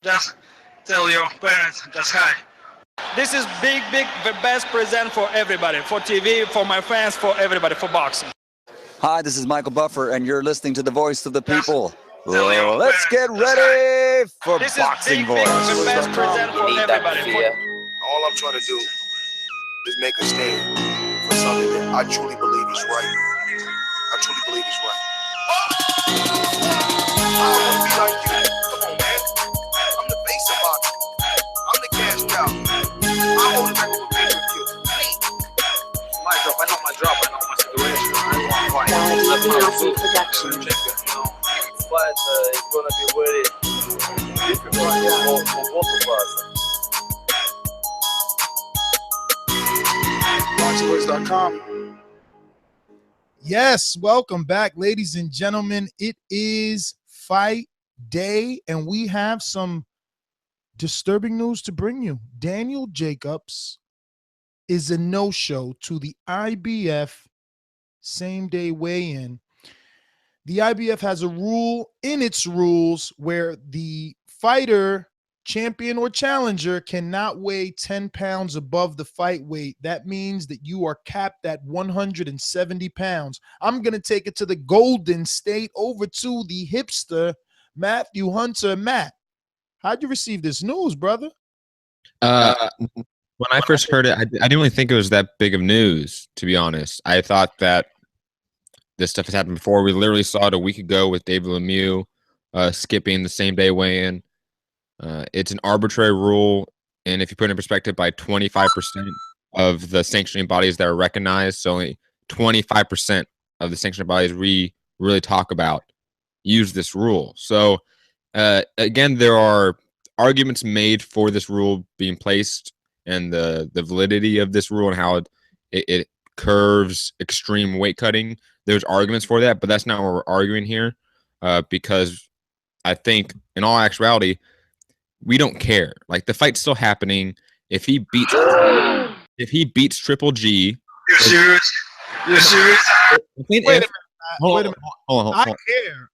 just tell your parents just hi. This is big, the best present for everybody, for TV, for my fans, for everybody, for boxing. Hi, this is Michael Buffer, and you're listening to the voice of the people. Let's get ready for This Boxing is Voice. the best present for everybody. All I'm trying to do is make a stand for something that I truly believe is right. I truly believe is right. I want to be like you. Come on, man. I'm the face of boxing. I'm the cash cow. I hold the record for pay-per-view. My drop, I know my situation. I don't want to fight. But it's going to be very difficult for both of us. BoxingVoice.com. Yes, welcome back, ladies and gentlemen. It is fight day, and we have some disturbing news to bring you. Daniel Jacobs is a no-show to the IBF same-day weigh-in. The IBF has a rule in its rules where the fighter, champion, or challenger cannot weigh 10 pounds above the fight weight. That means that you are capped at 170 pounds. I'm going to take it to the Golden State, over to the hipster, Matthew Hunter. Matt, how'd you receive this news, brother? When I first heard it, I didn't really think it was that big of news, to be honest. I thought that this stuff has happened before. We literally saw it a week ago with David Lemieux skipping the same-day weigh-in. It's an arbitrary rule, and if you put it in perspective, by 25% of the sanctioning bodies that are recognized, so only 25% of the sanctioning bodies we really talk about use this rule. So, again, there are arguments made for this rule being placed and the validity of this rule and how it curves extreme weight cutting. There's arguments for that, but that's not what we're arguing here, because I think in all actuality, we don't care. Like, the fight's still happening. If he beats Triple G, You're serious? You're serious? Wait a minute. Hold on.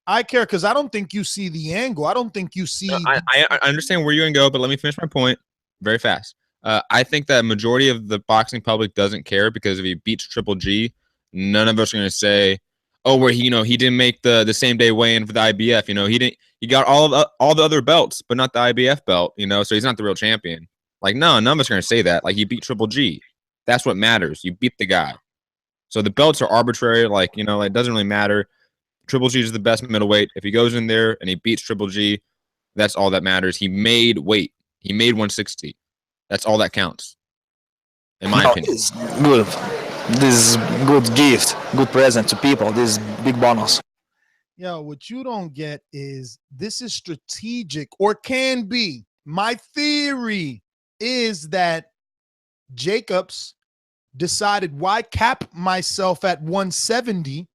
I care because I don't think you see the angle. I don't think you see. I understand where you're going to go, but let me finish my point very fast. I think that majority of the boxing public doesn't care, because if he beats Triple G, none of us are going to say, "Oh, where he didn't make the same day weigh-in for the IBF. He got all the other belts, but not the IBF belt. So he's not the real champion." Like, no, none of us are going to say that. Like, he beat Triple G. That's what matters. You beat the guy. So the belts are arbitrary. Like, it doesn't really matter. Triple G is the best middleweight. If he goes in there and he beats Triple G, that's all that matters. He made weight. He made 160. That's all that counts, in my opinion. It's good. This is good gift, good present to people. This is big bonus. Yo, what you don't get is this is strategic, or can be. My theory is that Jacobs decided, why cap myself at 170?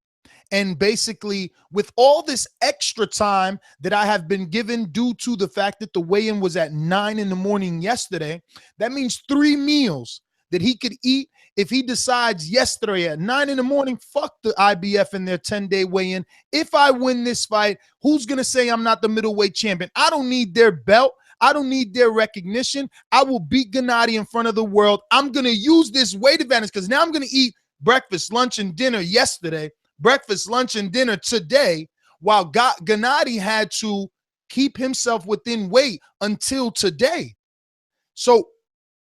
And basically, with all this extra time that I have been given due to the fact that the weigh-in was at 9 in the morning yesterday, that means 3 meals that he could eat. If he decides yesterday at 9 in the morning, fuck the IBF and their 10-day weigh-in. If I win this fight, who's going to say I'm not the middleweight champion? I don't need their belt. I don't need their recognition. I will beat Gennady in front of the world. I'm going to use this weight advantage because now I'm going to eat breakfast, lunch, and dinner yesterday, breakfast, lunch, and dinner today, while Gennady had to keep himself within weight until today. So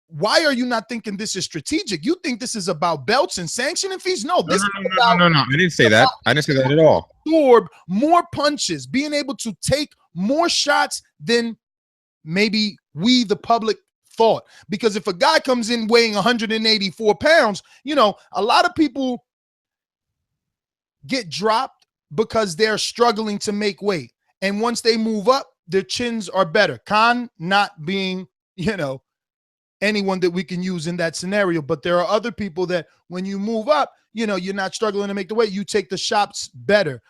why are you not thinking this is strategic? You think this is about belts and sanctioning fees? No, this is about no. I didn't say that. I didn't say that at all. Absorb more punches, being able to take more shots than maybe we, the public, thought. Because if a guy comes in weighing 184 pounds, a lot of people get dropped because they're struggling to make weight. And once they move up, their chins are better. Khan not being, anyone that we can use in that scenario. But there are other people that when you move up, you're not struggling to make the weight. You take the shots better.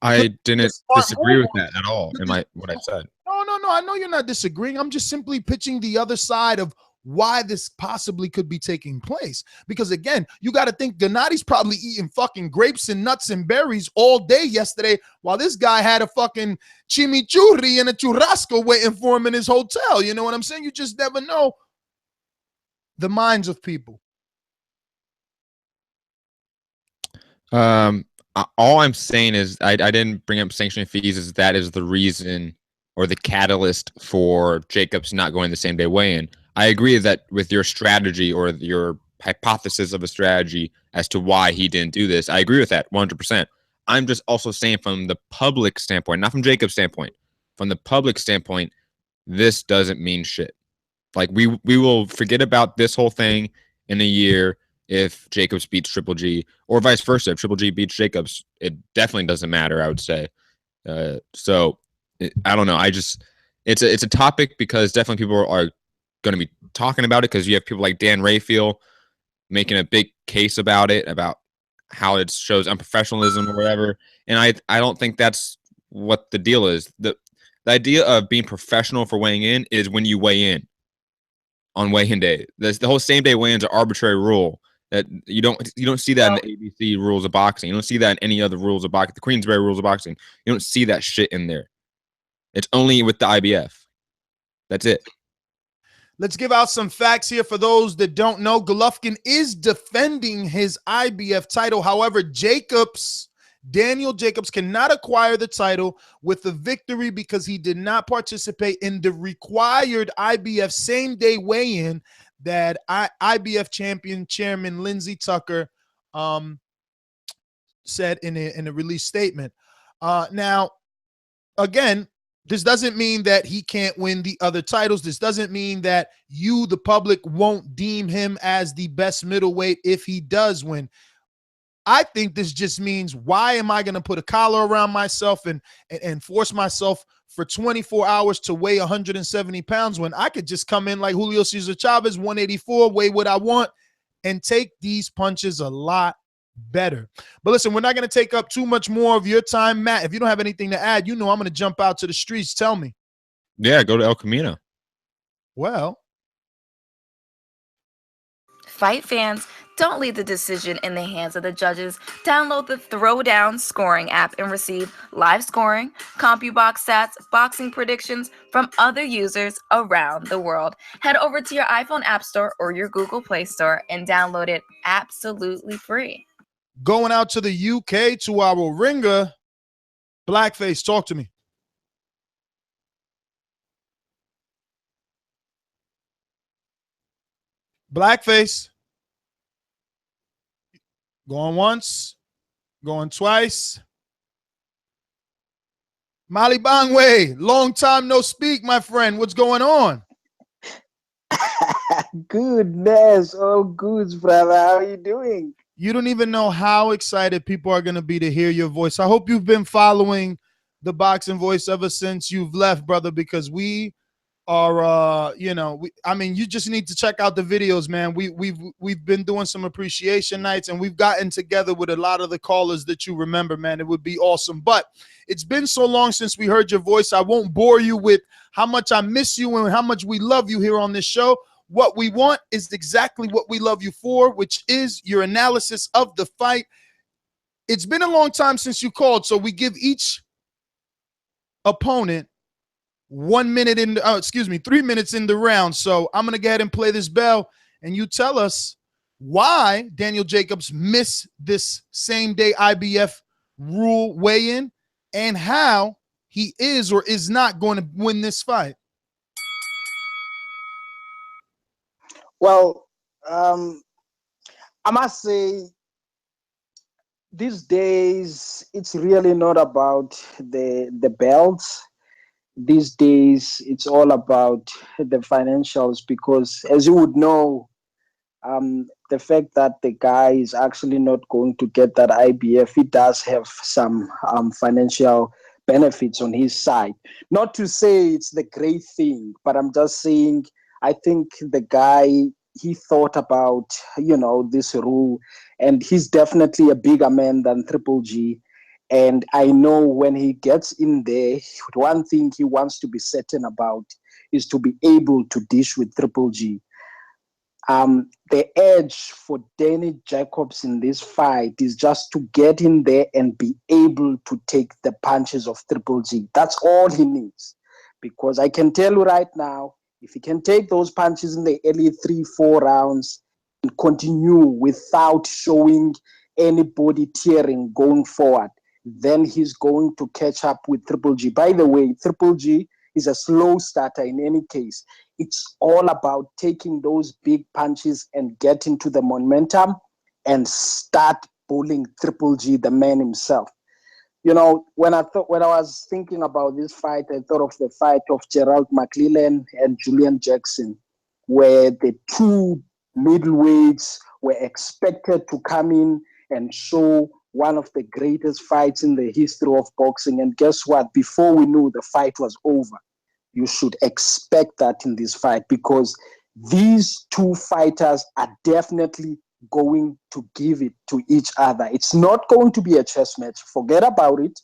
I didn't disagree with that at all in what I said. No. I know you're not disagreeing. I'm just simply pitching the other side of why this possibly could be taking place. Because again, you got to think Gennady's probably eating fucking grapes and nuts and berries all day yesterday, while this guy had a fucking chimichurri and a churrasco waiting for him in his hotel. You know what I'm saying? You just never know the minds of people. All I'm saying is I didn't bring up sanction fees as that is the reason or the catalyst for Jacobs not going the same day weigh-in. I agree that with your strategy or your hypothesis of a strategy as to why he didn't do this, I agree with that 100%. I'm just also saying from the public standpoint, not from Jacob's standpoint, from the public standpoint, this doesn't mean shit. Like we will forget about this whole thing in a year if Jacobs beats Triple G, or vice versa. If Triple G beats Jacobs, it definitely doesn't matter, I would say. I don't know. It's a topic because definitely people are going to be talking about it because you have people like Dan Rayfield making a big case about it, about how it shows unprofessionalism or whatever. And I don't think that's what the deal is. The idea of being professional for weighing in is when you weigh in on weigh-in day. The whole same day weigh-ins are arbitrary rule that you don't see that in the ABC rules of boxing. You don't see that in any other rules of boxing. The Queensberry rules of boxing. You don't see that shit in there. It's only with the IBF. That's it. Let's give out some facts here for those that don't know. Golovkin is defending his IBF title. However, Daniel Jacobs cannot acquire the title with the victory because he did not participate in the required IBF same-day weigh-in that IBF champion chairman Lindsey Tucker said in a release statement. Now, again, this doesn't mean that he can't win the other titles. This doesn't mean that you, the public, won't deem him as the best middleweight if he does win. I think this just means, why am I going to put a collar around myself and force myself for 24 hours to weigh 170 pounds when I could just come in like Julio Cesar Chavez, 184, weigh what I want, and take these punches a lot better. But listen, we're not going to take up too much more of your time, Matt. If you don't have anything to add, you know I'm going to jump out to the streets. Tell me. Yeah, go to El Camino. Well, fight fans, don't leave the decision in the hands of the judges. Download the Throwdown scoring app and receive live scoring, CompuBox stats, boxing predictions from other users around the world. Head over to your iPhone App Store or your Google Play Store and download it absolutely free. Going out to the UK to our ringer, Blackface, talk to me. Blackface. Going once, going twice. Mali Bangwe, long time no speak, my friend. What's going on? Goodness, oh goods, brother. How are you doing? You don't even know how excited people are going to be to hear your voice. I hope you've been following the Boxing Voice ever since you've left, brother, because we are, you just need to check out the videos, man. We've been doing some appreciation nights, and we've gotten together with a lot of the callers that you remember, man. It would be awesome. But it's been so long since we heard your voice. I won't bore you with how much I miss you and how much we love you here on this show. What we want is exactly what we love you for, which is your analysis of the fight. It's been a long time since you called, so we give each opponent 3 minutes in the round. So I'm going to go ahead and play this bell, and you tell us why Daniel Jacobs missed this same-day IBF rule weigh-in and how he is or is not going to win this fight. Well, I must say, these days, it's really not about the belts. These days, it's all about the financials because, as you would know, the fact that the guy is actually not going to get that IBF, he does have some financial benefits on his side. Not to say it's the great thing, but I'm just saying I think the guy, he thought about, this rule, and he's definitely a bigger man than Triple G. And I know when he gets in there, one thing he wants to be certain about is to be able to dish with Triple G. The edge for Danny Jacobs in this fight is just to get in there and be able to take the punches of Triple G. That's all he needs. Because I can tell you right now, if he can take those punches in the early 3-4 rounds and continue without showing anybody tearing going forward, then he's going to catch up with Triple G. By the way, Triple G is a slow starter in any case. It's all about taking those big punches and getting to the momentum and start bullying Triple G, the man himself. You know, when I was thinking about this fight, I thought of the fight of Gerald McClellan and Julian Jackson, where the two middleweights were expected to come in and show one of the greatest fights in the history of boxing. And guess what? Before we knew, the fight was over. You should expect that in this fight, because these two fighters are definitely going to give it to each other. It's not going to be a chess match. Forget about it.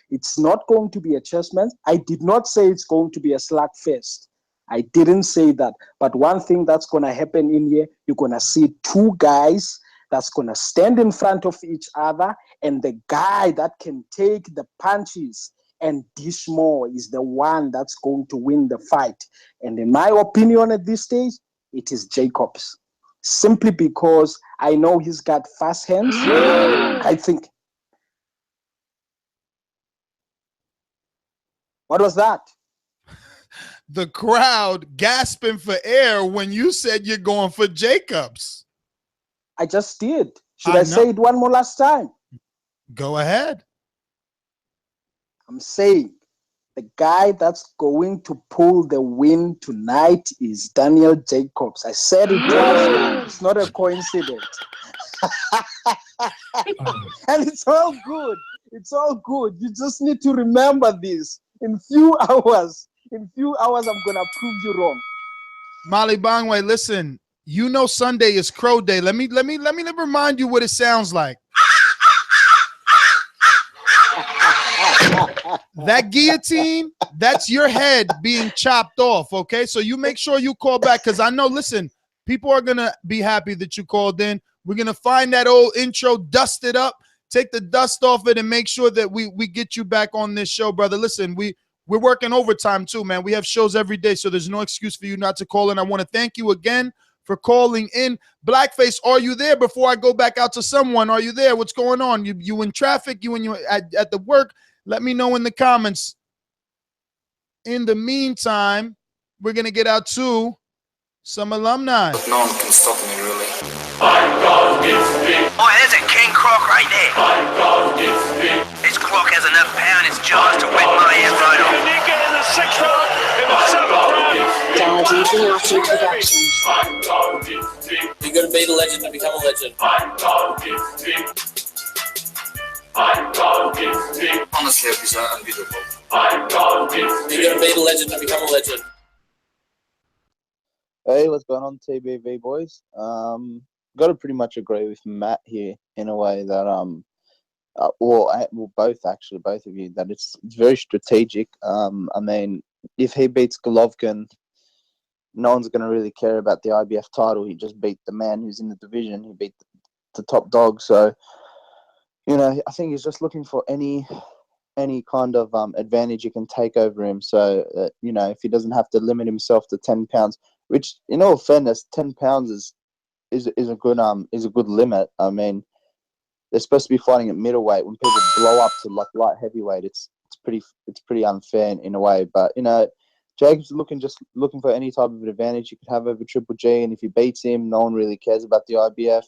It's not going to be a chess match. I did not say it's going to be a slugfest. I didn't say that. But one thing that's going to happen in here, you're going to see two guys that's going to stand in front of each other, and the guy that can take the punches and dish more is the one that's going to win the fight. And in my opinion at this stage, it is Jacobs. Simply because I know he's got fast hands. I think. What was that? The crowd gasping for air when you said you're going for Jacobs. I just did. Should I say it one more last time? Go ahead. I'm saying the guy that's going to pull the win tonight is Daniel Jacobs. I said it twice. It's not a coincidence. And it's all good. It's all good. You just need to remember this. In few hours, I'm gonna prove you wrong. Molly Bangway, listen. You know Sunday is Crow Day. Let me remind you what it sounds like. That guillotine, that's your head being chopped off, okay? So you make sure you call back, because I know, listen, people are going to be happy that you called in. We're going to find that old intro, dust it up, take the dust off it, and make sure that we get you back on this show, brother. Listen, we're working overtime too, man. We have shows every day, so there's no excuse for you not to call in. I want to thank you again for calling in. Blackface, are you there? Before I go back out to someone, are you there? What's going on? You in traffic? You at the work? Let me know in the comments. In the meantime, we're going to get out to some alumni. But no one can stop me, really. Oh, there's a king croc right there. This croc has enough power in its jaws to whip my head right off. Unique in the 6th round, in the 7th round. You gotta be the legend to become a legend. Honestly, he's unbeatable. You gotta be the legend to become a legend. Hey, what's going on, TBV boys? Got to pretty much agree with Matt here in a way that both of you, that it's very strategic. I mean, if he beats Golovkin, no one's going to really care about the IBF title. He just beat the man who's in the division. He beat the top dog. So, you know, I think he's just looking for any kind of advantage he can take over him. So, you know, if he doesn't have to limit himself to 10 pounds, which, in all fairness, 10 pounds is a good limit. I mean, they're supposed to be fighting at middleweight. When people blow up to like light heavyweight, it's pretty unfair in a way. But, you know, Jacobs just looking for any type of advantage he could have over Triple G, and if he beats him, no one really cares about the IBF.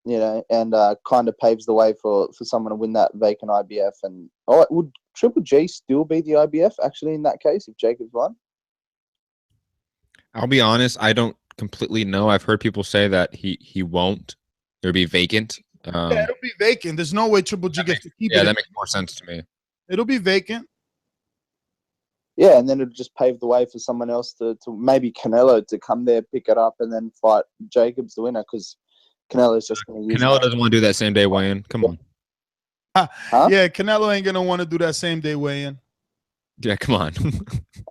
You know, and kind of paves the way for someone to win that vacant IBF. And would Triple G still be the IBF actually in that case if Jacobs won? I'll be honest, I don't completely know. I've heard people say that he won't. It'll be vacant. Yeah, it'll be vacant. There's no way Triple G gets to keep it. Yeah, that makes more sense to me. It'll be vacant. Yeah, and then it'll just pave the way for someone else to maybe Canelo to come there, pick it up, and then fight Jacobs the winner, because Canelo's just going to use Canelo doesn't want to do that same day weigh-in. Come on. Huh? Yeah, Canelo ain't going to want to do that same day weigh-in. Yeah, come on.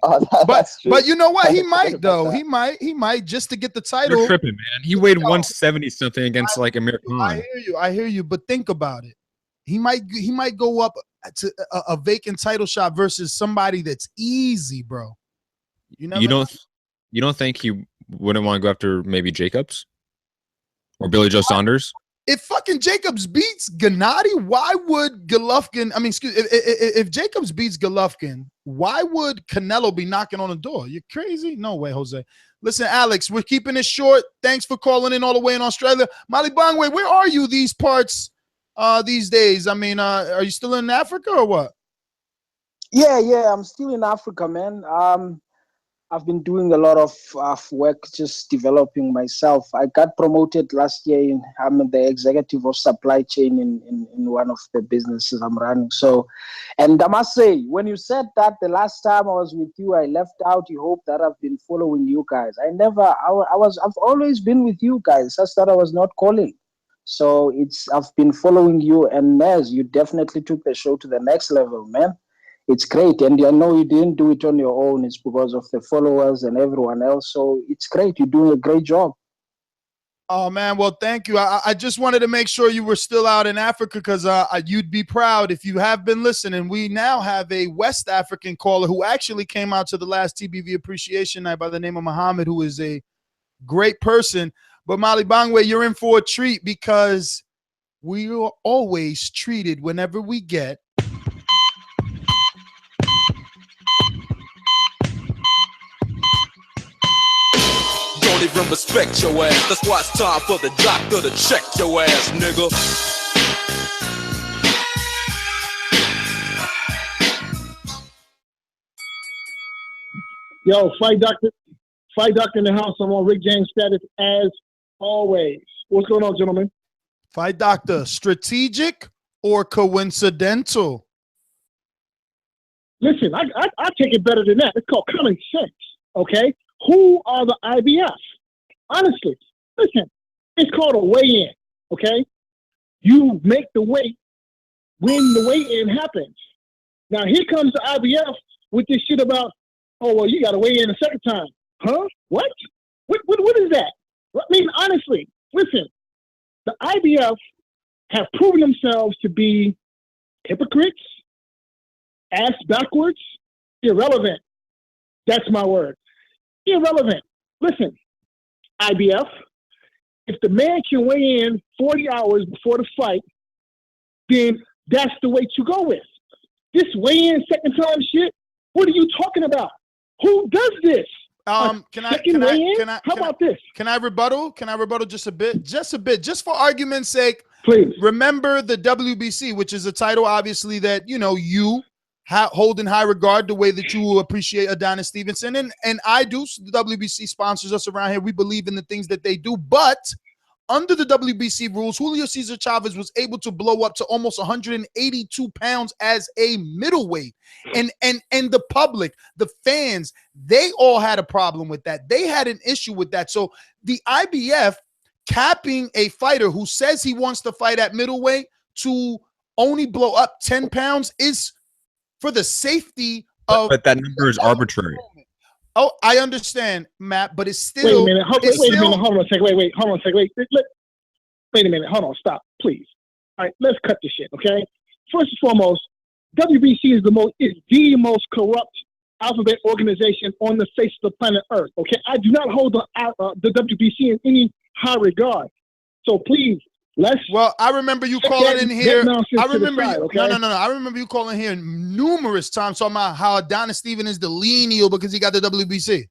But you know what? He might though. He might just to get the title. You're tripping, man. He weighed 170 something against like Amir Khan. I hear you. But think about it. He might go up to a vacant title shot versus somebody that's easy, bro. You don't think he wouldn't want to go after maybe Jacobs or Billy Joe Saunders? If fucking Jacobs beats Gennady, why would Golovkin? I mean, if Jacobs beats Golovkin, why would Canelo be knocking on the door? You're crazy? No way, Jose. Listen, Alex, we're keeping it short. Thanks for calling in all the way in Australia. Mali Bangwe, where are you these parts these days? I mean, are you still in Africa or what? Yeah, I'm still in Africa, man. I've been doing a lot of work just developing myself. I got promoted last year. I'm the executive of supply chain in one of the businesses I'm running. So, and I must say, when you said that the last time I was with you, I left out, you hope that I've been following you guys. I've always been with you guys. Just that I was not calling. So I've been following you, and Nez, you definitely took the show to the next level, man. It's great, and I know you didn't do it on your own. It's because of the followers and everyone else. So it's great. You're doing a great job. Oh, man. Well, thank you. I just wanted to make sure you were still out in Africa because you'd be proud if you have been listening. We now have a West African caller who actually came out to the last TBV Appreciation Night by the name of Muhammad, who is a great person. But Mali Bangwe, you're in for a treat because we are always treated whenever we get even respect your ass. That's why it's time for the doctor to check your ass, nigga. Yo, Fight Doctor in the house. I'm on Rick James status as always. What's going on, gentlemen? Fight Doctor, strategic or coincidental? Listen, I take it better than that. It's called common sense, okay? Who are the IBF? Honestly, listen, it's called a weigh-in, okay? You make the weight when the weigh-in happens. Now, here comes the IBF with this shit about, oh, well, you got to weigh in a second time. Huh? What? What is that? I mean, honestly, listen, the IBF have proven themselves to be hypocrites, ass backwards, irrelevant. That's my word. Irrelevant. Listen, IBF, if the man can weigh in 40 hours before the fight, then that's the weight you go with. This weigh-in second time shit, what are you talking about? Who does this? How about this? Can I rebuttal? Can I rebuttal just a bit? Just a bit, just for argument's sake. Please. Remember the WBC, which is a title, obviously, that, you know, you hold in high regard the way that you appreciate Adonis Stevenson. And I do. The WBC sponsors us around here. We believe in the things that they do. But under the WBC rules, Julio Cesar Chavez was able to blow up to almost 182 pounds as a middleweight. And the public, the fans, they all had a problem with that. They had an issue with that. So the IBF capping a fighter who says he wants to fight at middleweight to only blow up 10 pounds is for the safety of. But that number is arbitrary. Oh, I understand, Matt, but it's still. Wait a minute. Hold on a second. Wait a minute. Hold on. Stop, please. All right, let's cut this shit, okay? First and foremost, WBC is the most corrupt alphabet organization on the face of the planet Earth, okay? I do not hold the WBC in any high regard. So please, Well, I remember you calling in here. I remember side, you. okay? No. I remember you calling here numerous times talking about how Adonis Stevenson is the lineal because he got the WBC.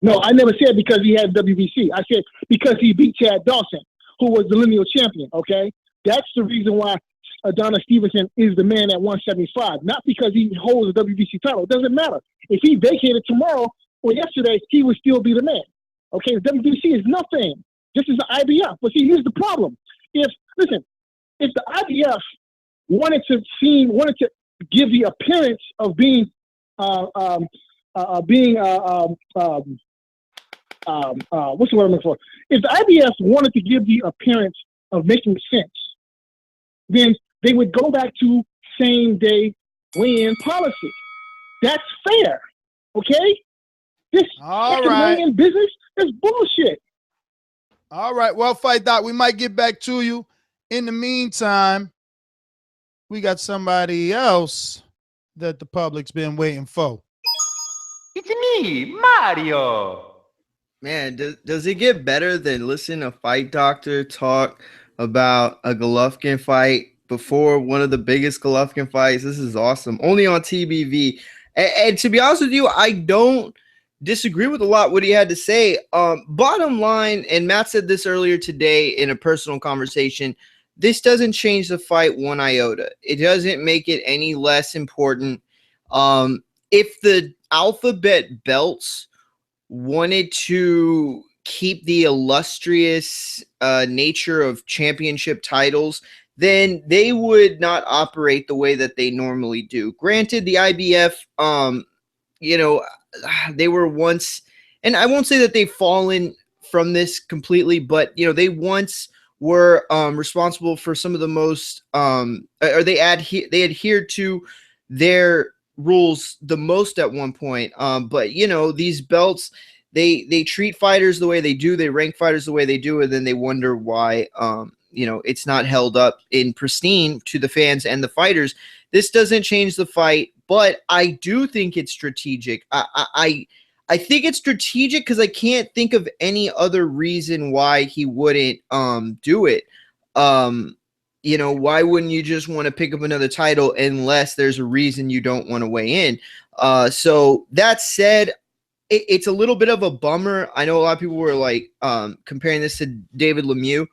No, I never said because he had WBC. I said because he beat Chad Dawson, who was the lineal champion. Okay, that's the reason why Adonis Stevenson is the man at 175. Not because he holds the WBC title. It doesn't matter. If he vacated tomorrow or yesterday, he would still be the man. Okay, the WBC is nothing. This is the IBF. But see, here's the problem. If the IBF wanted to give the appearance of being what's the word I'm looking for? If the IBF wanted to give the appearance of making sense, then they would go back to same day weigh-in policy. That's fair, okay? This All fucking right. weigh-in business is bullshit. All right. Well, Fight Doc, we might get back to you. In the meantime, we got somebody else that the public's been waiting for. It's me, Mario. Man, does it get better than listening to Fight Doctor talk about a Golovkin fight before one of the biggest Golovkin fights? This is awesome. Only on TBV. And to be honest with you, I don't disagree with a lot what he had to say. Bottom line, and Matt said this earlier today in a personal conversation, this doesn't change the fight one iota. It doesn't make it any less important. If the alphabet belts wanted to keep the illustrious nature of championship titles, then they would not operate the way that they normally do. Granted, the IBF, they were once, and I won't say that they've fallen from this completely, but they once were responsible for some of the most, or they adhered to their rules the most at one point. But these belts, they treat fighters the way they do, they rank fighters the way they do, and then they wonder why it's not held up in pristine to the fans and the fighters. This doesn't change the fight, but I do think it's strategic. I think it's strategic because I can't think of any other reason why he wouldn't do it. Why wouldn't you just want to pick up another title unless there's a reason you don't want to weigh in? So that said, it's a little bit of a bummer. I know a lot of people were like comparing this to David Lemieux,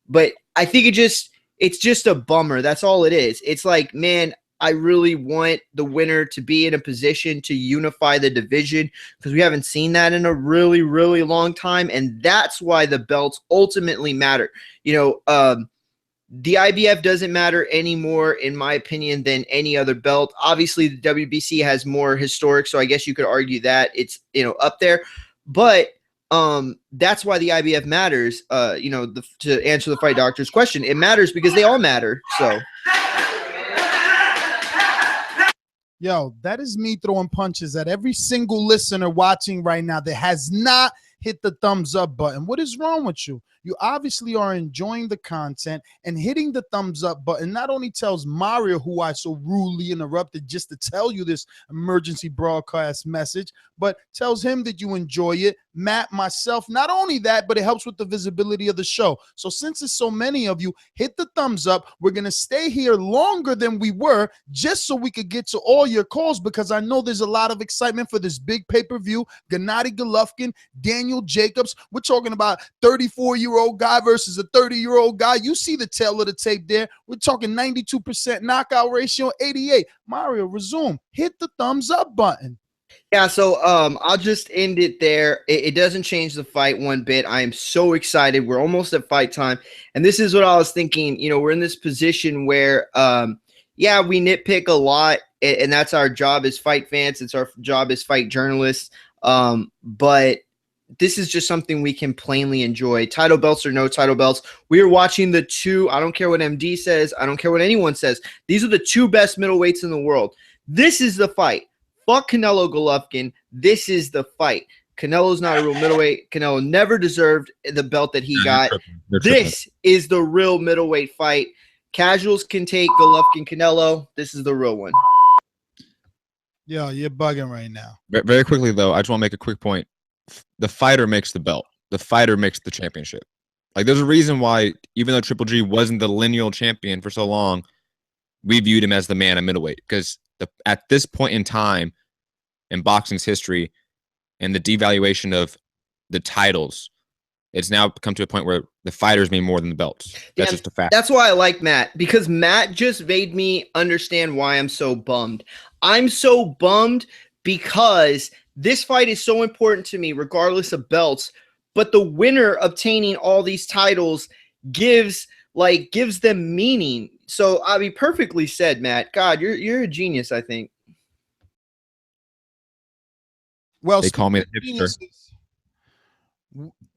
but I think it's just a bummer. That's all it is. It's like, man, I really want the winner to be in a position to unify the division because we haven't seen that in a really, really long time. And that's why the belts ultimately matter. The IBF doesn't matter anymore, in my opinion, than any other belt. Obviously, the WBC has more historic, so I guess you could argue that it's up there. But that's why the IBF matters. To answer the Fight Doctor's question, it matters because they all matter. So. Yo, that is me throwing punches at every single listener watching right now that has not hit the thumbs up button. What is wrong with you? You obviously are enjoying the content, and hitting the thumbs up button not only tells Mario, who I so rudely interrupted just to tell you this emergency broadcast message, but tells him that you enjoy it, Matt, myself. Not only that, but it helps with the visibility of the show. So since there's so many of you, hit the thumbs up. We're going to stay here longer than we were just so we could get to all your calls, because I know there's a lot of excitement for this big pay-per-view. Gennady Golovkin, Daniel Jacobs. We're talking about 34-year-old guy versus a 30-year-old guy. You see the tail of the tape there. We're talking 92% knockout ratio, 88. Mario, resume. Hit the thumbs up button. Yeah, so I'll just end it there. It doesn't change the fight one bit. I am so excited. We're almost at fight time. And this is what I was thinking. We're in this position where, we nitpick a lot, and that's our job as fight fans. It's our job as fight journalists. But this is just something we can plainly enjoy. Title belts or no title belts. We are watching the two. I don't care what MD says. I don't care what anyone says. These are the two best middleweights in the world. This is the fight. Fuck Canelo Golovkin. This is the fight. Canelo's not a real middleweight. Canelo never deserved the belt that he got. This is the real middleweight fight. Casuals can take Golovkin, Canelo. This is the real one. Yo, you're bugging right now. Very quickly, though, I just want to make a quick point. The fighter makes the belt. The fighter makes the championship. Like, there's a reason why, even though Triple G wasn't the lineal champion for so long, we viewed him as the man at middleweight. Because at this point in time in boxing's history and the devaluation of the titles, it's now come to a point where the fighters mean more than the belts. That's just a fact. That's why I like Matt, because Matt just made me understand why I'm so bummed. I'm so bummed because this fight is so important to me, regardless of belts, but the winner obtaining all these titles gives them meaning. So I mean, perfectly said, Matt. God, you're a genius, I think. Well, they call me the hipster.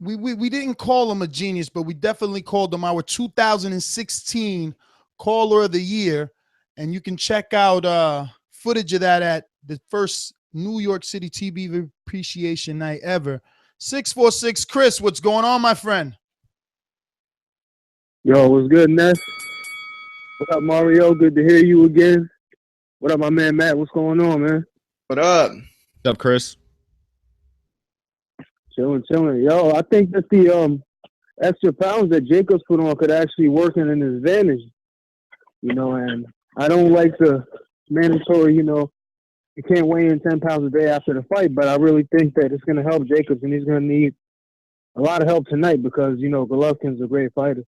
We didn't call him a genius, but we definitely called him our 2016 Caller of the Year. And you can check out footage of that at the first New York City TV appreciation night ever. 646 Chris, what's going on, my friend? Yo, what's good, Ness? What up, Mario? Good to hear you again. What up, my man Matt? What's going on, man? What up? What's up, Chris? Chilling. Yo, I think that the extra pounds that Jacobs put on could actually work in his advantage. You know, and I don't like the mandatory, you can't weigh in 10 pounds a day after the fight, but I really think that it's going to help Jacobs, and he's going to need a lot of help tonight because, Golovkin's a great fighter.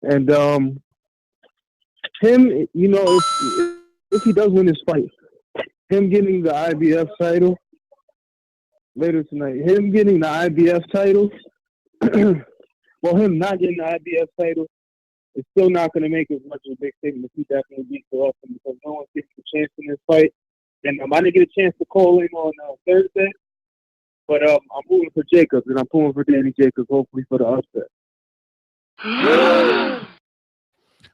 And him, if he does win this fight, him getting the IBF title later tonight, him getting the IBF title, well, him not getting the IBF title, it's still not going to make as much of a big statement as he definitely beat Golovkin because no one gets a chance in this fight. And I didn't get a chance to call in on Thursday, but I'm moving for Jacobs, and I'm pulling for Danny Jacobs, hopefully for the upset.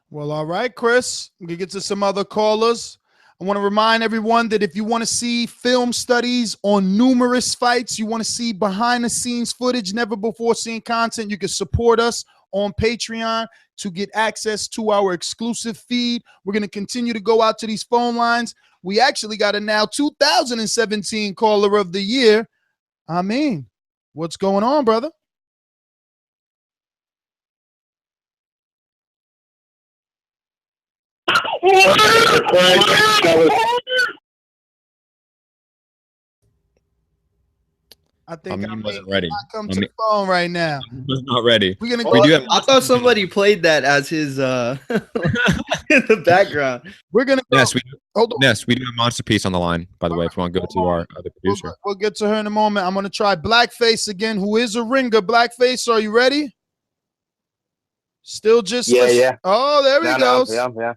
Well, all right, Chris. We can get to some other callers. I want to remind everyone that if you want to see film studies on numerous fights, you want to see behind-the-scenes footage, never-before-seen content, you can support us on Patreon to get access to our exclusive feed. We're going to continue to go out to these phone lines. We actually got a now 2017 Caller of the Year. I mean, what's going on, brother? I think I wasn't ready. come to the phone right now. I was not ready. We're gonna We do have I thought somebody played that as his in the background. We're gonna go. Ness, we do have Monster Piece on the line, by the way, if you want to go to our other producer. We'll get to her in a moment. I'm gonna try Blackface again, who is a ringer. Blackface, are you ready? Still just Yeah. Oh, there he goes. Yeah.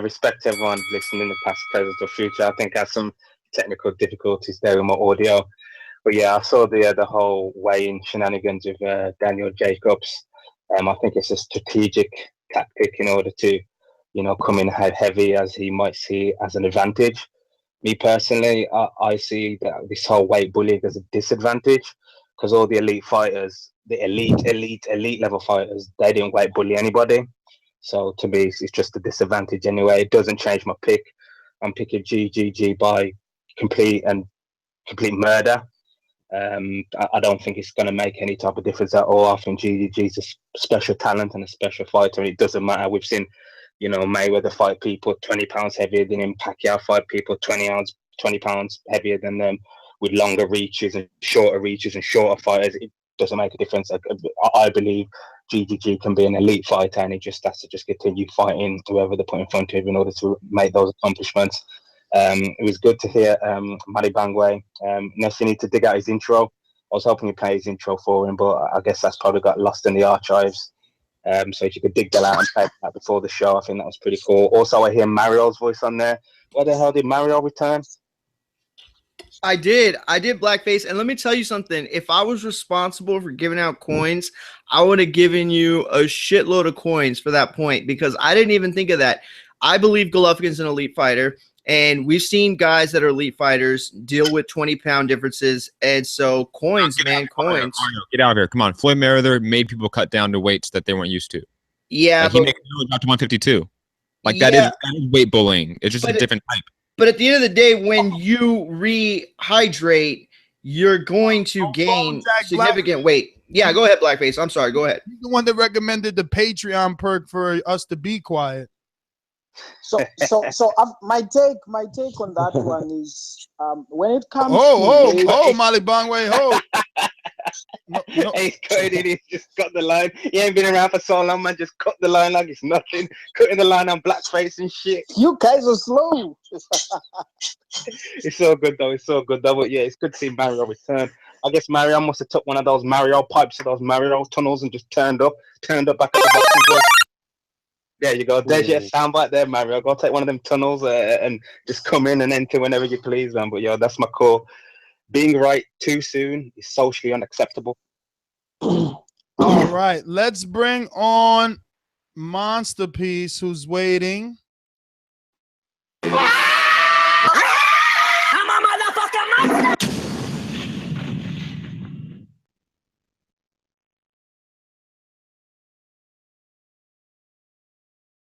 Respect everyone listening, the past, present, or future. I think I had some technical difficulties there with my audio, but yeah, I saw the whole weigh-in shenanigans with Daniel Jacobs. I think it's a strategic tactic in order to, come in heavy as he might see as an advantage. Me personally, I see that this whole weight bullying as a disadvantage because all the elite fighters, the elite level fighters, they didn't weight bully anybody. So to me, it's just a disadvantage anyway. It doesn't change my pick. I'm picking GGG by complete murder. I don't think it's going to make any type of difference at all. I think GGG's a special talent and a special fighter, and it doesn't matter. We've seen, Mayweather fight people 20 pounds heavier than him. Pacquiao fight people 20 pounds heavier than them with longer reaches and shorter fighters. It doesn't make a difference. I believe GGG can be an elite fighter, and he just has to just continue fighting whoever they put in front of him in order to make those accomplishments. It was good to hear Matty Bangway. Nestor need to dig out his intro. I was hoping he'd play his intro for him, but I guess that's probably got lost in the archives. So if you could dig that out and play that before the show, I think that was pretty cool. Also, I hear Mario's voice on there. Where the hell did Mario return? I did Blackface, and let me tell you something. If I was responsible for giving out coins, I would have given you a shitload of coins for that point because I didn't even think of that. I believe Golovkin's an elite fighter, and we've seen guys that are elite fighters deal with 20-pound differences, and so coins. Mario, get out of here. Come on. Floyd Mayweather made people cut down to weights that they weren't used to. Yeah, he made people drop to 152. That is weight bullying. It's just a different type. But at the end of the day, when you rehydrate, you're going to gain significant weight. Yeah, go ahead, Blackface. I'm sorry. Go ahead. He's the one that recommended the Patreon perk for us to be quiet. So my take on that one is when it comes to Molly Bangway, Hey, Cody, he's just cut the line. He ain't been around for so long, man. Just cut the line like it's nothing. Cutting the line on Blackface and shit. You guys are slow. It's so good though. But yeah, it's good to see Mario return. I guess Mario must have took one of those Mario pipes or those Mario tunnels and just turned up back at the boxing voice. There you go. There's your soundbite there, Mario. Go take one of them tunnels and just come in and enter whenever you please, man. But yeah, that's my call. Being right too soon is socially unacceptable. All right, let's bring on Monster Piece, who's waiting. I'm a motherfucking monster.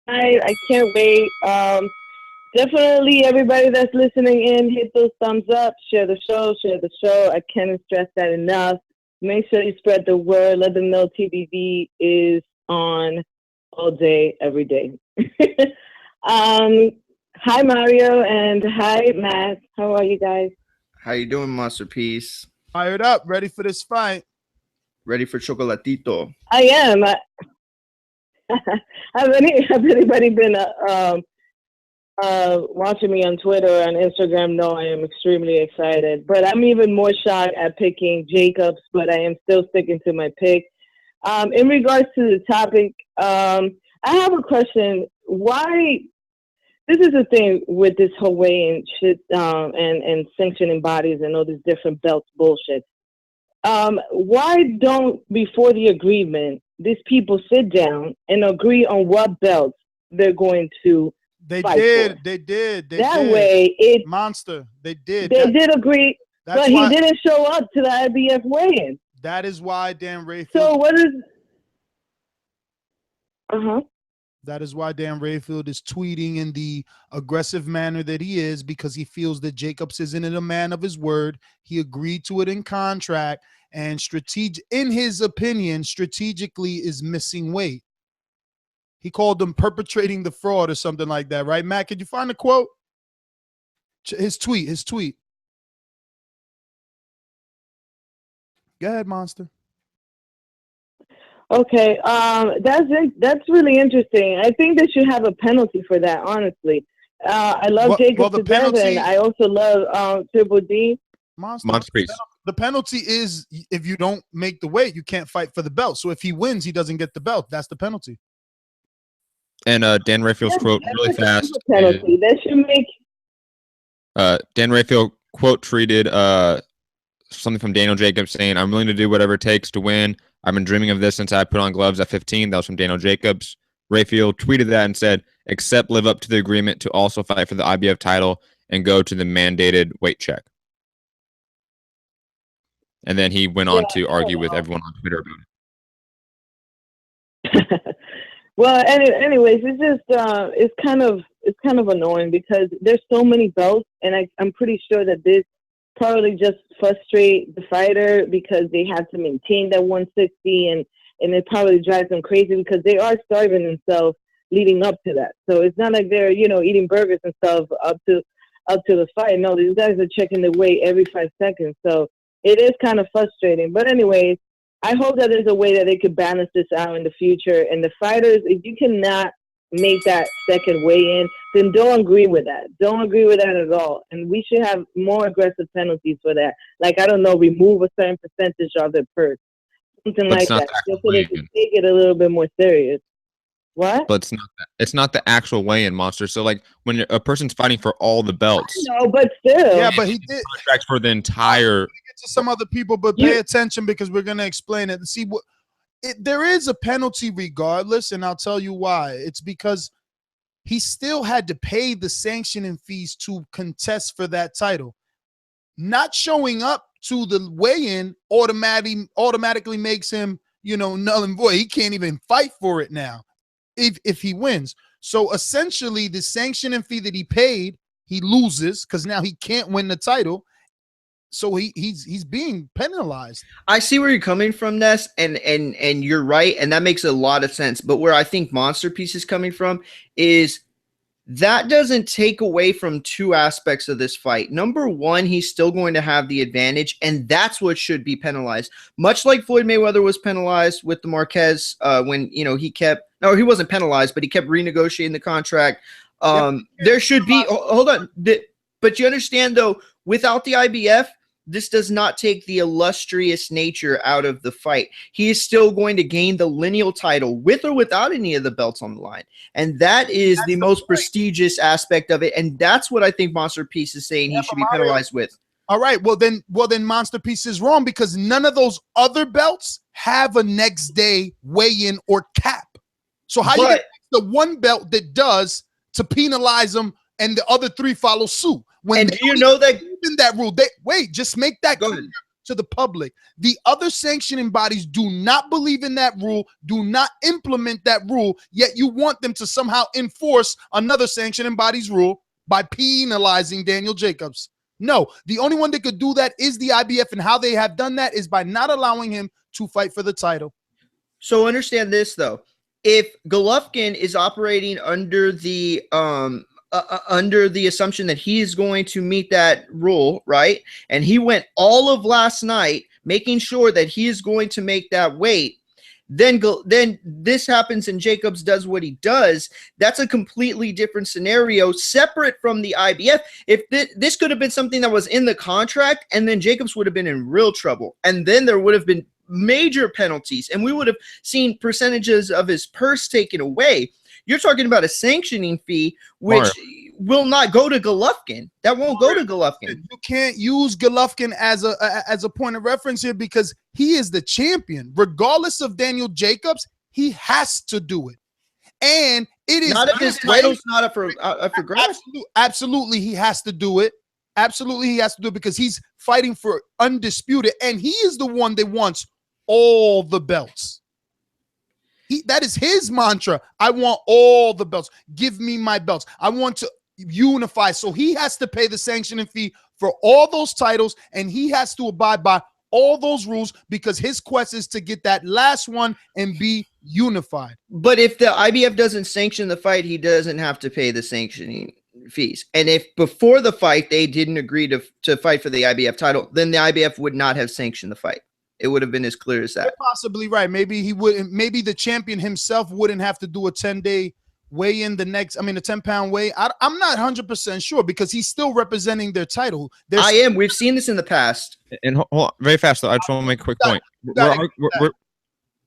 I can't wait. Definitely, everybody that's listening in, hit those thumbs up, share the show. I can't stress that enough. Make sure you spread the word. Let them know TBV is on all day, every day. Hi, Mario, and hi, Matt. How are you guys? How you doing, Masterpiece? Fired up, ready for this fight. Ready for Chocolatito. I am. Have anybody been watching me on Twitter or on Instagram? No, I am extremely excited. But I'm even more shocked at picking Jacobs, but I am still sticking to my pick. In regards to the topic, I have a question. Why? This is the thing with this whole weigh-in shit and sanctioning bodies and all these different belts bullshit. Why don't, before the agreement, these people sit down and agree on what belts they're going to fight for? They did. That way, it Monster. They did. They did agree, but he didn't show up to the IBF weigh-in. That is why Dan Rayfield. So what is? That is why Dan Rayfield is tweeting in the aggressive manner that he is, because he feels that Jacobs isn't a man of his word. He agreed to it in contract, and in his opinion, strategically is missing weight. He called them perpetrating the fraud or something like that, right? Matt, could you find the quote? His tweet. Go ahead, Monster. Okay, that's really interesting. I think they should have a penalty for that, honestly. I love Jacobs to death, and I also love Triple D. Monster. The penalty is if you don't make the weight, you can't fight for the belt. So if he wins, he doesn't get the belt. That's the penalty. And Dan Rayfield's quote really fast. Penalty. That should make. Dan Rayfield quote tweeted something from Daniel Jacobs saying, "I'm willing to do whatever it takes to win. I've been dreaming of this since I put on gloves at 15. That was from Daniel Jacobs. Rayfield tweeted that and said, "Except live up to the agreement to also fight for the IBF title and go to the mandated weight check." And then he went on to argue with everyone on Twitter about it. Well, anyways, it's just it's kind of annoying because there's so many belts, and I'm pretty sure that this probably just frustrate the fighter because they have to maintain that 160, and it probably drives them crazy because they are starving themselves leading up to that. So it's not like they're eating burgers and stuff up to the fight. No, these guys are checking the weight every 5 seconds. So it is kind of frustrating. But anyways, I hope that there's a way that they could balance this out in the future. And the fighters, if you cannot make that second weigh-in, then don't agree with that. Don't agree with that at all. And we should have more aggressive penalties for that. Like, I don't know, remove a certain percentage of their purse. Something like that. Just so they can take it a little bit more serious. What? But it's not the actual weigh-in, Monster. So like when a person's fighting for all the belts. No, but still. Yeah, but he did contracts for the entire. Get to some other people, but pay attention because we're gonna explain it and see what. There is a penalty regardless, and I'll tell you why. It's because he still had to pay the sanctioning fees to contest for that title. Not showing up to the weigh-in automatically makes him, null and void. He can't even fight for it now if he wins. So essentially, the sanctioning fee that he paid, he loses because now he can't win the title. So he's being penalized. I see where you're coming from, Ness, and you're right, and that makes a lot of sense. But where I think Monsterpiece is coming from is that doesn't take away from two aspects of this fight. Number one, he's still going to have the advantage, and that's what should be penalized. Much like Floyd Mayweather was penalized with the Marquez when he wasn't penalized, but he kept renegotiating the contract. There should be hold on, but you understand though, without the IBF, this does not take the illustrious nature out of the fight. He is still going to gain the lineal title with or without any of the belts on the line. And that's the most prestigious aspect of it. And that's what I think Monsterpiece is saying he should be penalized with. All right. Well, then Monsterpiece is wrong because none of those other belts have a next day weigh-in or cap. So how you get the one belt that does to penalize them and the other 3 follow suit. When and do you know that in that rule, just make that clear to the public. The other sanctioning bodies do not believe in that rule, do not implement that rule, yet you want them to somehow enforce another sanctioning body's rule by penalizing Daniel Jacobs. No, the only one that could do that is the IBF, and how they have done that is by not allowing him to fight for the title. So understand this, though. If Golovkin is operating under the assumption that he is going to meet that rule, right, and he went all of last night making sure that he is going to make that weight, then this happens and Jacobs does what he does. That's a completely different scenario, separate from the IBF. If this could have been something that was in the contract, and then Jacobs would have been in real trouble, and then there would have been major penalties, and we would have seen percentages of his purse taken away. You're talking about a sanctioning fee, which will not go to Golovkin. That won't go to Golovkin. You can't use Golovkin as a point of reference here, because he is the champion. Regardless of Daniel Jacobs, he has to do it. And it is not if his title's not up for grabs. Absolutely, he has to do it. Absolutely, he has to do it, because he's fighting for undisputed, and he is the one that wants all the belts. That is his mantra. I want all the belts. Give me my belts. I want to unify. So he has to pay the sanctioning fee for all those titles, and he has to abide by all those rules, because his quest is to get that last one and be unified. But if the IBF doesn't sanction the fight, he doesn't have to pay the sanctioning fees. And if before the fight they didn't agree to fight for the IBF title, then the IBF would not have sanctioned the fight. It would have been as clear as that. You're possibly right. Maybe he wouldn't. Maybe the champion himself wouldn't have to do a 10-day weigh-in a 10-pound weigh. I'm not 100% sure, because he's still representing their title. I am. We've seen this in the past. And hold on, very fast though. I just want to make a quick point. Hold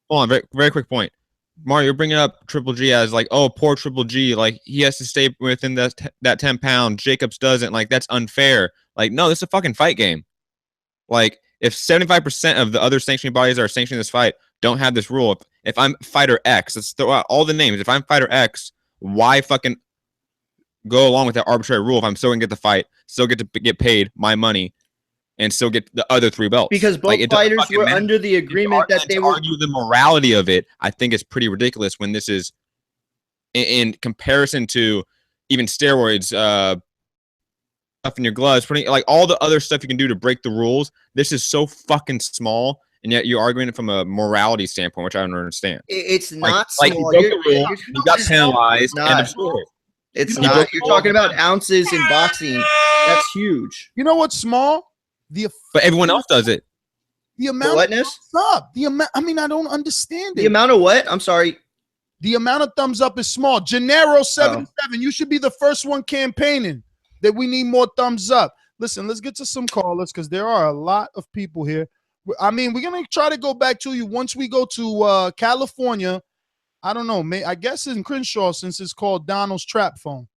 on, very quick point. Mario, you're bringing up Triple G as like, oh, poor Triple G. Like, he has to stay within that 10 pounds. Jacobs doesn't. Like, that's unfair. Like, no, this is a fucking fight game. Like, if 75% of the other sanctioning bodies that are sanctioning this fight don't have this rule, if I'm fighter X, let's throw out all the names. If I'm fighter X, why fucking go along with that arbitrary rule if I'm still gonna get the fight, still get to get paid my money, and still get the other 3 belts? Because both fighters were under the agreement that they were. Argue the morality of it, I think it's pretty ridiculous when this is in comparison to even steroids, in your gloves, putting like all the other stuff you can do to break the rules. This is so fucking small, and yet you're arguing it from a morality standpoint, which I don't understand. It's not like small. you broke the rule, you got penalized. It's not. You're talking about ounces in boxing. That's huge. You know what's small? But everyone else does it. The amount whatness? of thumbs up. The amount. I mean, I don't understand it. The amount of what? I'm sorry. The amount of thumbs up is small. Gennaro 77. You should be the first one campaigning that we need more thumbs up. Listen, let's get to some callers, because there are a lot of people here. I mean, we're going to try to go back to you once we go to California. I don't know. I guess in Crenshaw, since it's called Donald's Trap Phone.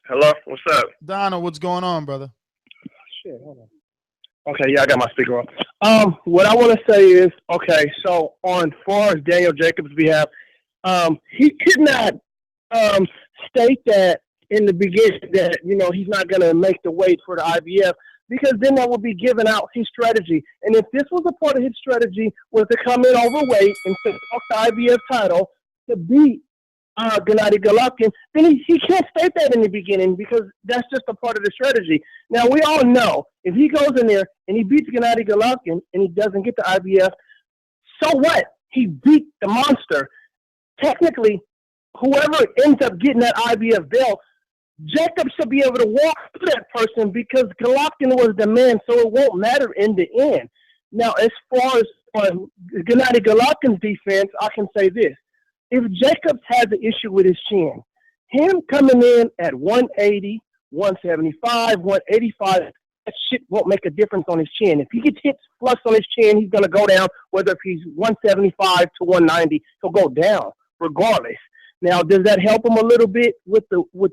Hello, what's up? Donald, what's going on, brother? Shit, hold on. Okay, yeah, I got my speaker on. What I want to say is, okay, so on far as Daniel Jacobs' behalf, he could not state that in the beginning that, you know, he's not going to make the weight for the IBF, because then that would be giving out his strategy. And if this was a part of his strategy, was to come in overweight and to talk the IBF title to beat Gennady Golovkin, then he can't state that in the beginning, because that's just a part of the strategy. Now, we all know if he goes in there and he beats Gennady Golovkin and he doesn't get the IBF, so what? He beat the monster. Technically, whoever ends up getting that IBF belt, Jacob should be able to walk through that person, because Golovkin was the man, so it won't matter in the end. Now, as far as Gennady Golovkin's defense, I can say this. If Jacobs has an issue with his chin, him coming in at 180, 175, 185, that shit won't make a difference on his chin. If he gets hit flush on his chin, he's going to go down. Whether if he's 175 to 190, he'll go down regardless. Now, does that help him a little bit with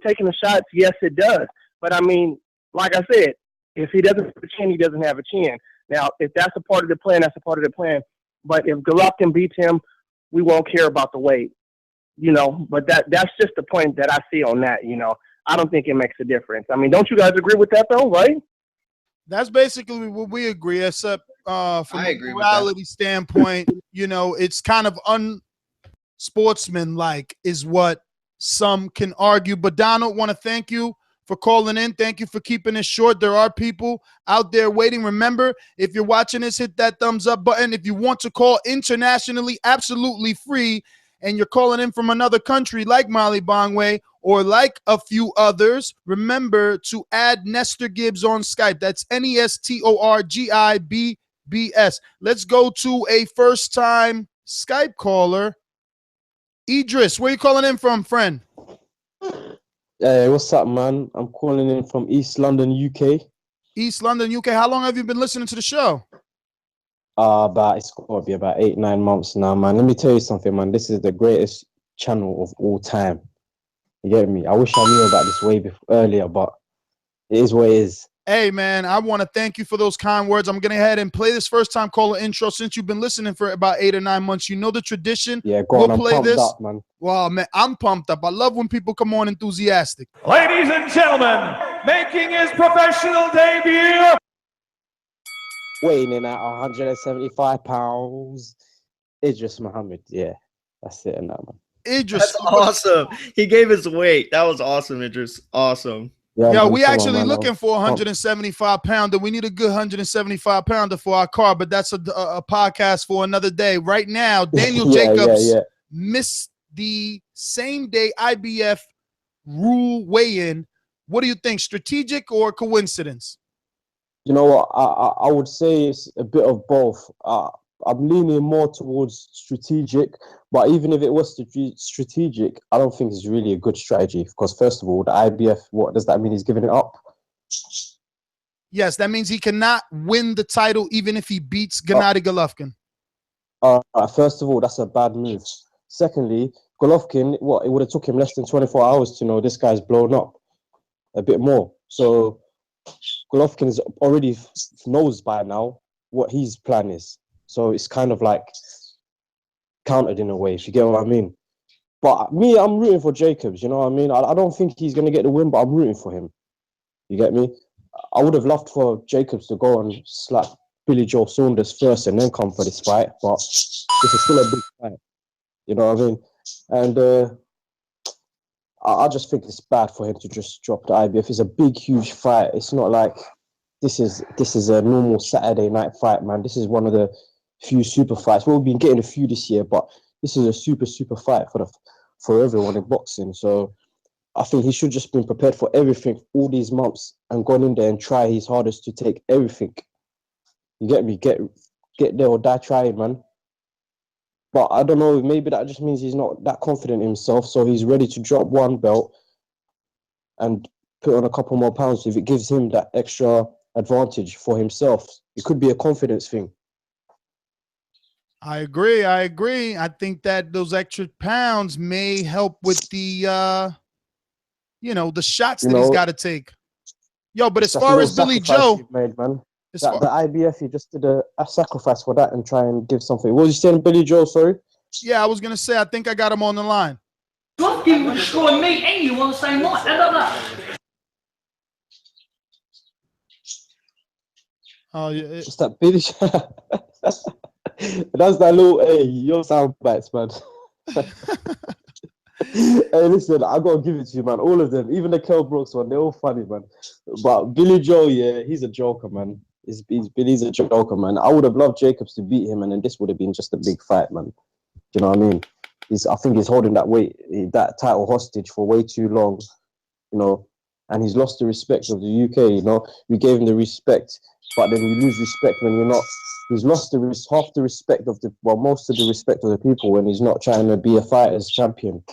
taking the shots? Yes, it does. But I mean, like I said, if he doesn't have a chin, he doesn't have a chin. Now, if that's a part of the plan, that's a part of the plan. But if Golovkin beats him, we won't care about the weight. But that's just the point that I see on that. I don't think it makes a difference. I mean, don't you guys agree with that though, right? That's basically what we agree, except from a morality standpoint, it's kind of unsportsmanlike is what some can argue. But Donald, want to thank you for calling in. Thank you for keeping it short. There are people out there waiting. Remember, if you're watching this, hit that thumbs up button. If you want to call internationally, absolutely free, and you're calling in from another country like Mali Bangwe or like a few others, remember to add Nestor Gibbs on Skype. That's NESTORGIBBS. Let's go to a first-time Skype caller. Idris, where you calling in from, friend? Hey, what's up, man? I'm calling in from East London, UK. East London, UK. How long have you been listening to the show? It's got to be about 8-9 months now, man. Let me tell you something, man. This is the greatest channel of all time. You get me? I wish I knew about this way earlier, but it is what it is. Hey, man, I want to thank you for those kind words. I'm going to go ahead and play this first-time caller intro since you've been listening for about 8 or 9 months. You know the tradition. Yeah, go on. I'm pumped up, man. Well, man, I'm pumped up. I love when people come on enthusiastic. Ladies and gentlemen, making his professional debut. Weighing in at 175 pounds. Idris Muhammad. Yeah, that's it. Now, man. Idris. That's awesome. He gave his weight. That was awesome, Idris. Awesome. Yeah, we actually looking for 175 pounder. We need a good 175 pounder for our car, but that's a podcast for another day. Right now, Daniel Jacobs missed the same day IBF rule weigh-in. What do you think? Strategic or coincidence? You know what? I would say it's a bit of both. I'm leaning more towards strategic, but even if it was strategic, I don't think it's really a good strategy because, first of all, the IBF, what does that mean? He's giving it up? Yes, that means he cannot win the title even if he beats Gennady Golovkin. First of all, that's a bad move. Secondly, Golovkin, it would have took him less than 24 hours to know this guy's blown up a bit more. So Golovkin is already knows by now what his plan is. So it's kind of like countered in a way, if you get what I mean. But me, I'm rooting for Jacobs, you know what I mean? I don't think he's going to get the win, but I'm rooting for him. You get me? I would have loved for Jacobs to go and slap Billy Joe Saunders first and then come for this fight, but this is still a big fight. You know what I mean? And I just think it's bad for him to just drop the IBF. It's a big, huge fight. It's not like this is a normal Saturday night fight, man. This is one of the few super fights. We've been getting a few this year, but this is a super fight for everyone in boxing. So I think he should just been prepared for everything all these months and gone in there and try his hardest to take everything. You get me? Get there or die trying, man. But I don't know, maybe that just means he's not that confident in himself, so he's ready to drop one belt and put on a couple more pounds if it gives him that extra advantage for himself. It could be a confidence thing. I agree. I think that those extra pounds may help with the, the shots that he's got to take. Yo, but as far as Billy Joe, made, man. The IBF, he just did a sacrifice for that and try and give something. What was you saying, Billy Joe? Sorry. Yeah, I was gonna say I think I got him on the line. Golovkin would destroy me and you on the same night. How about that? Oh yeah. What's that, Billy? That's that little, hey, your sound bites, man. Hey, listen, I gotta give it to you, man. All of them, even the Kell Brooks one, they're all funny, man. But Billy Joe, yeah, he's a joker, man. Billy's a joker, man. I would have loved Jacobs to beat him, and then this would have been just a big fight, man. Do you know what I mean? I think he's holding that title hostage for way too long, and he's lost the respect of the UK. We gave him the respect, but then you lose respect when you're not. He's lost half the respect of most of the respect of the people when he's not trying to be a fighter's champion.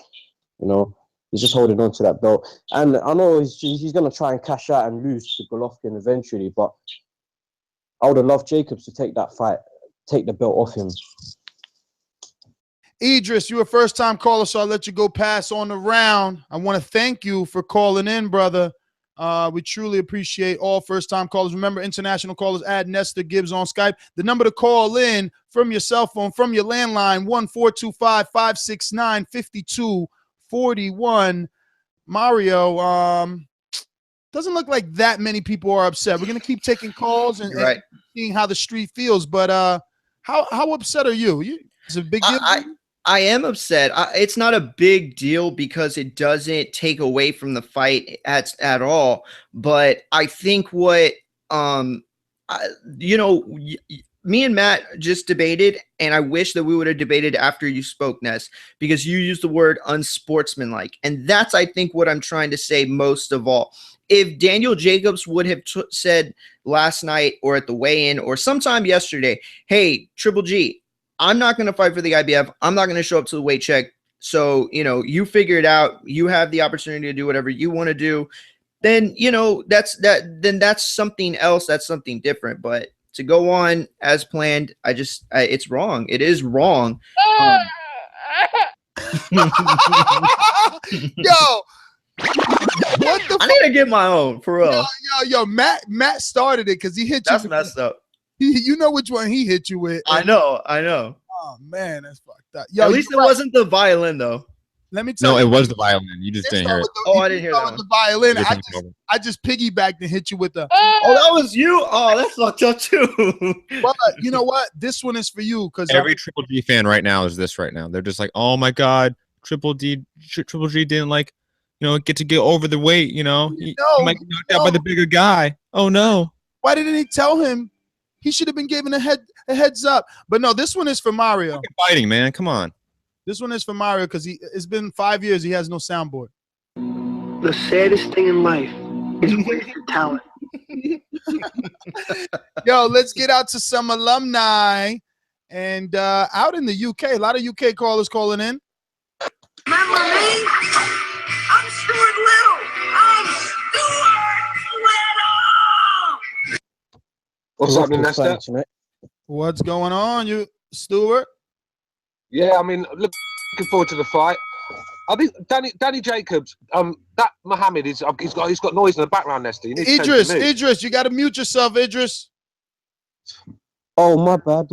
He's just holding on to that belt. And I know he's going to try and cash out and lose to Golovkin eventually, but I would have loved Jacobs to take that fight, take the belt off him. Idris, you're a first-time caller, so I'll let you go pass on the round. I want to thank you for calling in, brother. We truly appreciate all first-time callers. Remember, international callers, add Nestor Gibbs on Skype. The number to call in from your cell phone, from your landline, 1-425-569-5241. Mario, doesn't look like that many people are upset. We're gonna keep taking calls and seeing how the street feels. But how upset are you? It's a big deal. I am upset. It's not a big deal because it doesn't take away from the fight at all. But I think what me and Matt just debated, and I wish that we would have debated after you spoke, Ness, because you used the word unsportsmanlike. And that's, I think, what I'm trying to say most of all. If Daniel Jacobs would have said last night or at the weigh-in or sometime yesterday, hey, Triple G, I'm not going to fight for the IBF. I'm not going to show up to the weight check. So, you figure it out. You have the opportunity to do whatever you want to do. Then, that's something else. That's something different. But to go on as planned, it's wrong. It is wrong. Yo, what the? I need to get my own for real. Yo, Matt started it because he hit you. That's messed up. You know which one he hit you with. I know. Oh man, that's fucked up. Yo, at least it wasn't the violin though. Let me tell you. No, it was the violin. You just didn't hear it. I didn't hear that one. The violin. I just piggybacked and hit you with the. Oh, that was you. Oh, that's fucked up too. Well, you know what? This one is for you because every Triple G fan right now is this right now. They're just like, oh my god, Triple G didn't get to get over the weight. He might get knocked out by the bigger guy. Oh no. Why didn't he tell him? He should have been given a heads up. But no, this one is for Mario. Fighting, man. Come on. This one is for Mario because it's been 5 years. He has no soundboard. The saddest thing in life is wasted talent. Yo, let's get out to some alumni. And out in the UK, a lot of UK callers calling in. Remember me? I'm Stuart Little. I'm Stuart Little. What's happening, Nestor? What's going on, you Stuart? Yeah, I mean, looking forward to the fight. I think Danny Jacobs, that Mohammed he's got noise in the background, Nestor. You need to Idris, you got to mute yourself, Idris. Oh, my bad.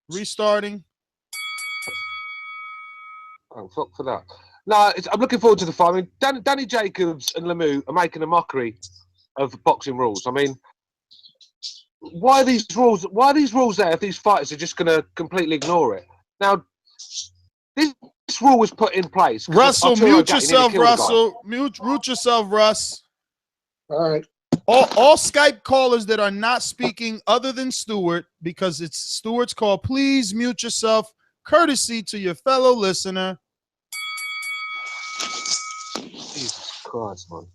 Restarting. Oh, fuck for that. No, I'm looking forward to the fight. I mean, Danny Jacobs and Lemieux are making a mockery of boxing rules. I mean, why are these rules there if these fighters are just going to completely ignore it? Now, this rule was put in place. Russell, mute yourself, Russell. Mute yourself, Russ. All right. All Skype callers that are not speaking other than Stuart, because it's Stuart's call, please mute yourself, courtesy to your fellow listener. Jesus Christ, man.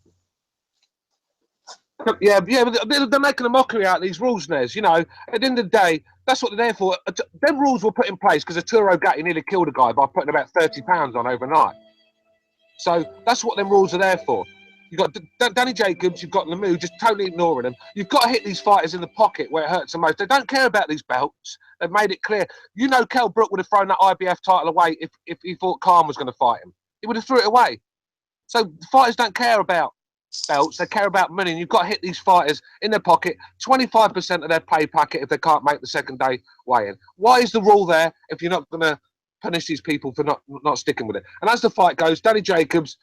Yeah, but they're making a mockery out of these rules, Nez. At the end of the day, that's what they're there for. Them rules were put in place because Arturo Gatti nearly killed a guy by putting about 30 pounds on overnight. So that's what them rules are there for. You've got Danny Jacobs, you've got Lemieux, just totally ignoring them. You've got to hit these fighters in the pocket where it hurts the most. They don't care about these belts. They've made it clear. Kell Brook would have thrown that IBF title away if he thought Khan was going to fight him. He would have threw it away. So the fighters don't care about belts, they care about money, and you've got to hit these fighters in their pocket 25% of their pay packet if they can't make the second day weigh-in. Why is the rule there if you're not going to punish these people for not sticking with it? And as the fight goes, Danny Jacobs,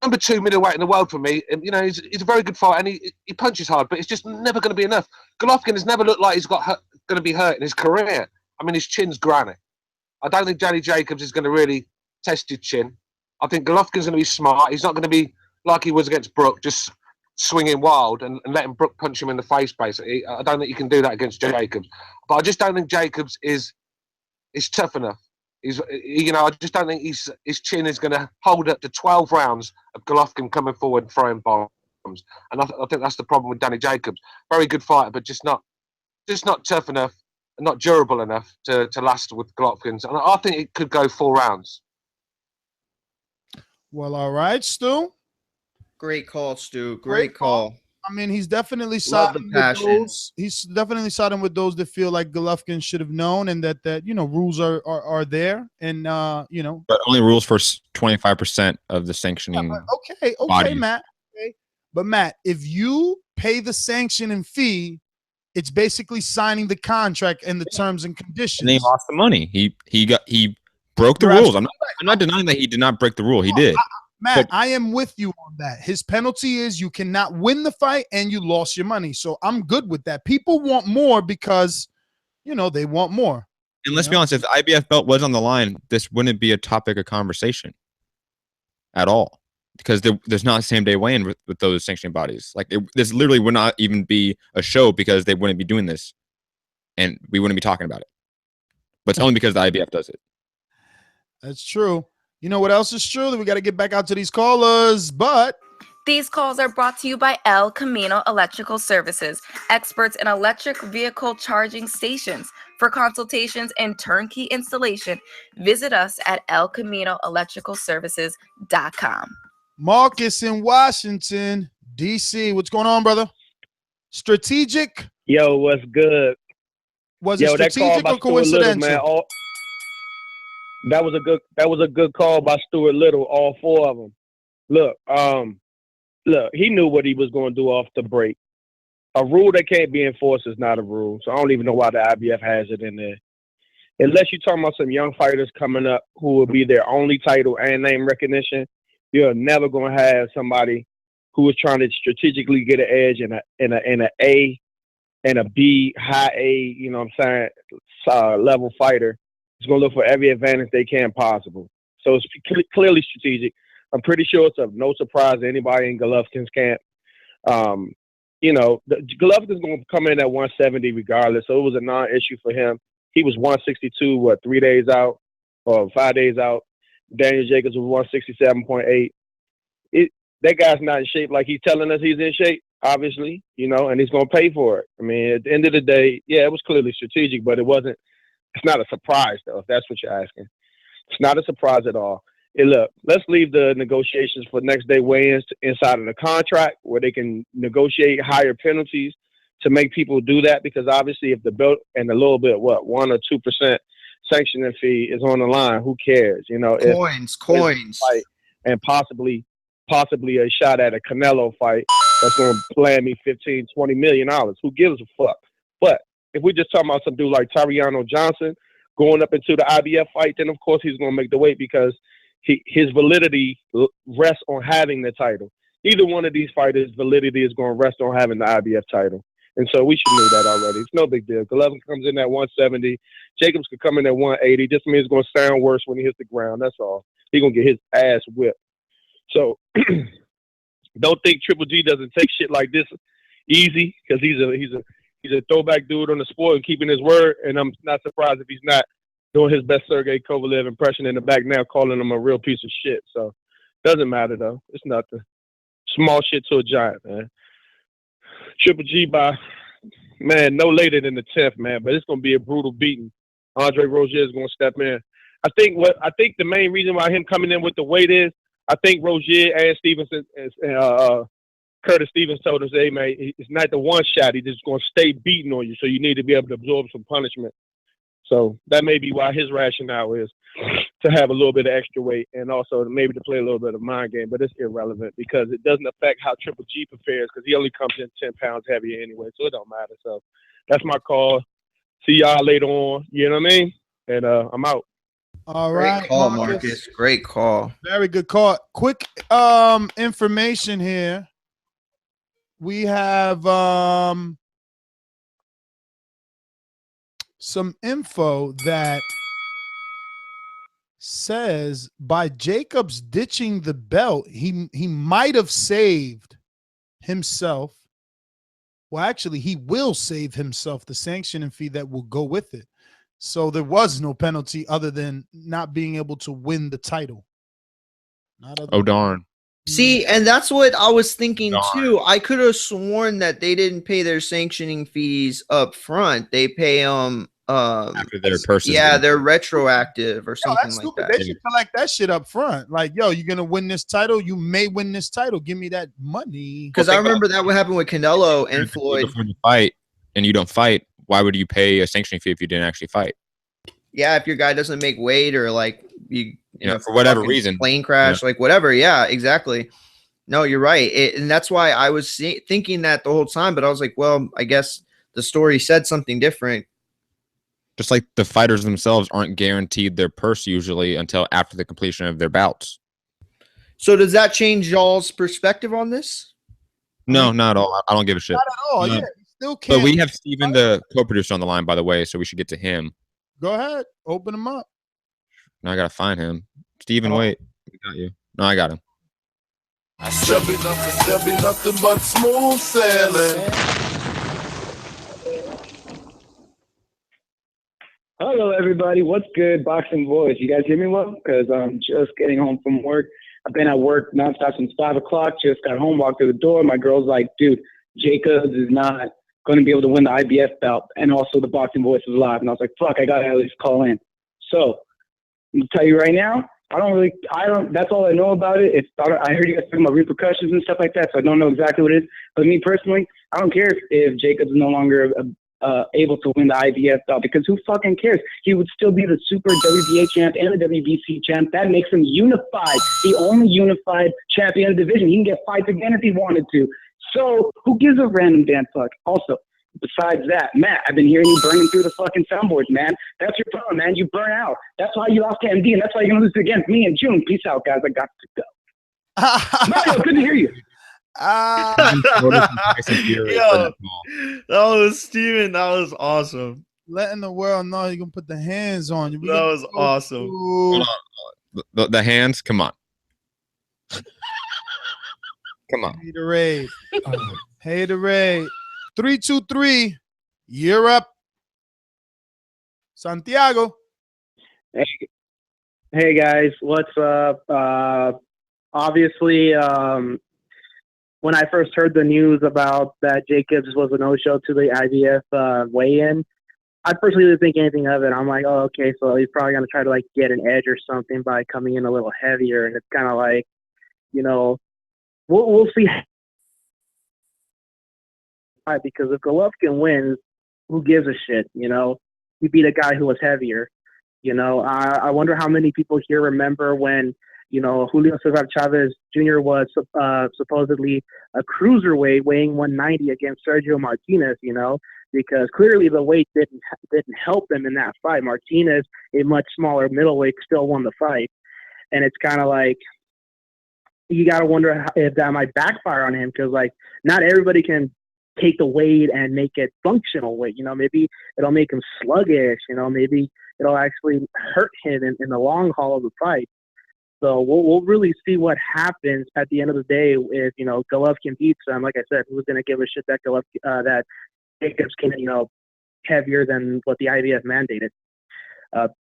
number 2 middleweight in the world for me, and he's a very good fighter, and he punches hard, but it's just never going to be enough. Golovkin has never looked like he's going to be hurt in his career. I mean, his chin's granite. I don't think Danny Jacobs is going to really test his chin. I think Golovkin's going to be smart. He's not going to be like he was against Brook, just swinging wild and letting Brook punch him in the face, basically. I don't think you can do that against Jacobs. But I just don't think Jacobs is tough enough. I just don't think his chin is going to hold up to 12 rounds of Golovkin coming forward and throwing bombs. And I think that's the problem with Danny Jacobs. Very good fighter, but just not tough enough and not durable enough to last with Golovkin. And I think it could go 4 rounds. Well, all right, Stu. Great call, Stu. Great call. I mean, he's definitely siding with those. He's definitely siding with those that feel like Golovkin should have known, and that rules are there, and But only rules for 25% of the sanctioning. Okay, bodies. Matt. Okay. But Matt, if you pay the sanctioning fee, It's basically signing the contract and the terms and conditions. And he lost the money. He broke the rules. I'm not denying that he did not break the rule. He did. Matt, I am with you on that. His penalty is you cannot win the fight and you lost your money. So I'm good with that. People want more because, you know, they want more. And let's be honest, if the IBF belt was on the line, this wouldn't be a topic of conversation at all, because there's not a same day weigh-in with those sanctioning bodies. Like this literally would not even be a show because they wouldn't be doing this, and we wouldn't be talking about it. But it's only because the IBF does it. That's true. You know what else is true? That we got to get back out to these callers, but these calls are brought to you by El Camino Electrical Services, experts in electric vehicle charging stations. For consultations and turnkey installation, visit us at elcaminoelectricalservices.com. Marcus in Washington, D.C. What's going on, brother? Strategic? Yo, what's good? Was it strategic or coincidental? Little, man, that was a good call by Stuart Little, all four of them. Look, he knew what he was going to do off the break. A rule that can't be enforced is not a rule. So I don't even know why the IBF has it in there. Unless you're talking about some young fighters coming up who will be their only title and name recognition, you're never going to have somebody who is trying to strategically get an edge in a A and a B, high A, you know what I'm saying, level fighter. Is going to look for every advantage they can possible. So it's clearly strategic. I'm pretty sure it's of no surprise to anybody in Golovkin's camp. You know, Golovkin's going to come in at 170 regardless, so it was a non-issue for him. He was 162, 3 days out or 5 days out. Daniel Jacobs was 167.8. That guy's not in shape like he's telling us he's in shape, obviously, you know, and he's going to pay for it. I mean, at the end of the day, yeah, it was clearly strategic, but it's not a surprise, though, if that's what you're asking. It's not a surprise at all. Hey, look, let's leave the negotiations for next day weigh-ins inside of the contract where they can negotiate higher penalties to make people do that, because obviously if the belt and a little bit, 1 or 2% sanctioning fee is on the line, who cares? You know, coins. Fight and possibly a shot at a Canelo fight that's going to land me $15, $20 million. Who gives a fuck? But if we're just talking about some dude like Tariano Johnson going up into the IBF fight, then of course he's going to make the weight because his validity rests on having the title. Either one of these fighters' validity is going to rest on having the IBF title. And so we should know that already. It's no big deal. Golovkin comes in at 170. Jacobs could come in at 180. Just means it's going to sound worse when he hits the ground. That's all. He's going to get his ass whipped. So don't think Triple G doesn't take shit like this easy, because he's a throwback dude on the sport and keeping his word. And I'm not surprised if he's not doing his best Sergey Kovalev impression in the back now, calling him a real piece of shit. So doesn't matter, though. It's nothing. Small shit to a giant, man. Triple G by, man, no later than the 10th, man. But it's going to be a brutal beating. Andre Rozier is going to step in. I think the main reason why him coming in with the weight is, I think Rozier and Stevenson, Curtis Stevens told us, hey, man, it's not the one shot. He's just going to stay beating on you. So you need to be able to absorb some punishment. So that may be why his rationale is to have a little bit of extra weight, and also maybe to play a little bit of mind game. But it's irrelevant because it doesn't affect how Triple G prepares, because he only comes in 10 pounds heavier anyway. So it don't matter. So that's my call. See y'all later on. You know what I mean? And I'm out. All right. Great call, Marcus. Great call. Very good call. Quick information here. We have some info that says by Jacobs ditching the belt, he might have saved himself. Well, actually, he will save himself the sanctioning fee that will go with it. So there was no penalty other than not being able to win the title. Oh, darn. See, and that's what I was thinking too. I could have sworn that they didn't pay their sanctioning fees up front. They pay after their person. Yeah, they're retroactive or something like that. They should collect that shit up front. Like, yo, you're gonna win this title. You may win this title. Give me that money. Because I remember that would happen with Canelo and Floyd. Before you fight and you don't fight, why would you pay a sanctioning fee if you didn't actually fight? Yeah, if your guy doesn't make weight, or like you know, for whatever reason, plane crash, like whatever. Yeah, exactly. No, you're right. And that's why I was thinking that the whole time. But I was like, well, I guess the story said something different. Just like the fighters themselves aren't guaranteed their purse usually until after the completion of their bouts. So does that change y'all's perspective on this? No, not at all. I don't give a shit. Not at all. No. Yeah, you still can't. But we have Steven, the co-producer, on the line, by the way, so we should get to him. Go ahead, open him up. Now I gotta find him. Steven, wait. We got you. No, I got him. There'll be nothing but smooth sailing. Hello, everybody. What's good, Boxing Voice? You guys hear me well? Because I'm just getting home from work. I've been at work nonstop since 5 o'clock. Just got home, walked through the door. My girl's like, dude, Jacobs is not going to be able to win the IBF belt. And also the Boxing Voice is live. And I was like, fuck, I got to at least call in. So I'm going to tell you right now, that's all I know about it. I heard you guys talking about repercussions and stuff like that, so I don't know exactly what it is. But me personally, I don't care if Jacobs is no longer able to win the IBF belt, because who fucking cares? He would still be the super WBA champ and the WBC champ. That makes him unified, the only unified champion of the division. He can get fights again if he wanted to. So who gives a random damn fuck? Also, besides that, Matt, I've been hearing you burning through the fucking soundboards, man. That's your problem, man. You burn out. That's why you lost to MD, and that's why you're going to lose against me in June. Peace out, guys. I got to go. Mario, good to hear you. Yo, that was Steven. That was awesome. Letting the world know you're gonna put the hands on you. That was awesome. Hold on. The hands, come on. Come on. Hey, the raid. Hey, the raid. 3-2-3. You're up. Santiago. Hey guys, what's up? Obviously, when I first heard the news about that Jacobs was a no-show to the IBF weigh-in, I personally didn't think anything of it. I'm like, oh, okay, so he's probably going to try to like get an edge or something by coming in a little heavier. And it's kind of like, you know, we'll see. Because if Golovkin wins, who gives a shit, you know? He beat a guy who was heavier. You know, I wonder how many people here remember when, you know, Julio Cesar Chavez Jr. was supposedly a cruiserweight weighing 190 against Sergio Martinez, you know, because clearly the weight didn't help him in that fight. Martinez, a much smaller middleweight, still won the fight. And it's kind of like, you got to wonder if that might backfire on him, because, like, not everybody can take the weight and make it functional weight. You know, maybe it'll make him sluggish, you know, maybe it'll actually hurt him in the long haul of the fight. So we'll really see what happens at the end of the day if, you know, Golovkin beats him. Like I said, who's going to give a shit that that Jacobs came in, you know, heavier than what the IBF mandated.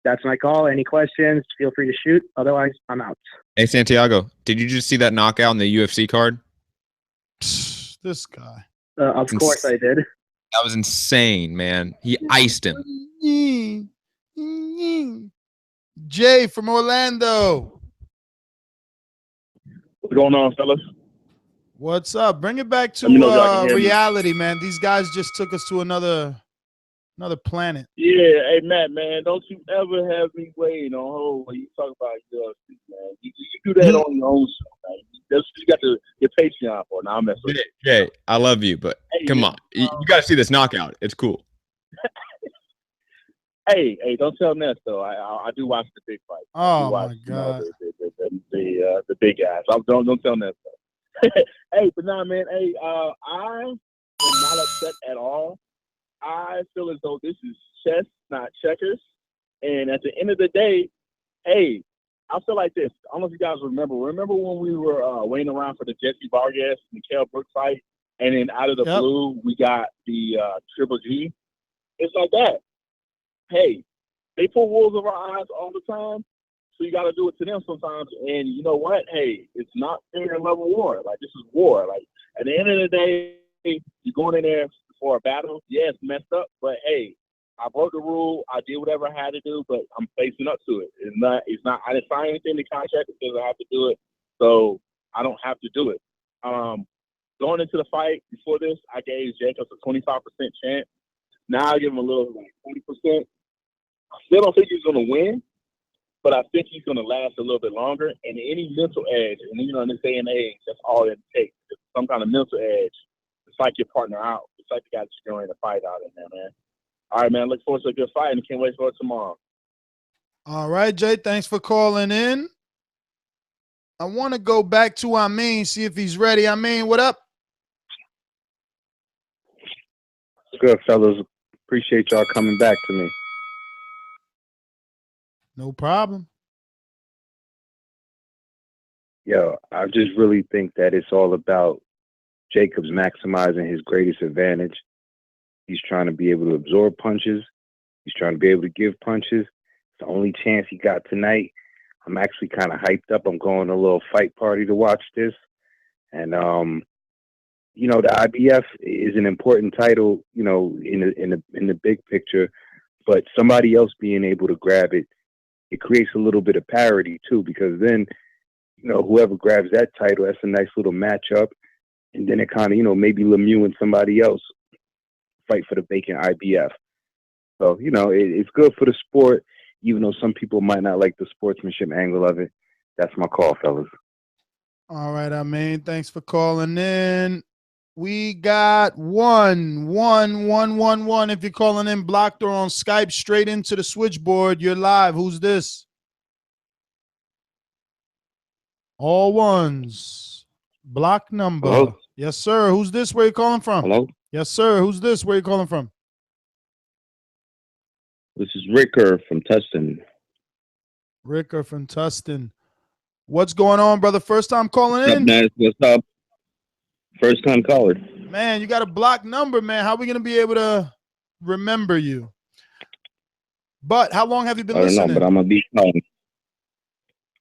That's my call. Any questions, feel free to shoot. Otherwise, I'm out. Hey, Santiago, did you just see that knockout on the UFC card? This guy. Of course I did. That was insane, man. He iced him. Jay from Orlando. What's going on, fellas? What's up? Bring it back to reality, man. These guys just took us to another planet. Yeah, hey Matt, man, don't you ever have me waiting on hold when you talk about UFC, man. You do that on your own show, man. You got your Patreon for. Now I'm messing with you. Jay, I love you, but come on, you got to see this knockout. It's cool. Hey, don't tell Nestor. I do watch the big fight. Oh my God, the big guys. Don't tell Nestor. Hey, but nah, man. Hey, I am not upset at all. I feel as though this is chess, not checkers. And at the end of the day, hey, I feel like this. I don't know if you guys remember. Remember when we were waiting around for the Jesse Vargas and Kell Brook fight, and then out of the blue we got the Triple G? It's like that. Hey, they pull wolves over our eyes all the time, so you got to do it to them sometimes. And you know what? Hey, it's not fair and level war. Like, this is war. Like, at the end of the day, you're going in there for a battle. Yeah, it's messed up, but hey, I broke the rule. I did whatever I had to do, but I'm facing up to it. It's not. I didn't sign anything in the contract that says I have to do it, so I don't have to do it. Going into the fight before this, I gave Jacobs a 25% chance. Now I give him a little, like 40%. I still don't think he's going to win, but I think he's going to last a little bit longer. And any mental edge, and you know, in this day and age, that's all it takes. Some kind of mental edge to psych your partner out. like the guy that's going to fight out in there, man. All right, man. Look forward to a good fight and can't wait for it tomorrow. All right, Jay. Thanks for calling in. I want to go back to Amin, see if he's ready. Amin, what up? Good, fellas. Appreciate y'all coming back to me. No problem. Yo, I just really think that it's all about Jacobs maximizing his greatest advantage. He's trying to be able to absorb punches. He's trying to be able to give punches. It's the only chance he got tonight. I'm actually kind of hyped up. I'm going to a little fight party to watch this. And, you know, the IBF is an important title, you know, in the big picture. But somebody else being able to grab it, it creates a little bit of parity, too, because then, you know, whoever grabs that title, that's a nice little matchup. And then it kind of, you know, maybe Lemieux and somebody else fight for the vacant IBF. So, you know, it's good for the sport, even though some people might not like the sportsmanship angle of it. That's my call, fellas. All right, Amin. Thanks for calling in. We got 1-1-1-1-1. If you're calling in blocked or on Skype, straight into the switchboard. You're live. Who's this? All ones. Block number. Hello? Yes, sir. Who's this? Where you calling from? Hello? Yes, sir. Who's this? Where you calling from? This is Ricker from Tustin. Ricker from Tustin. What's going on, brother? First time calling What's up, in? Nas? What's up? First time caller. Man, you got a block number, man. How are we going to be able to remember you? But how long have you been I don't listening? know, but I'm going to be calling.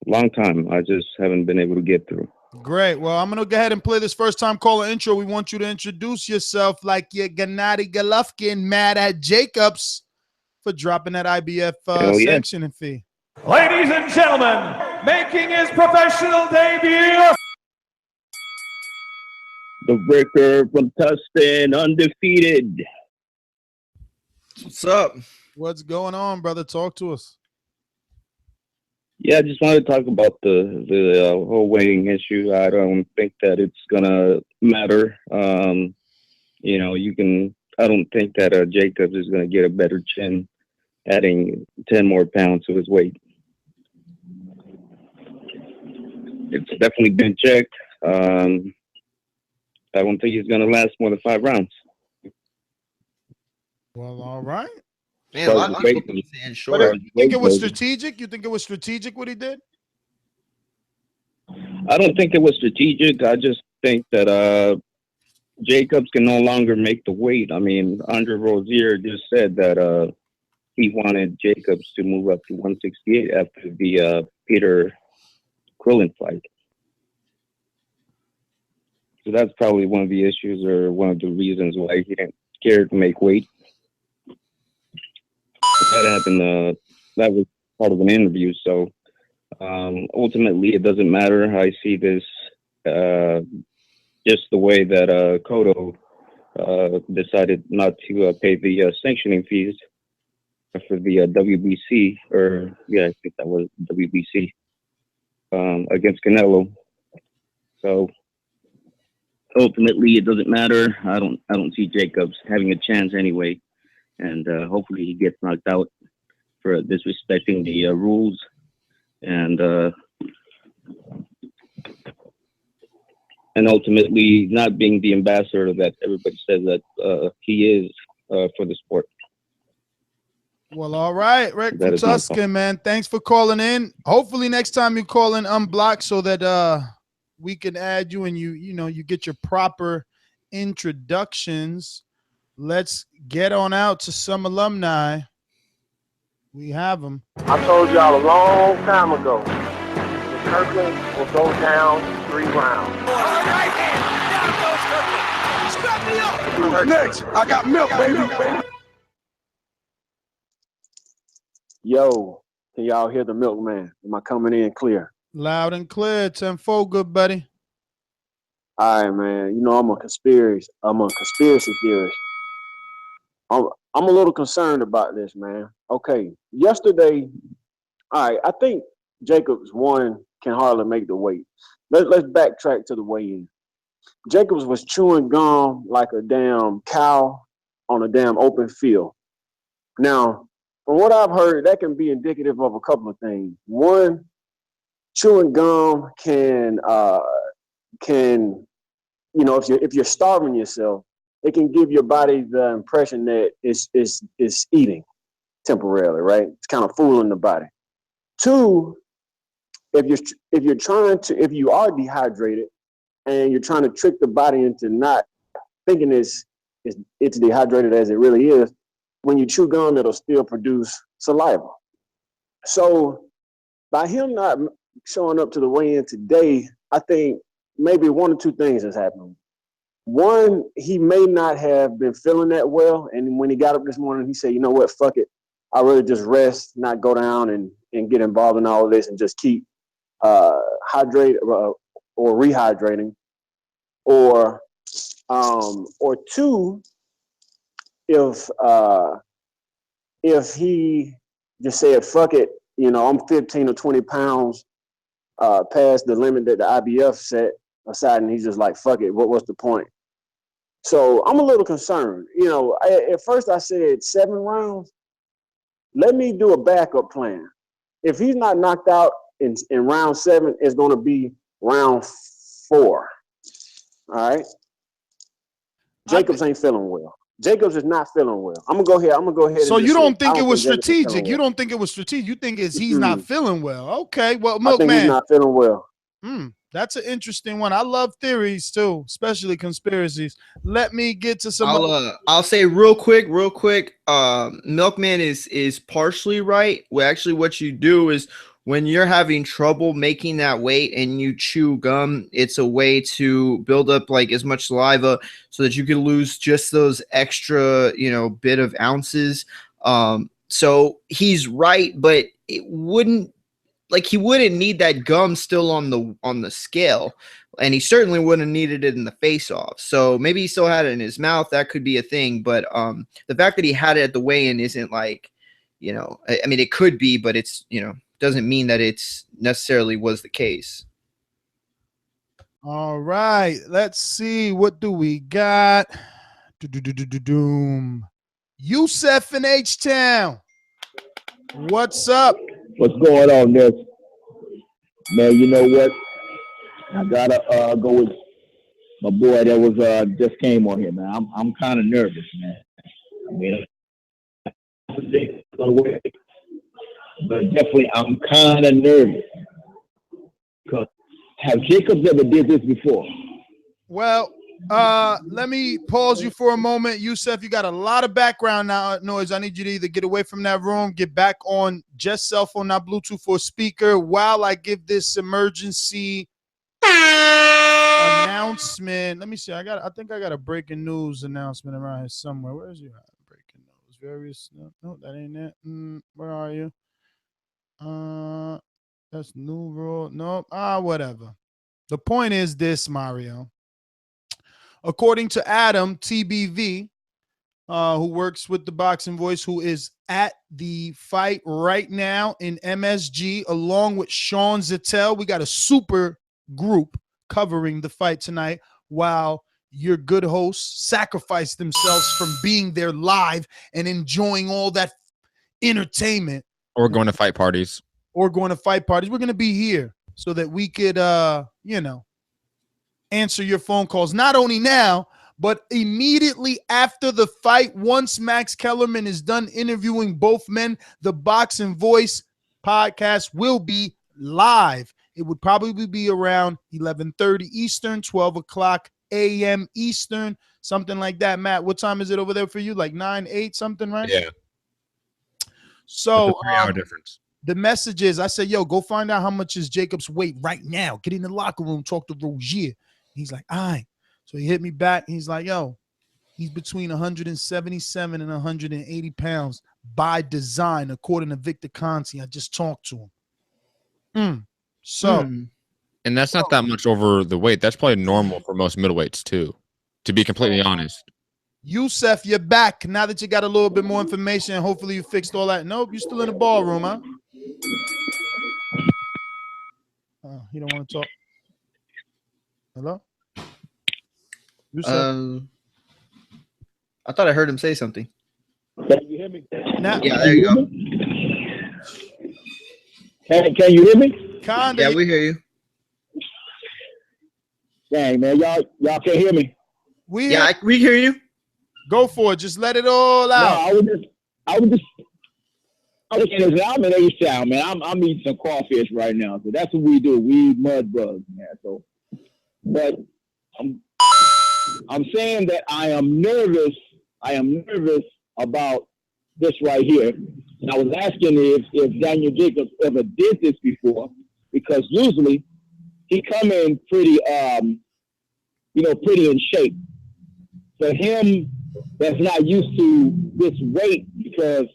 Long time. I just haven't been able to get through. Great. Well, I'm going to go ahead and play this first time caller intro. We want you to introduce yourself like you're Gennady Golovkin, mad at Jacobs for dropping that IBF sanctioning fee. Ladies and gentlemen, making his professional debut. The Ricker from Tustin, undefeated. What's up? What's going on, brother? Talk to us. Yeah, I just wanted to talk about the whole weighing issue. I don't think that it's gonna matter. You know, I don't think that Jacobs is gonna get a better chin adding 10 more pounds to his weight. It's definitely been checked. I don't think he's gonna last more than 5 rounds. Well, all right. Man, a lot of people saying short. But you think it was strategic? You think it was strategic what he did? I don't think it was strategic. I just think that Jacobs can no longer make the weight. I mean, Andre Rozier just said that he wanted Jacobs to move up to 168 after the Peter Quillen fight. So that's probably one of the issues or one of the reasons why he didn't care to make weight. That happened. That was part of an interview. So ultimately, it doesn't matter. I see this just the way that Cotto decided not to pay the sanctioning fees for the WBC, or I think that was WBC against Canelo. So ultimately, it doesn't matter. I don't see Jacobs having a chance anyway. And hopefully he gets knocked out for disrespecting the rules and ultimately not being the ambassador that everybody says that he is for the sport. Well, all right, Rick from Tuscan, man. Thanks for calling in. Hopefully next time you call in unblocked so that we can add you and you get your proper introductions. Let's get on out to some alumni. We have them. I told y'all a long time ago, the Kirkland will go down 3 rounds. Who's next? I got milk, baby. Yo, can y'all hear the milkman? Am I coming in clear? Loud and clear. 10-4, good buddy. All right, man. You know I'm a conspiracy theorist. I'm a little concerned about this, man. Okay, yesterday, all right, I think Jacobs, one, can hardly make the weight. Let's backtrack to the weigh-in. Jacobs was chewing gum like a damn cow on a damn open field. Now, from what I've heard, that can be indicative of a couple of things. One, chewing gum can if you're starving yourself, it can give your body the impression that it's eating temporarily, right? It's kind of fooling the body. Two, if you are dehydrated and you're trying to trick the body into not thinking it's dehydrated as it really is, when you chew gum, it'll still produce saliva. So by him not showing up to the weigh-in today, I think maybe one or two things has happened. One, he may not have been feeling that well, and when he got up this morning, he said, "You know what? Fuck it. I'd rather just rest, not go down and get involved in all of this, and just keep hydrated or rehydrating." Or two, if he just said, "Fuck it, I'm 15 or 20 pounds past the limit that the IBF set aside," and he's just like, "Fuck it, what's the point?" So I'm a little concerned. At first I said 7 rounds. Let me do a backup plan. If he's not knocked out in round 7, it's going to be round 4. All right. Jacobs ain't feeling well. Jacobs is not feeling well. I'm gonna go ahead. So you don't think it was strategic? You don't think it was strategic? You think he's not feeling well? Okay. Well, I think he's not feeling well. That's an interesting one. I love theories too, especially conspiracies. Let me get to some. I'll say real quick. Milkman is partially right. Well, actually, what you do is when you're having trouble making that weight and you chew gum, it's a way to build up like as much saliva so that you can lose just those extra, bit of ounces. So he's right, but it wouldn't. Like he wouldn't need that gum still on the scale, and he certainly wouldn't have needed it in the face-off. So maybe he still had it in his mouth. That could be a thing. But the fact that he had it at the weigh-in isn't like, I mean, it could be, but it's doesn't mean that it's necessarily was the case. All right, let's see. What do we got? Doom. Yusef in H-Town. What's up? What's going on, Nick? Man, you know what? I gotta go with my boy that was just came on here, man. I'm kind of nervous, man. I mean, but definitely I'm kind of nervous because have Jacobs ever did this before? Well, let me pause you for a moment. Yusef, you got a lot of background noise. I need you to either get away from that room, get back on just cell phone, not Bluetooth or speaker, while I give this emergency announcement. Let me see. I think I got a breaking news announcement around here somewhere. Where is you at? Breaking news. Various. No, that ain't it. Where are you? That's new rule. Nope. Whatever. The point is this, Mario. According to Adam TBV, who works with the Boxing Voice, who is at the fight right now in MSG, along with Sean Zettel, we got a super group covering the fight tonight while your good hosts sacrifice themselves from being there live and enjoying all that entertainment. Or going to fight parties. We're going to be here so that we could, answer your phone calls, not only now, but immediately after the fight. Once Max Kellerman is done interviewing both men, the Boxing Voice podcast will be live. It would probably be around 11:30 Eastern, 12 o'clock a.m. Eastern, something like that. Matt, what time is it over there for you? Like 9, 8, something, right? Yeah. So 3-hour difference. The message is, I said, yo, go find out how much is Jacob's weight right now. Get in the locker room, talk to Rozier. He's like, all right. So he hit me back. He's like, yo, he's between 177 and 180 pounds by design, according to Victor Conti. I just talked to him. And that's not that much over the weight. That's probably normal for most middleweights too, to be completely honest. Yusef, you're back. Now that you got a little bit more information, hopefully you fixed all that. Nope, you're still in the ballroom, huh? You don't want to talk? Hello? I thought I heard him say something. Can you hear me? Yeah, there you go. Can you hear me? Kinda. Yeah, we hear you. Dang, man, y'all can't hear me. We hear you. Go for it. Just let it all out. No, I was just. Listen, I'm in H-Town, man. I'm eating some crawfish right now, so that's what we do. We eat mud bugs, man. So, but I'm saying that I am nervous. I am nervous about this right here. And I was asking if Daniel Jacobs ever did this before, because usually he come in pretty, pretty in shape. For him, that's not used to this weight, because,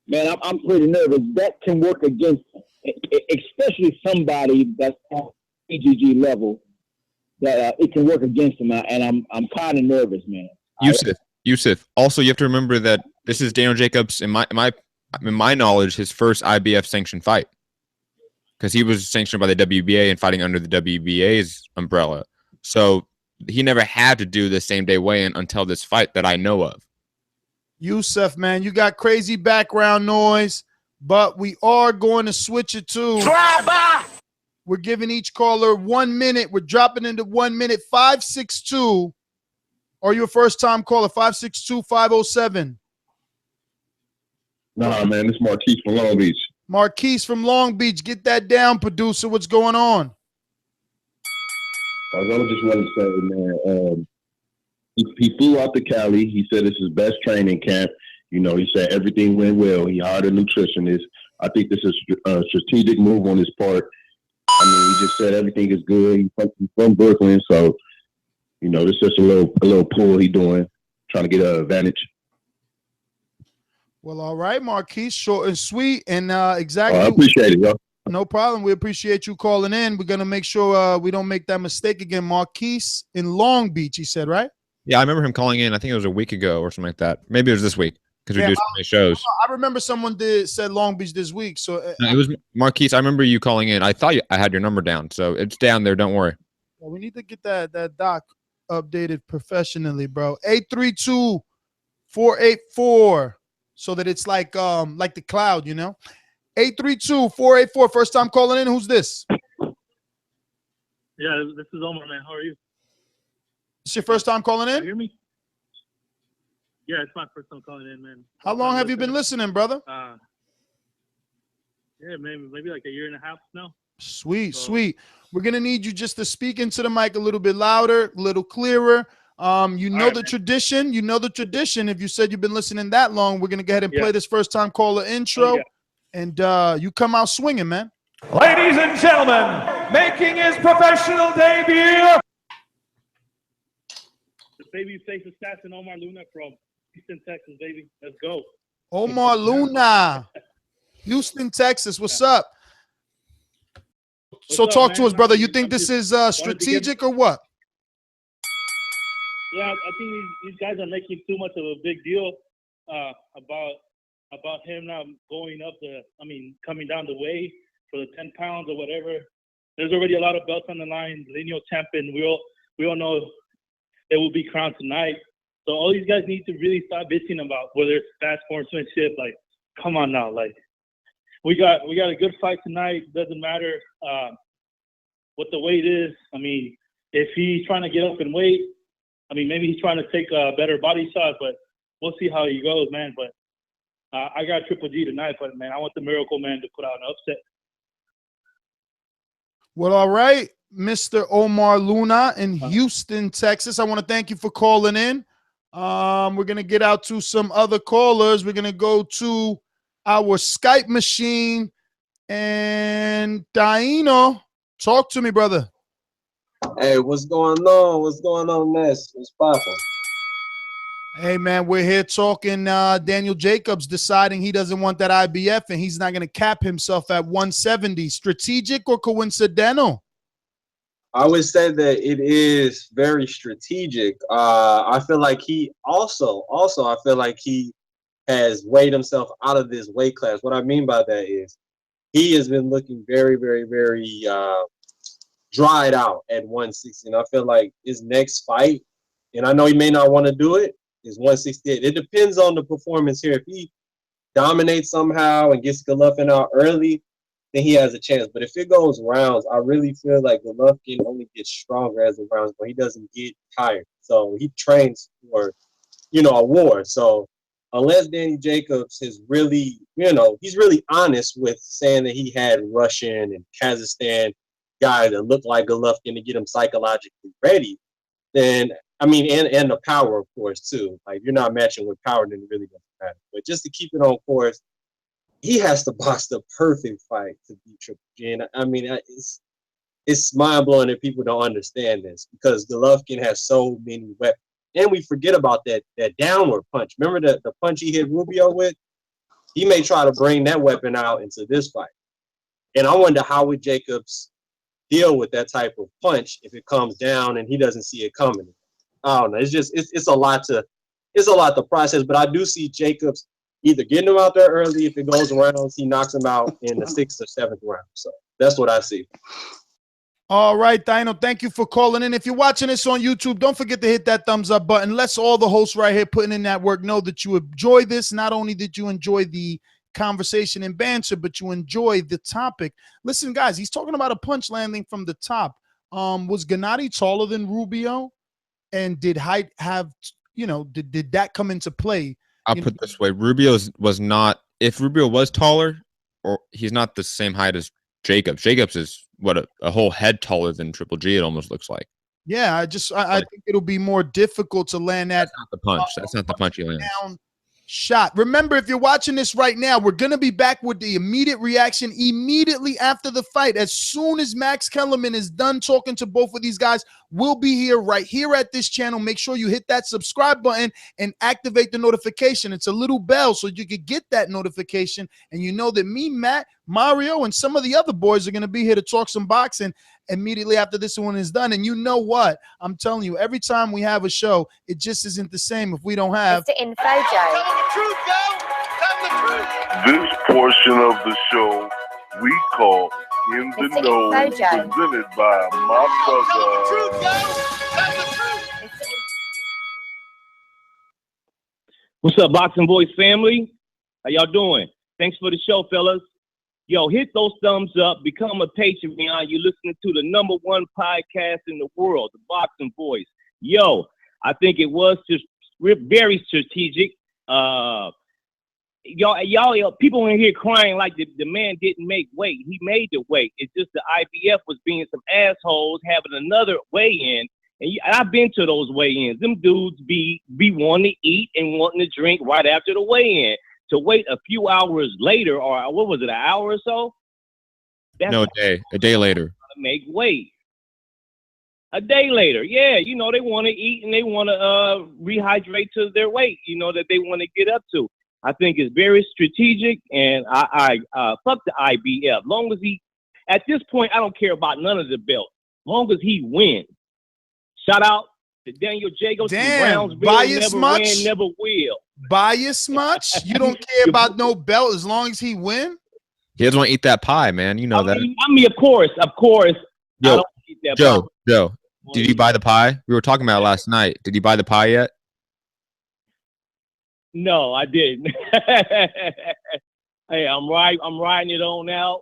man, I'm pretty nervous. That can work against, especially somebody that's on AGG level, that it can work against him, and I'm kind of nervous, man. Yusuf. Also, you have to remember that this is Daniel Jacobs, in my knowledge, his first IBF sanctioned fight, because he was sanctioned by the WBA and fighting under the WBA's umbrella. So he never had to do the same day weigh-in until this fight that I know of. Yusuf, man, you got crazy background noise, but we are going to switch it to. We're giving each caller 1 minute. We're dropping into 1 minute. 562. Are you a first-time caller? 562-507. Nah, man, this is Marquise from Long Beach. Marquise from Long Beach. Get that down, producer. What's going on? I just wanted to say, man, he flew out to Cali. He said it's his best training camp. You know, he said everything went well. He hired a nutritionist. I think this is a strategic move on his part. I mean, he just said everything is good. He's from Brooklyn, so, you know, this is just a little pull he doing, trying to get an advantage. Well, all right, Marquise, short and sweet, and exactly. I appreciate it, yo. No problem. We appreciate you calling in. We're gonna make sure we don't make that mistake again. Marquise in Long Beach, he said, right? Yeah, I remember him calling in. I think it was a week ago or something like that. Maybe it was this week because we do so many shows. I remember someone said Long Beach this week. So No, it was Marquise. I remember you calling in. I thought I had your number down, so it's down there. Don't worry. well, we need to get that doc updated professionally, bro. 832-484, so that it's like the cloud, you know. 832-484. First time calling in. Who's this? Yeah, this is Omar, man. How are you? It's your first time calling in? Can you hear me? Yeah, it's my first time calling in, man. How long have you been listening, brother? Yeah, maybe like a year and a half now. Sweet, sweet. We're gonna need you just to speak into the mic a little bit louder, a little clearer. You know the tradition. You know the tradition. If you said you've been listening that long, we're gonna go ahead and play this first time caller intro, and you come out swinging, man. Ladies and gentlemen, making his professional debut. The baby face assassin Omar Luna from Houston, Texas, baby. Let's go. Omar Luna, Houston, Texas. What's up? So talk to us, brother. You think this is strategic or what? Yeah, I think these guys are making too much of a big deal about him now going up coming down the way for the 10 pounds or whatever. There's already a lot of belts on the line. Lineal champion. We all know it will be crowned tonight. So all these guys need to really stop bitching about whether it's fast sportsmanship. Like, come on now. Like, we got a good fight tonight. Doesn't matter what the weight is. I mean, if he's trying to get up in weight, I mean, maybe he's trying to take a better body shot, but we'll see how he goes, man. But I got Triple G tonight, but, man, I want the Miracle Man to put out an upset. Well, all right, Mr. Omar Luna in Houston, Texas. I want to thank you for calling in. We're going to get out to some other callers. We're going to go to our Skype machine. And Daino, talk to me, brother. Hey, what's going on? What's going on, Ness? What's poppin'? Hey, man, we're here talking Daniel Jacobs deciding he doesn't want that IBF and he's not going to cap himself at 170. Strategic or coincidental? I would say that it is very strategic. I feel like he also I feel like he has weighed himself out of this weight class. What I mean by that is he has been looking very, very, very dried out at 160. And I feel like his next fight, and I know he may not want to do it, is 168. It depends on the performance here. If he dominates somehow and gets Golovkin out early, then he has a chance. But if it goes rounds, I really feel like Golovkin only gets stronger as the rounds go. He doesn't get tired. So he trains for, a war. So unless Danny Jacobs is really, he's really honest with saying that he had Russian and Kazakhstan guys that look like Golovkin to get him psychologically ready, then, and the power, of course, too. Like, if you're not matching with power, then it really doesn't matter. But just to keep it on course, he has to box the perfect fight to beat Triple G. And it's mind-blowing that people don't understand this, because Golovkin has so many weapons. And we forget about that downward punch. Remember the punch he hit Rubio with? He may try to bring that weapon out into this fight. And I wonder how would Jacobs deal with that type of punch if it comes down and he doesn't see it coming. I don't know. It's a lot to process. But I do see Jacobs either getting him out there early. If it goes rounds, he knocks him out in the 6th or 7th round. So that's what I see. All right, Dino, thank you for calling in. If you're watching this on YouTube, don't forget to hit that thumbs up button. Let's all the hosts right here putting in that work know that you enjoy this. Not only did you enjoy the conversation and banter, but you enjoy the topic. Listen, guys, he's talking about a punch landing from the top. Was Gennady taller than Rubio? And did height have, did that come into play? I'll put it this way. Rubio was not, if Rubio was taller, or he's not the same height as Jacobs. Jacobs is a whole head taller than Triple G, it almost looks like. Yeah, I think it'll be more difficult to land that. That's not the punch. That's not the punch he lands. Down shot. Remember, if you're watching this right now, we're going to be back with the immediate reaction immediately after the fight. As soon as Max Kellerman is done talking to both of these guys, we'll be here right here at this channel. Make sure you hit that subscribe button and activate the notification. It's a little bell so you can get that notification. And you know that me, Matt, Mario, and some of the other boys are going to be here to talk some boxing immediately after this one is done. And you know what? I'm telling you, every time we have a show, it just isn't the same if we don't have Mr. Info Joe. Tell them the truth, yo. Tell them the truth. This portion of the show we call In the Mr. Know, Info Joe. presented by my Tell them the brother. truth, yo. Tell them the truth. What's up, Boxing Voice family? How y'all doing? Thanks for the show, fellas. Yo, hit those thumbs up. Become a Patreon. You're listening to the #1 podcast in the world, the Boxing Voice. Yo, I think it was just very strategic. Y'all, people in here crying like the man didn't make weight. He made the weight. It's just the IBF was being some assholes having another weigh-in. And I've been to those weigh-ins. Them dudes be wanting to eat and wanting to drink right after the weigh-in. To wait a few hours later, or what was it, an hour or so? No, a day later. To make weight. A day later, yeah, they want to eat and they want to rehydrate to their weight, that they want to get up to. I think it's very strategic, and I fuck the IBF. Long as at this point, I don't care about none of the belts. Long as he wins. Shout out to Daniel Jacobs. Damn, bias much? Ran, never will. Bias much? You don't care about no belt as long as he win? He doesn't want to eat that pie, man. You know that. I mean, of course. Yo, I don't eat that Joe, pie. Joe, did you buy the pie? We were talking about it last night. Did you buy the pie yet? No, I didn't. Hey, I'm riding it on out.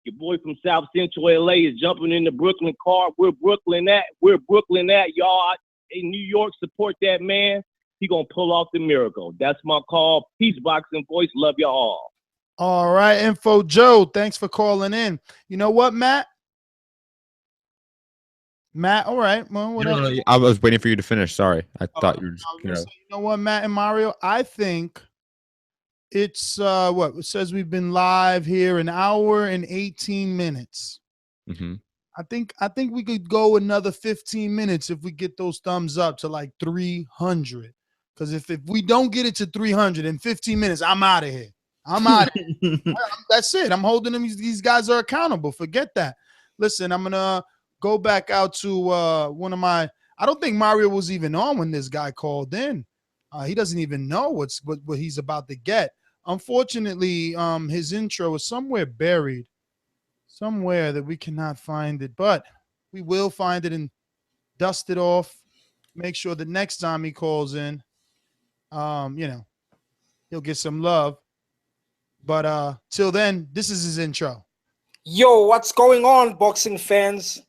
Your boy from South Central LA is jumping in the Brooklyn car. We're Brooklyn at. Y'all in New York, support that man. He gonna pull off the miracle. That's my call. Peace, Boxing Voice. Love y'all all. All right, Info Joe, thanks for calling in. You know what, Matt? All right. Well, whatever. I was waiting for you to finish. Sorry. I thought you were just, you know what, Matt and Mario? I think it's what it says we've been live here an hour and 18 minutes. Mm-hmm. I think we could go another 15 minutes if we get those thumbs up to like 300. Because if we don't get it to 300 in 15 minutes, I'm out of here. I'm out of here. That's it. I'm holding them. These guys are accountable. Forget that. Listen, I'm going to go back out to one of my – I don't think Mario was even on when this guy called in. He doesn't even know what he's about to get. Unfortunately, his intro is somewhere buried, somewhere that we cannot find it. But We will find it and dust it off. Make sure the next time he calls in, he'll get some love. But till then, this is his intro. Yo, what's going on, boxing fans?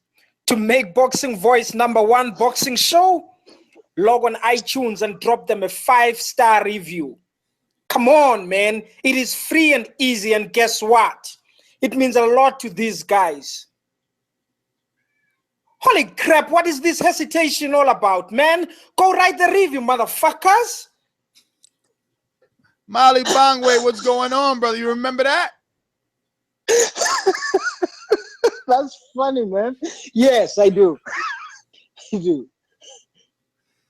To make Boxing Voice #1 boxing show, log on iTunes and drop them a 5-star review. Come on, man. It is free and easy, and guess what? It means a lot to these guys. Holy crap, what is this hesitation all about, man? Go write the review, motherfuckers. Molly Bangwe, what's going on, brother? You remember that? That's funny, man. Yes, I do. I do.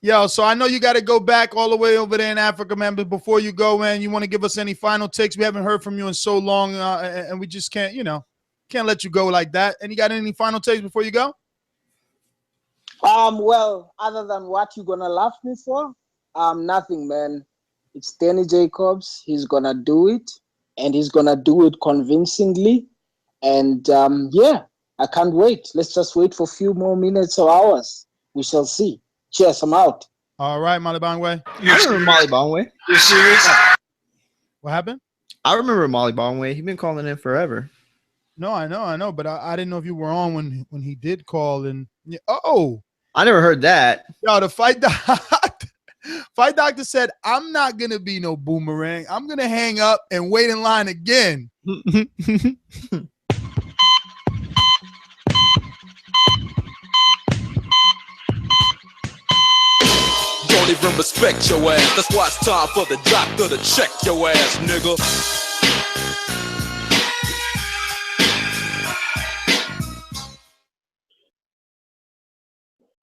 Yo, so I know you got to go back all the way over there in Africa, man. But before you go, man, you want to give us any final takes? We haven't heard from you in so long, and we just can't let you go like that. And you got any final takes before you go? Well, other than what you're gonna laugh me for, nothing, man. It's Danny Jacobs. He's gonna do it, and he's gonna do it convincingly. And yeah, I can't wait. Let's just wait for a few more minutes or hours. We shall see. Cheers, I'm out. All right, Molly Bangwe. I remember Molly Bangwe. You serious? What happened? I remember Molly Bangwe. He's been calling in forever. No, I know, but I didn't know if you were on when he did call. And oh, I never heard that. Yo, the fight doctor said, I'm not gonna be no boomerang. I'm gonna hang up and wait in line again. Don't even respect your ass. That's why it's time for the doctor to check your ass, nigga.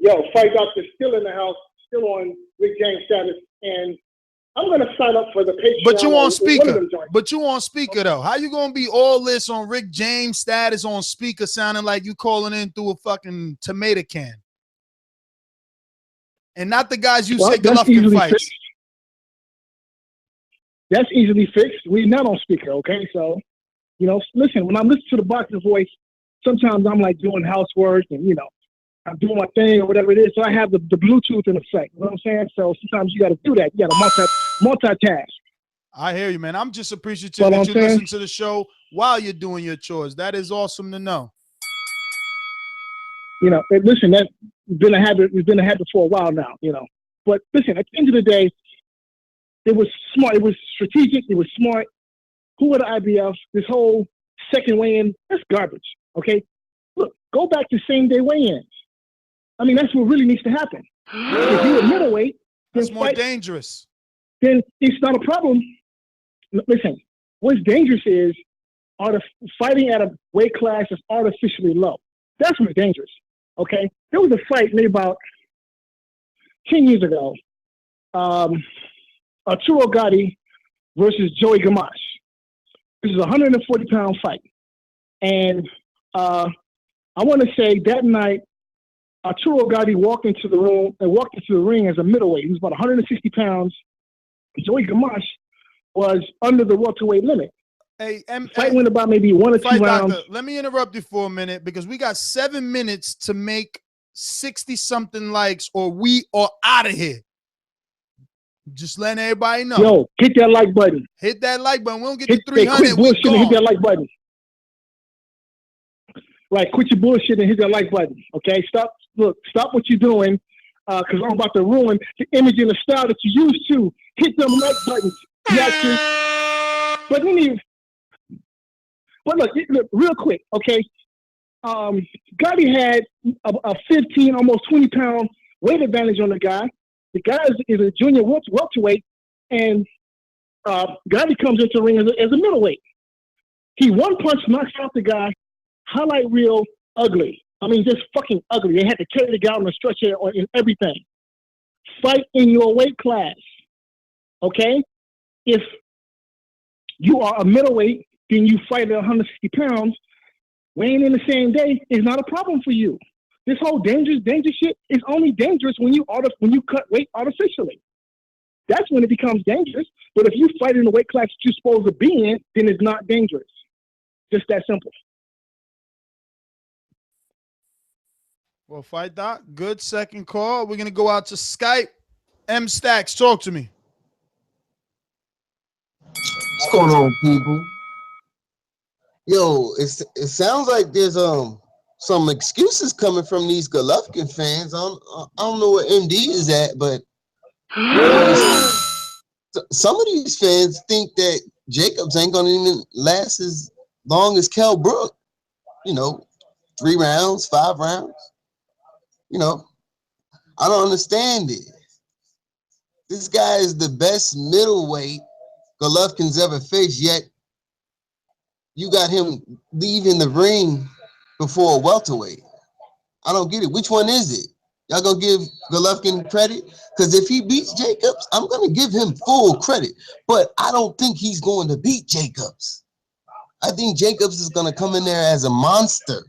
Yo, Fight Doctor's still in the house, still on Rick James status, and I'm gonna sign up for the Patreon. But you on speaker. But you on speaker though. How you gonna be all this on Rick James status on speaker, sounding like you calling in through a fucking tomato can? And not the guys you say Golovkin fights. That's easily fixed. We're not on speaker, okay? So, listen, when I'm listening to the Boxing Voice, sometimes I'm like doing housework and, I'm doing my thing or whatever it is. So I have the Bluetooth in effect. You know what I'm saying? So sometimes you got to do that. You got to multitask. I hear you, man. I'm just appreciative that you listen to the show while you're doing your chores. That is awesome to know. Listen, that's been a habit. It's been a habit for a while now, But listen, at the end of the day, it was smart. It was strategic. It was smart. Who were the IBF? This whole second weigh-in, that's garbage, okay? Look, go back to same-day weigh-ins. I mean, that's what really needs to happen. If you're a middleweight, that's more dangerous. Then it's not a problem. Listen, what's dangerous is fighting at a weight class that's artificially low. That's what's dangerous. Okay, there was a fight maybe about 10 years ago. Arturo Gatti versus Joey Gamache. This is a 140-pound fight, and I want to say that night Arturo Gatti walked into the ring as a middleweight. He was about 160 pounds. Joey Gamache was under the welterweight limit. Fight went about maybe 1 or 2 rounds. Doctor, let me interrupt you for a minute because we got 7 minutes to make 60-something likes or we are out of here. Just letting everybody know. Yo, hit that like button. Hit that like button. We don't get to 300. Quit bullshit and hit that like button. Right, quit your bullshit and hit that like button. Okay, stop what you're doing because I'm about to ruin the image and the style that you used to. Hit them like buttons. But look, real quick, okay? Gotti had a 15, almost 20-pound weight advantage on the guy. The guy is a junior welterweight, and Gotti comes into the ring as a middleweight. He one punch knocks out the guy, highlight reel, ugly. I mean, just fucking ugly. They had to carry the guy on the stretcher and everything. Fight in your weight class, okay? If you are a middleweight, then you fight at 160 pounds, weighing in the same day is not a problem for you. This whole dangerous shit is only dangerous when you cut weight artificially. That's when it becomes dangerous. But if you fight in the weight class you're supposed to be in, then it's not dangerous. Just that simple. Well, fight doc. Good second call. We're gonna go out to Skype. M Stacks, talk to me. What's going on, people? Yo, it sounds like there's some excuses coming from these Golovkin fans. I don't know where MD is at, but some of these fans think that Jacobs ain't gonna even last as long as Kell Brook. 3 rounds, 5 rounds. I don't understand it. This guy is the best middleweight Golovkin's ever faced, yet you got him leaving the ring before a welterweight. I don't get it. Which one is it? Y'all gonna give Golovkin credit? Because if he beats Jacobs, I'm gonna give him full credit. But I don't think he's going to beat Jacobs. I think Jacobs is gonna come in there as a monster.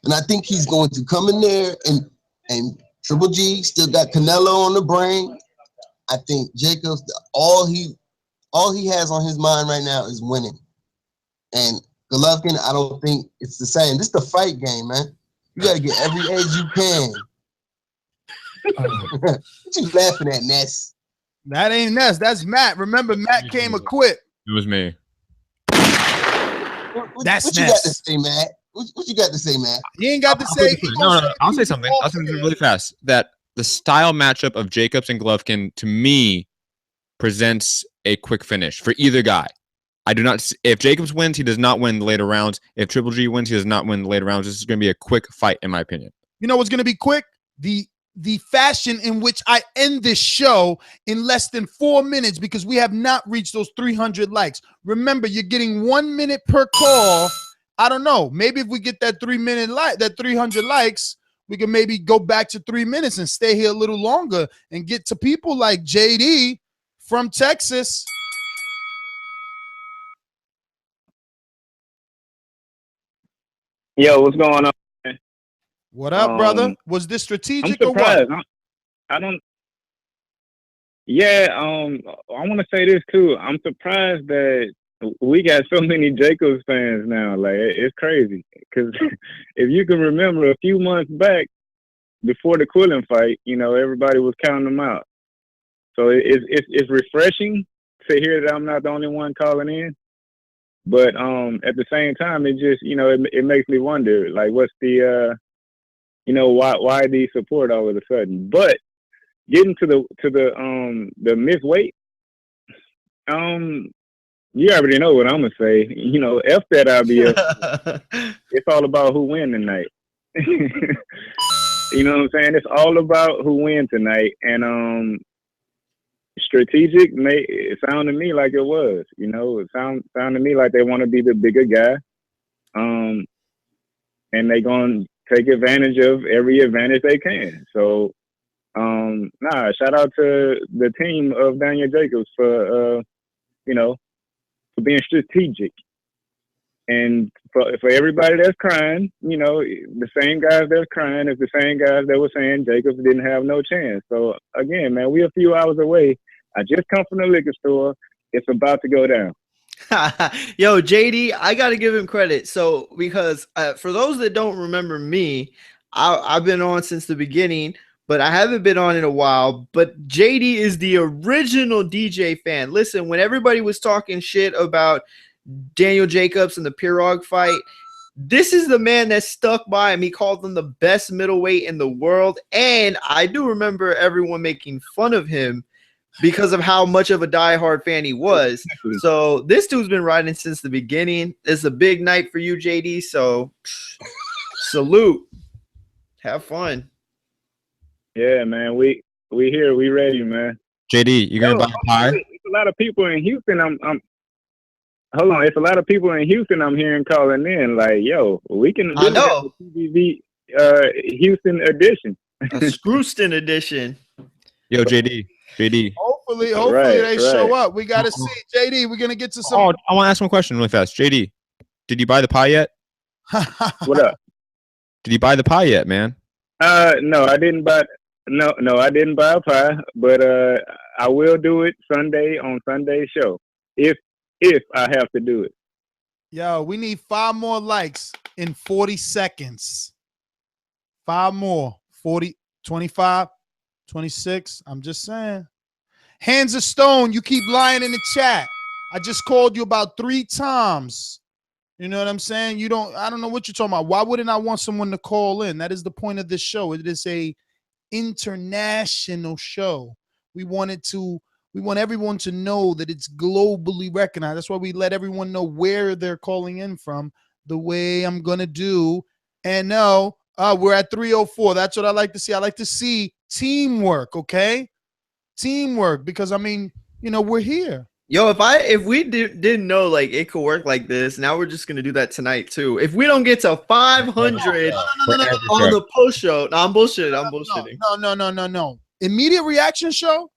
And I think he's going to come in there and Triple G still got Canelo on the brain. I think Jacobs, all he has on his mind right now is winning. And Golovkin, I don't think it's the same. This is the fight game, man. You got to get every edge you can. What you laughing at, Ness? That ain't Ness. That's Matt. Remember, Matt came equipped. It was me. That's what you got to say, Matt? What you got to say, Matt? He ain't got to say. No. I'll say something. I'll say something really fast. That the style matchup of Jacobs and Golovkin, to me, presents a quick finish for either guy. I do not. If Jacobs wins, he does not win the later rounds. If Triple G wins, he does not win the later rounds. This is going to be a quick fight, in my opinion. You know what's going to be quick? The fashion in which I end this show in less than 4 minutes, because we have not reached those 300 likes. Remember, you're getting 1 minute per call. I don't know. Maybe if we get that 300 likes, we can maybe go back to 3 minutes and stay here a little longer and get to people like JD from Texas. Yo, what's going on, man? What up, brother? Was this strategic I'm or what? I don't. Yeah, I want to say this too. I'm surprised that we got so many Jacobs fans now. Like, it's crazy. Because if you can remember a few months back, before the Quillen fight, everybody was counting them out. So it's refreshing to hear that I'm not the only one calling in. But at the same time, it just it makes me wonder, like, what's the why the support all of a sudden? But getting to the mid-weight, you already know what I'm gonna say. F that IBF. It's all about who win tonight. You know what I'm saying? It's all about who wins tonight. And strategic it sounded to me like it was. It sounded to me like they want to be the bigger guy. And they're gonna take advantage of every advantage they can. So shout out to the team of Daniel Jacobs for being strategic. And for everybody that's crying, the same guys that's crying is the same guys that were saying Jacobs didn't have no chance. So again, man, we're a few hours away. I just come from the liquor store. It's about to go down. Yo, JD, I got to give him credit. So, because for those that don't remember me, I've been on since the beginning, but I haven't been on in a while. But JD is the original DJ fan. Listen, when everybody was talking shit about Daniel Jacobs and the Pirog fight, this is the man that stuck by him. He called him the best middleweight in the world. And I do remember everyone making fun of him because of how much of a diehard fan he was. So this dude's been riding since the beginning. It's a big night for you, JD. So salute. Have fun. Yeah, man. We here. We ready, man. JD, you gonna buy a pie? It's a lot of people in Houston. Hold on. It's a lot of people in Houston I'm hearing calling in. Like, yo, we can really have a TVV Houston edition. A Scrooston edition. Yo, JD. Hopefully they show up. We got to see. JD, we're going to get to some. Oh, I want to ask one question really fast. JD, did you buy the pie yet? What up? Did you buy the pie yet, man? No, I didn't buy. No, I didn't buy a pie, but I will do it Sunday on Sunday's show if I have to do it. Yo, we need 5 more likes in 40 seconds. 5 more. 40, 25, 26. I'm just saying. Hands of stone. You keep lying in the chat. I just called you about 3 times. You know what I'm saying? I don't know what you're talking about. Why wouldn't I want someone to call in? That is the point of this show. It is a international show. We want everyone to know that it's globally recognized. That's why we let everyone know where they're calling in from, the way I'm gonna do. And no, we're at 304. That's what I like to see. I like to see teamwork, okay? Teamwork, because I mean, we're here. Yo, if we didn't know like it could work like this, now we're just gonna do that tonight too. If we don't get to 500 on the post show, no, I'm bullshitting. I'm bullshitting. No. Immediate reaction show,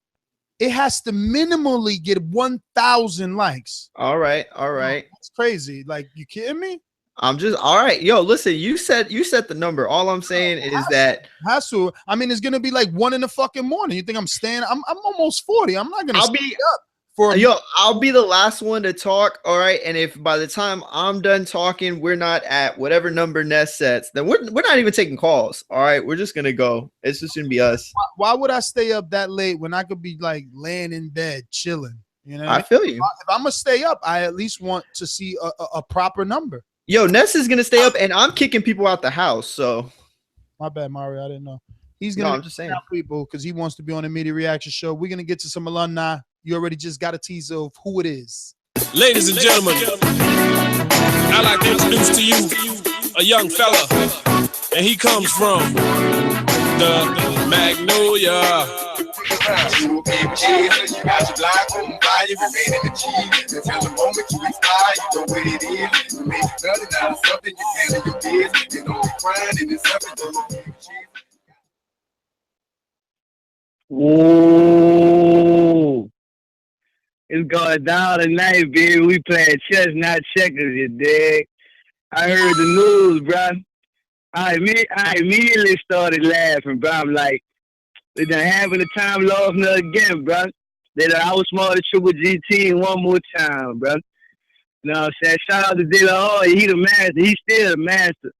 it has to minimally get 1,000 likes. All right. That's crazy. Like, you kidding me? I'm just all right. Yo, listen, you set the number. All I'm saying is that has to. I mean, it's gonna be like 1 in the fucking morning. You think I'm staying? I'm almost 40. I'm not gonna stay up. I'll be the last one to talk. All right. And if by the time I'm done talking, we're not at whatever number Ness sets, then we're not even taking calls. All right. We're just going to go. It's just going to be us. Why would I stay up that late when I could be like laying in bed, chilling? I feel you. If I'm going to stay up, I at least want to see a proper number. Yo, Ness is going to stay up and I'm kicking people out the house. So my bad, Mario. I didn't know. He's going to I'm just saying people because he wants to be on the Immediate Reaction Show. We're going to get to some alumni. You already just got a teaser of who it is. Ladies and gentlemen, I'd like to introduce to you a young fella, and he comes from the Magnolia. Ooh. It's going down tonight, baby. We playing chess, not checkers, you dig? I heard the news, bro. I immediately started laughing, bro. I'm like, they done having the time lost again, bro. They done outsmarted Triple G team one more time, bro. You know what I'm saying? Shout out to De La Hoya. He the master. He's still the master.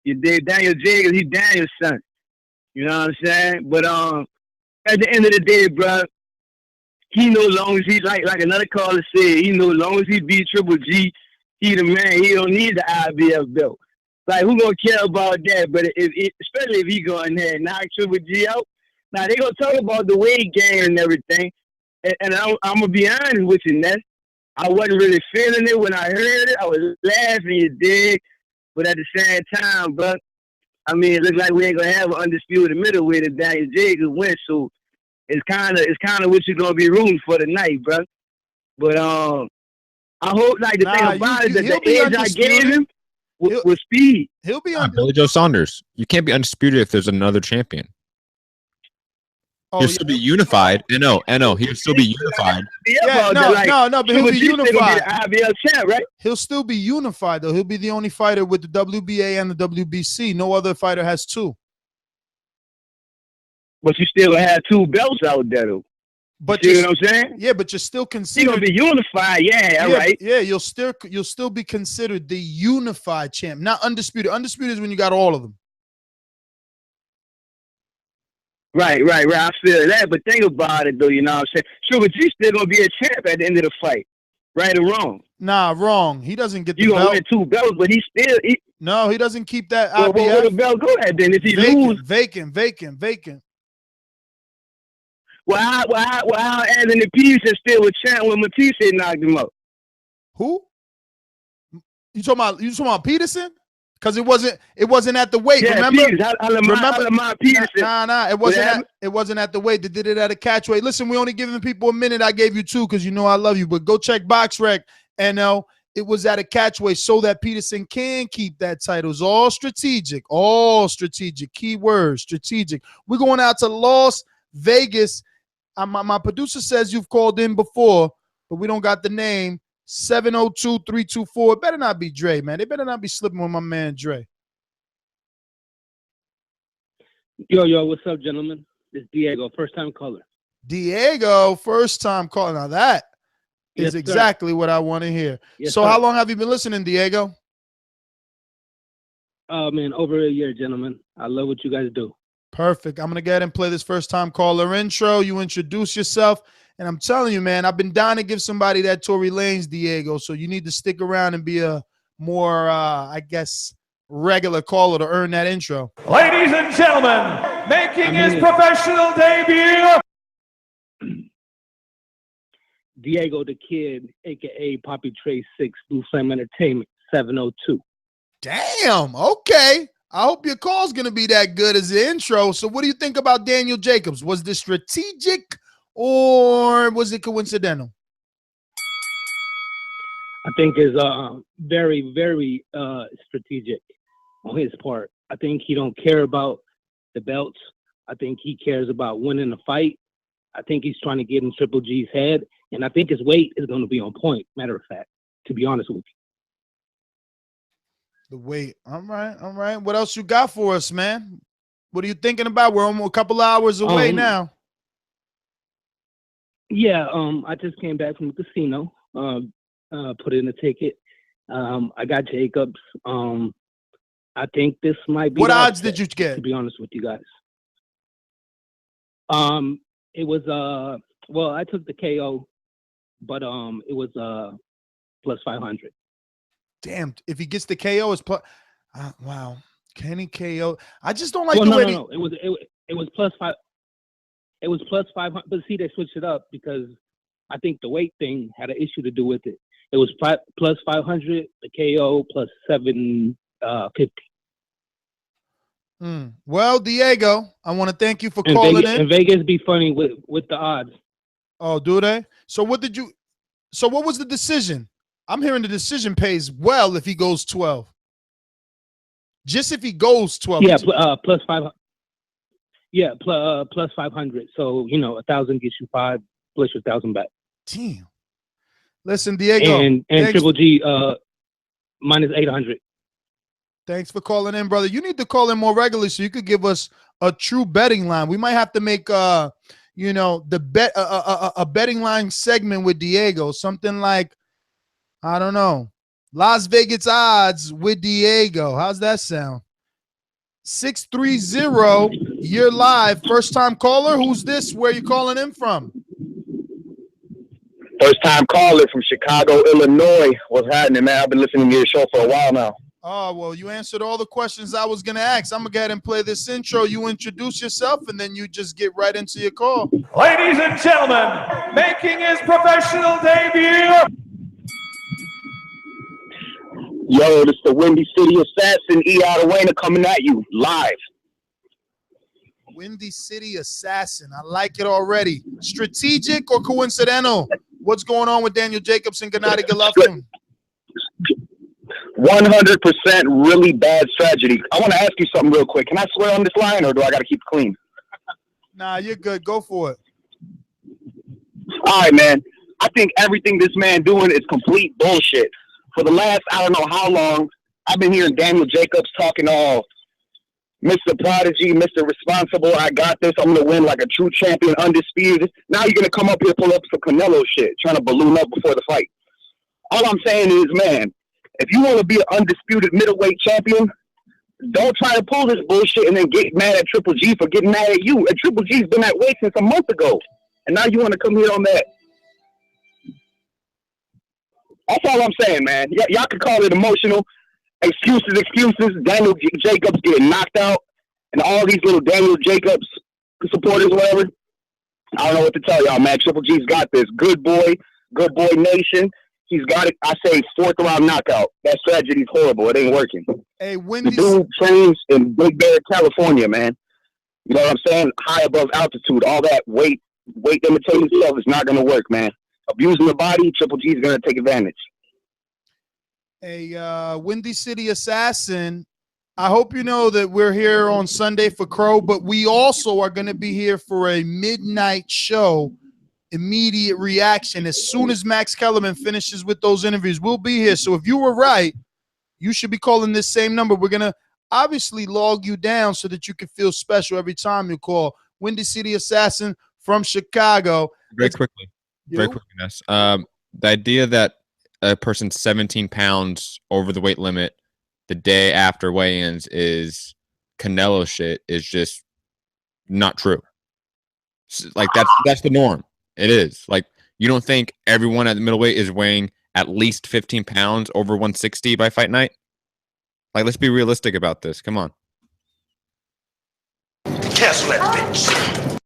You dig? Daniel Jacobs, he Daniel's son. You know what I'm saying? But at the end of the day, bro, he know long as he like another caller said, he know long as he beat Triple G, he the man. He don't need the IBF belt. Like, who gonna care about that? But especially if he go in there and knock Triple G out. Now they gonna talk about the weight gain and everything. And I'm gonna be honest with you, Ness. I wasn't really feeling it when I heard it. I was laughing, you dig? But at the same time, bro, I mean, it looks like we ain't gonna have an undisputed middleweight if Daniel Jacobs wins. So it's kind of what you're gonna be rooting for tonight, bro. But I hope, like, the thing about it, that the edge I gave him was speed. He'll be on Billy Joe Saunders. You can't be undisputed if there's another champion. He'll still be unified. I know. He'll still be unified. But he'll be unified. IBF champ, right? He'll still be unified, though. He'll be the only fighter with the WBA and the WBC. No other fighter has 2. But you still gonna have 2 belts out there, though. But you know what I'm saying? Yeah, but you're still considered. You're gonna be unified, yeah, right. Yeah, you'll still be considered the unified champ, not undisputed. Undisputed is when you got all of them. Right. I feel that, but think about it though. You know what I'm saying? Triple G still gonna be a champ at the end of the fight, right or wrong? Nah, wrong. He doesn't get the belt. You gonna win 2 belts, but he doesn't keep that. Well, where the belt go at then? If he lose, vacant. Well, how Anthony Peterson is still a champ when Matisse knocked him out? Who? You talking about Peterson? Because it wasn't at the weight. Yeah, remember? Peterson. Nah. It wasn't at the weight. They did it at a catch weight. Listen, we only giving people a minute. I gave you 2 because you know I love you. But go check BoxRec. NL. It was at a catch weight so that Peterson can keep that title. It's all strategic. All strategic. Key word, strategic. We're going out to Las Vegas. My producer says you've called in before, but we don't got the name. 702-324. It better not be Dre, man. They better not be slipping with my man Dre. Yo, what's up, gentlemen? It's Diego, first-time caller. Diego, first-time caller. Now that is exactly what I want to hear. So how long have you been listening, Diego? Man, over a year, gentlemen. I love what you guys do. Perfect. I'm going to go ahead and play this first time caller intro. You introduce yourself. And I'm telling you, man, I've been dying to give somebody that Tory Lanez, Diego. So you need to stick around and be a more, I guess, regular caller to earn that intro. Ladies and gentlemen, making his professional debut. Diego the Kid, a.k.a. Poppy Trey 6, Blue Flame Entertainment, 702. Damn. Okay. I hope your call's going to be that good as the intro. So what do you think about Daniel Jacobs? Was this strategic or was it coincidental? I think it's very, very strategic on his part. I think he don't care about the belts. I think he cares about winning the fight. I think he's trying to get in Triple G's head. And I think his weight is going to be on point, matter of fact, to be honest with you. The weight. All right. All right. What else you got for us, man? What are you thinking about? We're almost a couple hours away now. Yeah, I just came back from the casino, put in a ticket. I got Jacobs. I think this might be. What odds did you get? To be honest with you guys. It was well, I took the KO, but it was plus 500. Damn, if he gets the KO, it's plus. Wow, can he KO? I just don't like Well, the no, way. no, no. It was plus 5. It was plus 500. But see, they switched it up because I think the weight thing had an issue to do with it. It was plus 500, the KO plus 750. Well, Diego, I want to thank you for calling in. And Vegas be funny with the odds. Oh, do they? So what did you? So what was the decision? I'm hearing the decision pays well if he goes 12. Just if he goes 12. Yeah, plus 5. Yeah, plus 500. So 1,000 gets you 5, plus your 1,000 back. Damn. Listen, Diego, and Triple G minus 800. Thanks for calling in, brother. You need to call in more regularly so you could give us a true betting line. We might have to make the bet a betting line segment with Diego, something like, I don't know, Las Vegas odds with Diego. How's that sound? 630, you're live. First time caller. Who's this? Where you calling in from? First time caller from Chicago, Illinois. What's happening, man? I've been listening to your show for a while now. Oh, well, you answered all the questions I was going to ask. I'm going to go ahead and play this intro. You introduce yourself, and then you just get right into your call. Ladies and gentlemen, making his professional debut. Yo, this is the Windy City Assassin, E. Adewena, coming at you live. Windy City Assassin. I like it already. Strategic or coincidental? What's going on with Daniel Jacobs and Gennady Golovkin? 100% really bad strategy. I want to ask you something real quick. Can I swear on this line, or do I got to keep it clean? Nah, you're good. Go for it. All right, man. I think everything this man doing is complete bullshit. For the last, I don't know how long, I've been hearing Daniel Jacobs talking all Mr. Prodigy, Mr. Responsible, I got this, I'm going to win like a true champion, undisputed. Now you're going to come up here, pull up some Canelo shit, trying to balloon up before the fight. All I'm saying is, man, if you want to be an undisputed middleweight champion, don't try to pull this bullshit and then get mad at Triple G for getting mad at you. And Triple G's been that way since a month ago. And now you want to come here on that. That's all I'm saying, man. Y'all can call it emotional. Excuses. Daniel Jacobs getting knocked out. And all these little Daniel Jacobs supporters, whatever. I don't know what to tell y'all, man. Triple G's got this. Good boy nation. He's got it. I say 4th round knockout. That strategy's horrible. It ain't working. Hey, the dude trains in Big Bear, California, man. You know what I'm saying? High above altitude. All that weight imitating stuff is not going to work, man. Abusing the body, Triple G is going to take advantage. Hey, Windy City Assassin, I hope you know that we're here on Sunday for Crow, but we also are going to be here for a midnight show, immediate reaction. As soon as Max Kellerman finishes with those interviews, we'll be here. So if you were right, you should be calling this same number. We're going to obviously log you down so that you can feel special every time you call. Windy City Assassin from Chicago. Very quickly, Ness. The idea that a person's 17 pounds over the weight limit the day after weigh-ins is Canelo shit is just not true. Like that's the norm. It is. Like, you don't think everyone at the middleweight is weighing at least 15 pounds over 160 by fight night? Like, let's be realistic about this. Come on. Cancel that bitch.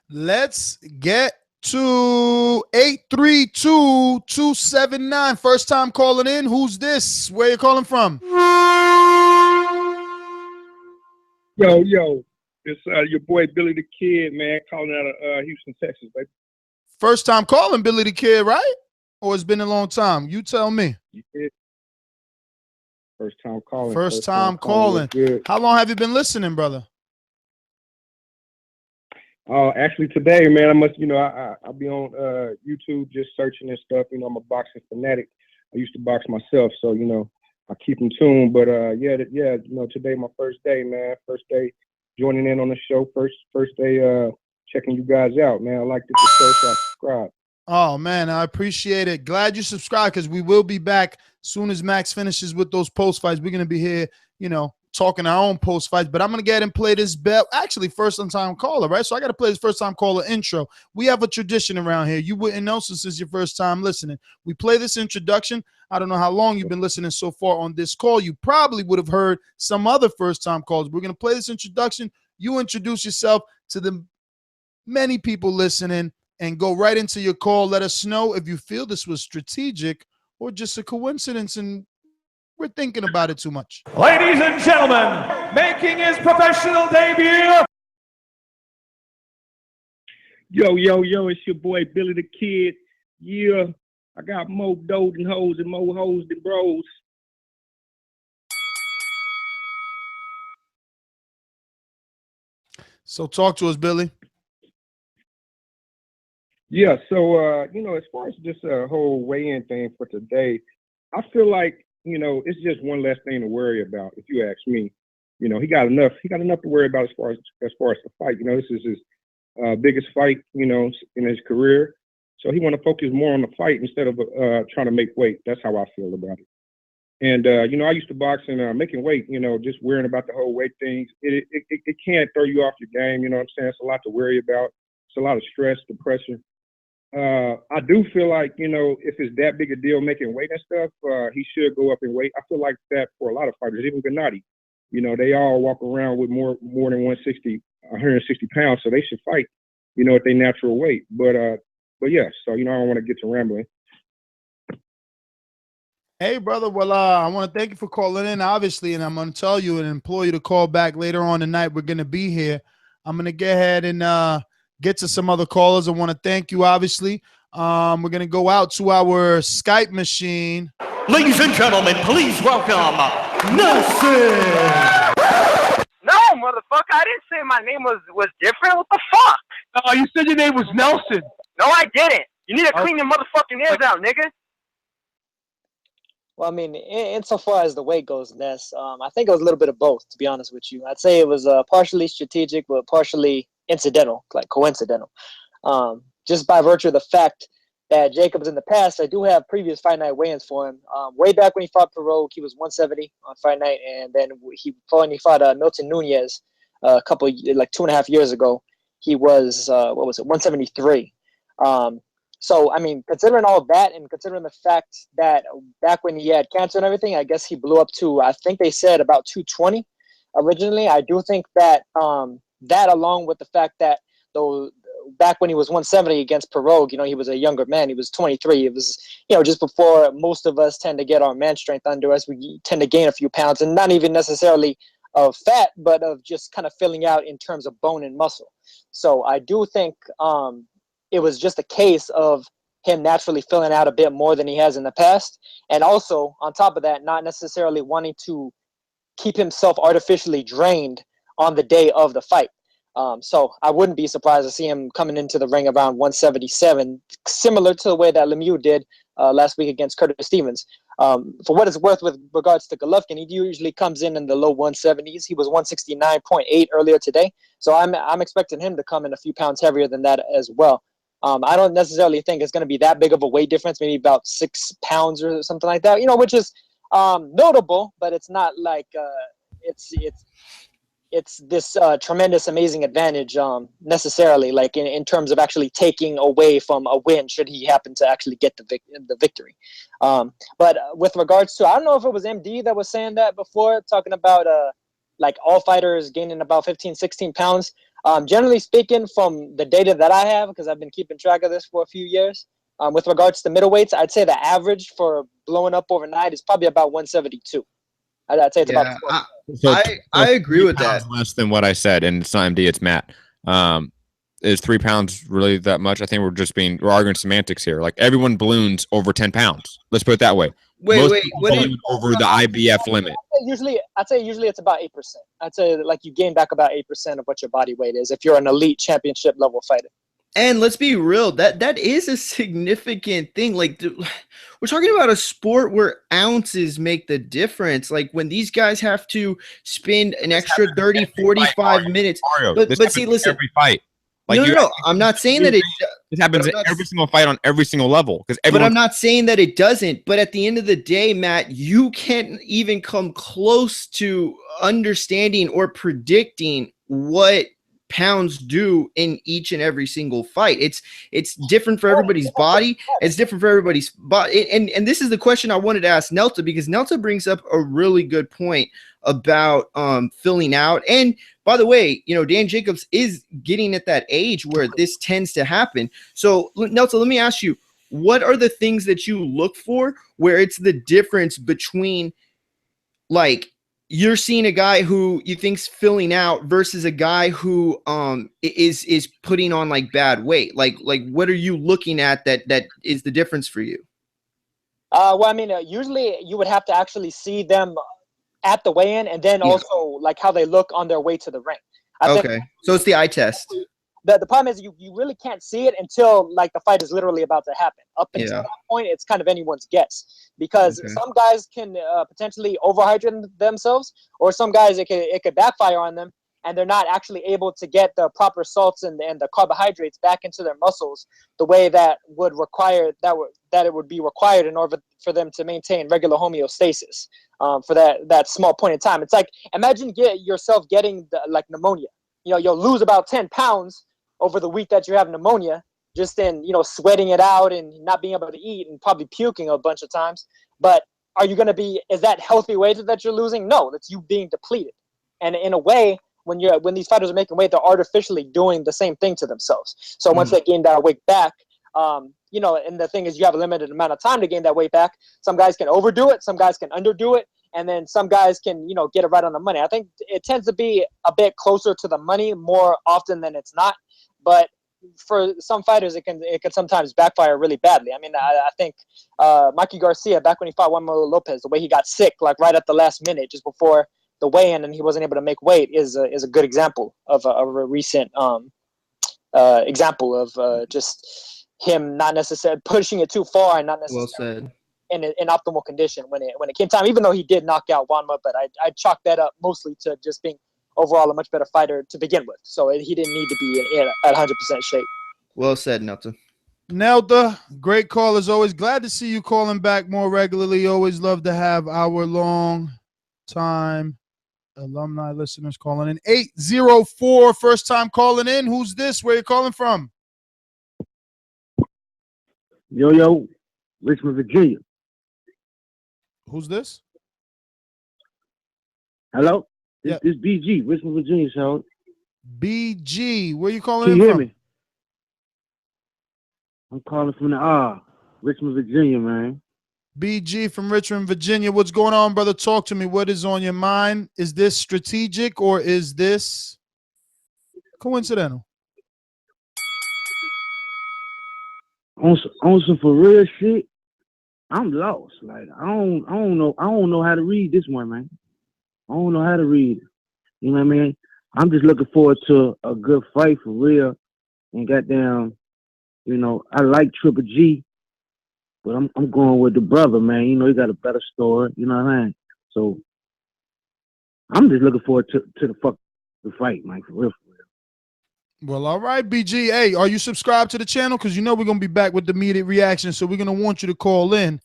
Let's get to 832-279. First time calling in. Who's this? Where you calling from? Yo, it's your boy Billy the Kid, man, calling out of Houston, Texas, baby. First time calling, Billy the Kid, right? Or it's been a long time? You tell me. Yeah. First time calling. First time calling. How long have you been listening, brother? Actually today, man, I must, I'll be on YouTube just searching and stuff. I'm a boxing fanatic. I used to box myself, so I keep in tune. But today my first day, man. First day joining in on the show. First day checking you guys out, man. I like the show, so I subscribe. Oh man, I appreciate it. Glad you subscribed, because we will be back soon as Max finishes with those post fights. We're gonna be here, talking our own post fights. But I'm gonna get and play this bell. Actually, first time caller, right? So I gotta play this first time caller intro. We have a tradition around here. You wouldn't know since it's your first time listening. We play this introduction. I don't know how long you've been listening so far on this call. You probably would have heard some other first time calls. We're gonna play this introduction. You introduce yourself to the many people listening and go right into your call. Let us know if you feel this was strategic or just a coincidence and we're thinking about it too much. Ladies and gentlemen, making his professional debut. Yo, it's your boy Billy the Kid. Yeah, I got more dough than hoes and more hoes than bros. So talk to us, Billy. Yeah, so as far as this whole weigh-in thing for today, I feel like it's just one less thing to worry about. If you ask me, he got enough to worry about as far as the fight. This is his biggest fight, in his career, so he want to focus more on the fight instead of trying to make weight. That's how I feel about it. And I used to box and making weight, just worrying about the whole weight things. It can throw you off your game. You know what I'm saying? It's a lot to worry about. It's a lot of stress, depression. I do feel like, if it's that big a deal making weight and stuff, he should go up in weight. I feel like that for a lot of fighters, even Gennady. They all walk around with more than 160 pounds, so they should fight, at their natural weight. But yeah, so, I don't want to get to rambling. Hey, brother. Well, I want to thank you for calling in, obviously, and I'm going to tell you and implore you to call back later on tonight. We're going to be here. I'm going to go ahead and get to some other callers. I want to thank you, obviously. We're going to go out to our Skype machine. Ladies and gentlemen, please welcome Nestor. No, motherfucker, I didn't say my name was different. What the fuck? Oh, you said your name was Nelson. No, I didn't. You need to clean your motherfucking ears out, nigga. Well, I mean, insofar as the weight goes, Ness, I think it was a little bit of both, to be honest with you. I'd say it was partially strategic, but partially incidental, like coincidental. Just by virtue of the fact that Jacobs in the past, I do have previous fight night weigh-ins for him. Way back when he fought Perogue, he was 170 on fight night, and then when he fought Milton Nunez a couple, like 2.5 years ago, he was 173. So, I mean, considering all of that and considering the fact that back when he had cancer and everything, I guess he blew up to, I think they said about 220 originally. I do think that that, along with the fact that though back when he was 170 against Perogue, he was a younger man. He was 23. It was, just before most of us tend to get our man strength under us. We tend to gain a few pounds, and not even necessarily of fat, but of just kind of filling out in terms of bone and muscle. So I do think it was just a case of him naturally filling out a bit more than he has in the past. And also, on top of that, not necessarily wanting to keep himself artificially drained on the day of the fight. So I wouldn't be surprised to see him coming into the ring around 177, similar to the way that Lemieux did last week against Curtis Stevens. For what it's worth with regards to Golovkin, he usually comes in the low 170s. He was 169.8 earlier today. So I'm expecting him to come in a few pounds heavier than that as well. I don't necessarily think it's going to be that big of a weight difference, maybe about 6 pounds or something like that, which is notable, but it's not like it's this tremendous, amazing advantage necessarily, like in terms of actually taking away from a win should he happen to actually get the victory. But with regards to, I don't know if it was MD that was saying that before, talking about like all fighters gaining about 15, 16 pounds. Generally speaking, from the data that I have, because I've been keeping track of this for a few years, with regards to middleweights, I'd say the average for blowing up overnight is probably about 172. I'd say it's about 12. I agree with that. Less than what I said, and it's not MD, it's Matt. Is 3 pounds really that much? I think we're arguing semantics here. Like everyone balloons over 10 pounds. Let's put it that way. Most people balloon over the IBF limit. I'd say usually it's about 8%. I'd say like you gain back about 8% of what your body weight is if you're an elite championship level fighter. And let's be real, that is a significant thing. Like we're talking about a sport where ounces make the difference. Like when these guys have to spend an extra 30, 45 minutes. But see, listen. Every fight. Like no. I'm not saying that it happens in every single fight on every single level. But I'm not saying that it doesn't. But at the end of the day, Matt, you can't even come close to understanding or predicting what pounds do in each and every single fight. It's different for everybody's body. It's different for everybody's body. And this is the question I wanted to ask Nelta, because Nelta brings up a really good point about filling out. And by the way, Dan Jacobs is getting at that age where this tends to happen. So Nelta, let me ask you, what are the things that you look for where it's the difference between, like, you're seeing a guy who you think's filling out versus a guy who is putting on like bad weight? Like what are you looking at that is the difference for you? Well, I mean, usually you would have to actually see them at the weigh-in, and then also like how they look on their way to the ring. I think so it's the eye test. The problem is you really can't see it until like the fight is literally about to happen. Up until that point, it's kind of anyone's guess, because some guys can potentially overhydrate themselves, or some guys it could backfire on them, and they're not actually able to get the proper salts and the carbohydrates back into their muscles the way that would require that it would be required in order for them to maintain regular homeostasis for that small point in time. It's like, imagine yourself getting like pneumonia. You'll lose about 10 pounds over the week that you have pneumonia, just in, sweating it out and not being able to eat and probably puking a bunch of times. But are you going to is that healthy weight that you're losing? No, that's you being depleted. And in a way, when these fighters are making weight, they're artificially doing the same thing to themselves. So once they gain that weight back, and the thing is, you have a limited amount of time to gain that weight back. Some guys can overdo it, some guys can underdo it, and then some guys can, get it right on the money. I think it tends to be a bit closer to the money more often than it's not. But for some fighters, it can sometimes backfire really badly. I mean, I think Mikey Garcia, back when he fought Juan Manuel Lopez, the way he got sick, like right at the last minute, just before the weigh-in, and he wasn't able to make weight, is a good example of a recent example of just him not necessarily pushing it too far and not necessarily in optimal condition when it came time. Even though he did knock out Juanma, but I chalk that up mostly to just being overall a much better fighter to begin with. So he didn't need to be at 100% shape. Well said, Nelta. Nelta, great call as always. Glad to see you calling back more regularly. Always love to have our long time alumni listeners calling in. 804, first time calling in. Who's this? Where you calling from? Yo, Richmond, Virginia. Who's this? Hello? This BG, Richmond, Virginia, so. BG, where you calling in from? Can you hear me? I'm calling from the Richmond, Virginia, man. BG from Richmond, Virginia. What's going on, brother? Talk to me. What is on your mind? Is this strategic or is this coincidental? On some for real shit, I'm lost. Like I don't know how to read this one, man. I don't know how to read it. You know what I mean? I'm just looking forward to a good fight for real. And goddamn, I like Triple G, but I'm going with the brother, man. He got a better story. You know what I mean? So I'm just looking forward to the fight, man, for real. Well, all right, BG. Hey, are you subscribed to the channel? Because we're going to be back with the immediate reaction, so we're going to want you to call in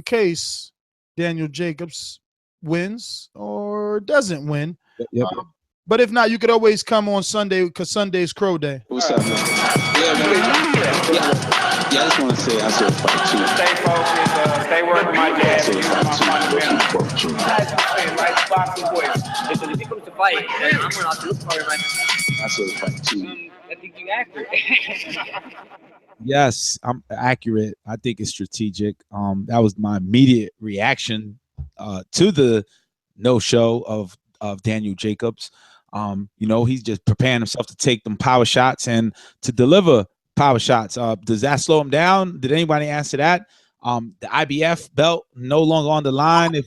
case Daniel Jacobs wins or doesn't win. Yep. But if not, you could always come on Sunday because Sunday's Crow Day. What's up, man? Yeah, I just want to say I said fight too. Stay focused, stay working my dad. Listen, if he comes to fight, then I'm going to look for him. I said fight too. I think you're accurate. Yes, I'm accurate. I think it's strategic. That was my immediate reaction to the no-show of Daniel Jacobs. He's just preparing himself to take them power shots and to deliver power shots. Does that slow him down? Did anybody answer that? The IBF belt no longer on the line if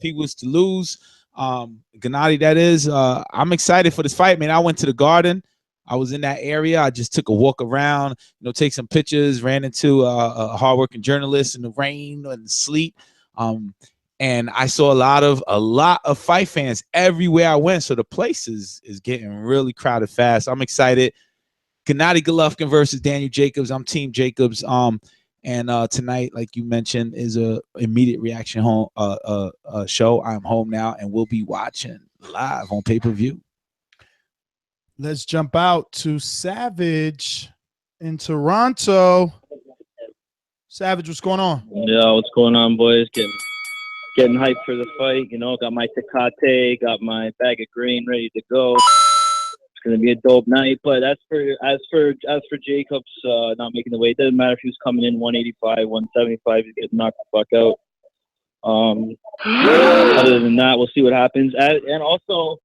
he was to lose. Gennady, that is. I'm excited for this fight, man. I went to the Garden. I was in that area. I just took a walk around, take some pictures, ran into a hardworking journalist in the rain and the sleet. And I saw a lot of fight fans everywhere I went. So the place is getting really crowded fast. I'm excited. Gennady Golovkin versus Daniel Jacobs. I'm Team Jacobs. And tonight, like you mentioned, is a immediate reaction home show. I'm home now, and we'll be watching live on pay-per-view. Let's jump out to Savage in Toronto. Savage, what's going on? Yeah, what's going on, boys? Getting hyped for the fight. Got my Tecate, got my bag of green ready to go. It's gonna be a dope night. But as for Jacobs not making the weight, it doesn't matter if he was coming in 185, 175, he's getting knocked the fuck out. Other than that, we'll see what happens. And also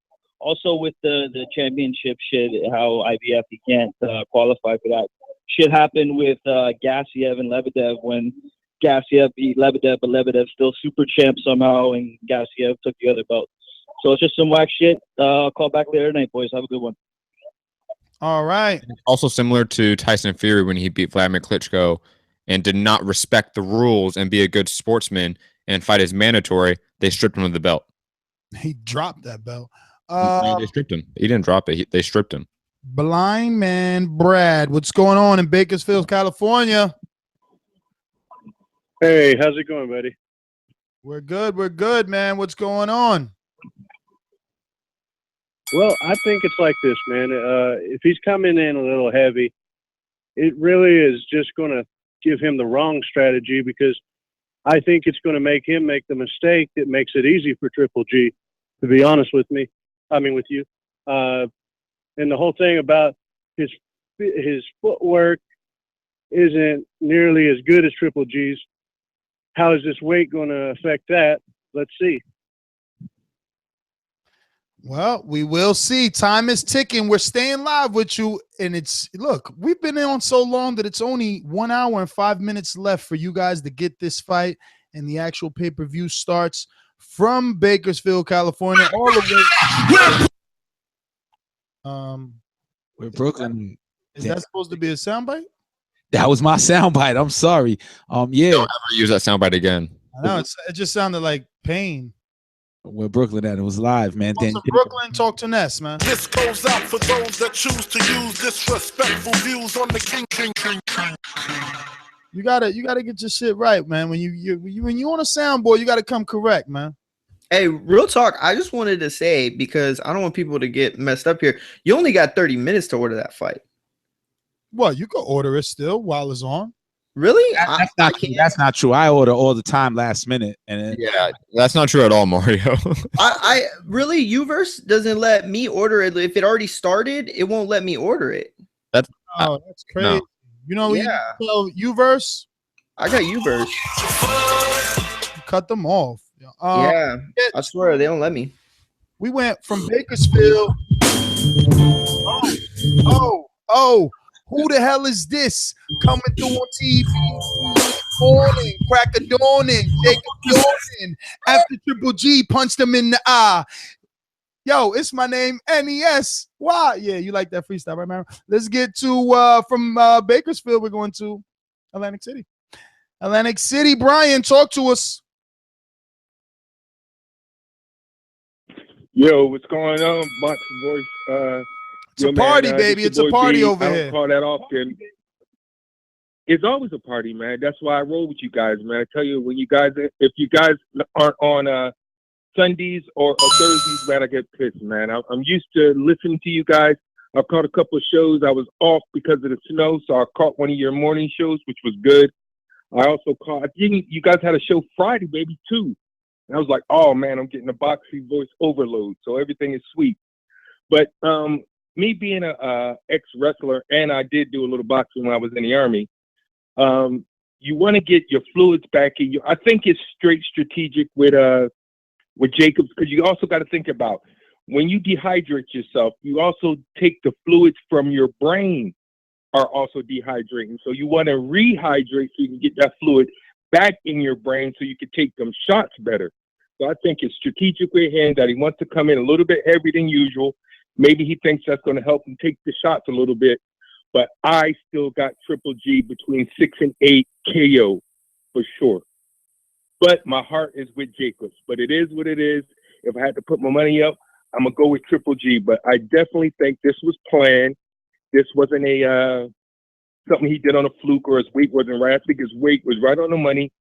with the championship shit, how IBF he can't qualify for that. Shit happened with Gassiev and Lebedev when Gassiev beat Lebedev, but Lebedev's still super champ somehow, and Gassiev took the other belt. So it's just some whack shit. I'll call back later tonight, boys. Have a good one. All right. Also similar to Tyson Fury when he beat Vladimir Klitschko and did not respect the rules and be a good sportsman and fight as mandatory, they stripped him of the belt. He dropped that belt. They stripped him. He didn't drop it. They stripped him. Blind Man Brad, what's going on in Bakersfield, California? Hey, how's it going, buddy? We're good, man. What's going on? Well, I think it's like this, man. If he's coming in a little heavy, it really is just going to give him the wrong strategy, because I think it's going to make him make the mistake that makes it easy for Triple G, to be honest with you. And the whole thing about his footwork isn't nearly as good as Triple G's. How is this weight going to affect that? Let's see. Well, we will see. Time is ticking. We're staying live with you. And look, we've been on so long that it's only 1 hour and 5 minutes left for you guys to get this fight. And the actual pay-per-view starts from Bakersfield, California, all the way. We're Brooklyn. Is that supposed to be a soundbite? That was my soundbite. I'm sorry. Yeah. Don't ever use that soundbite again. I know it just sounded like pain. Where Brooklyn at? It was live, man. Brooklyn, talk to Ness, man. This goes out for those that choose to use disrespectful views on the king. You gotta get your shit right, man. When you on a soundboard, you gotta come correct, man. Hey, real talk. I just wanted to say, because I don't want people to get messed up here. You only got 30 minutes to order that fight. Well, you can order it still while it's on. Really? That's not true. I order all the time last minute. Yeah, that's not true at all, Mario. I really, Uverse doesn't let me order it. If it already started, it won't let me order it. That's crazy. No. You know, you Uverse? I got Uverse. Cut them off. Yeah, I swear they don't let me. We went from Bakersfield. Oh. Who the hell is this coming through on TV? Morning, crack of dawning, Jacob Jordan. After Triple G punched him in the eye. Yo, it's my name, NES. Wow, yeah, you like that freestyle, right, man? Let's get to from Bakersfield. We're going to Atlantic City. Atlantic City, Brian, talk to us. Yo, what's going on, BoxingVoice? It's a party, baby. It's a party over here. I don't call that often. it's always a party, man. That's why I roll with you guys, man. I tell you, if you guys aren't on Sundays or Thursdays, man, I get pissed, man. I'm used to listening to you guys. I've caught a couple of shows. I was off because of the snow, so I caught one of your morning shows, which was good. I also caught, I think you guys had a show Friday, baby, too. And I was like, oh, man, I'm getting a boxing voice overload, so everything is sweet. But me being a ex-wrestler, and I did do a little boxing when I was in the Army, you want to get your fluids back in you. I think it's straight strategic with Jacobs, because you also got to think about when you dehydrate yourself, you also take the fluids from your brain are also dehydrating. So you want to rehydrate so you can get that fluid back in your brain so you can take them shots better. So I think it's strategic with him that he wants to come in a little bit heavier than usual. Maybe he thinks that's going to help him take the shots a little bit. But I still got Triple G between 6 and 8 KO for sure. But my heart is with Jacobs. But it is what it is. If I had to put my money up, I'm going to go with Triple G. But I definitely think this was planned. This wasn't a something he did on a fluke or his weight wasn't right. I think his weight was right on the money.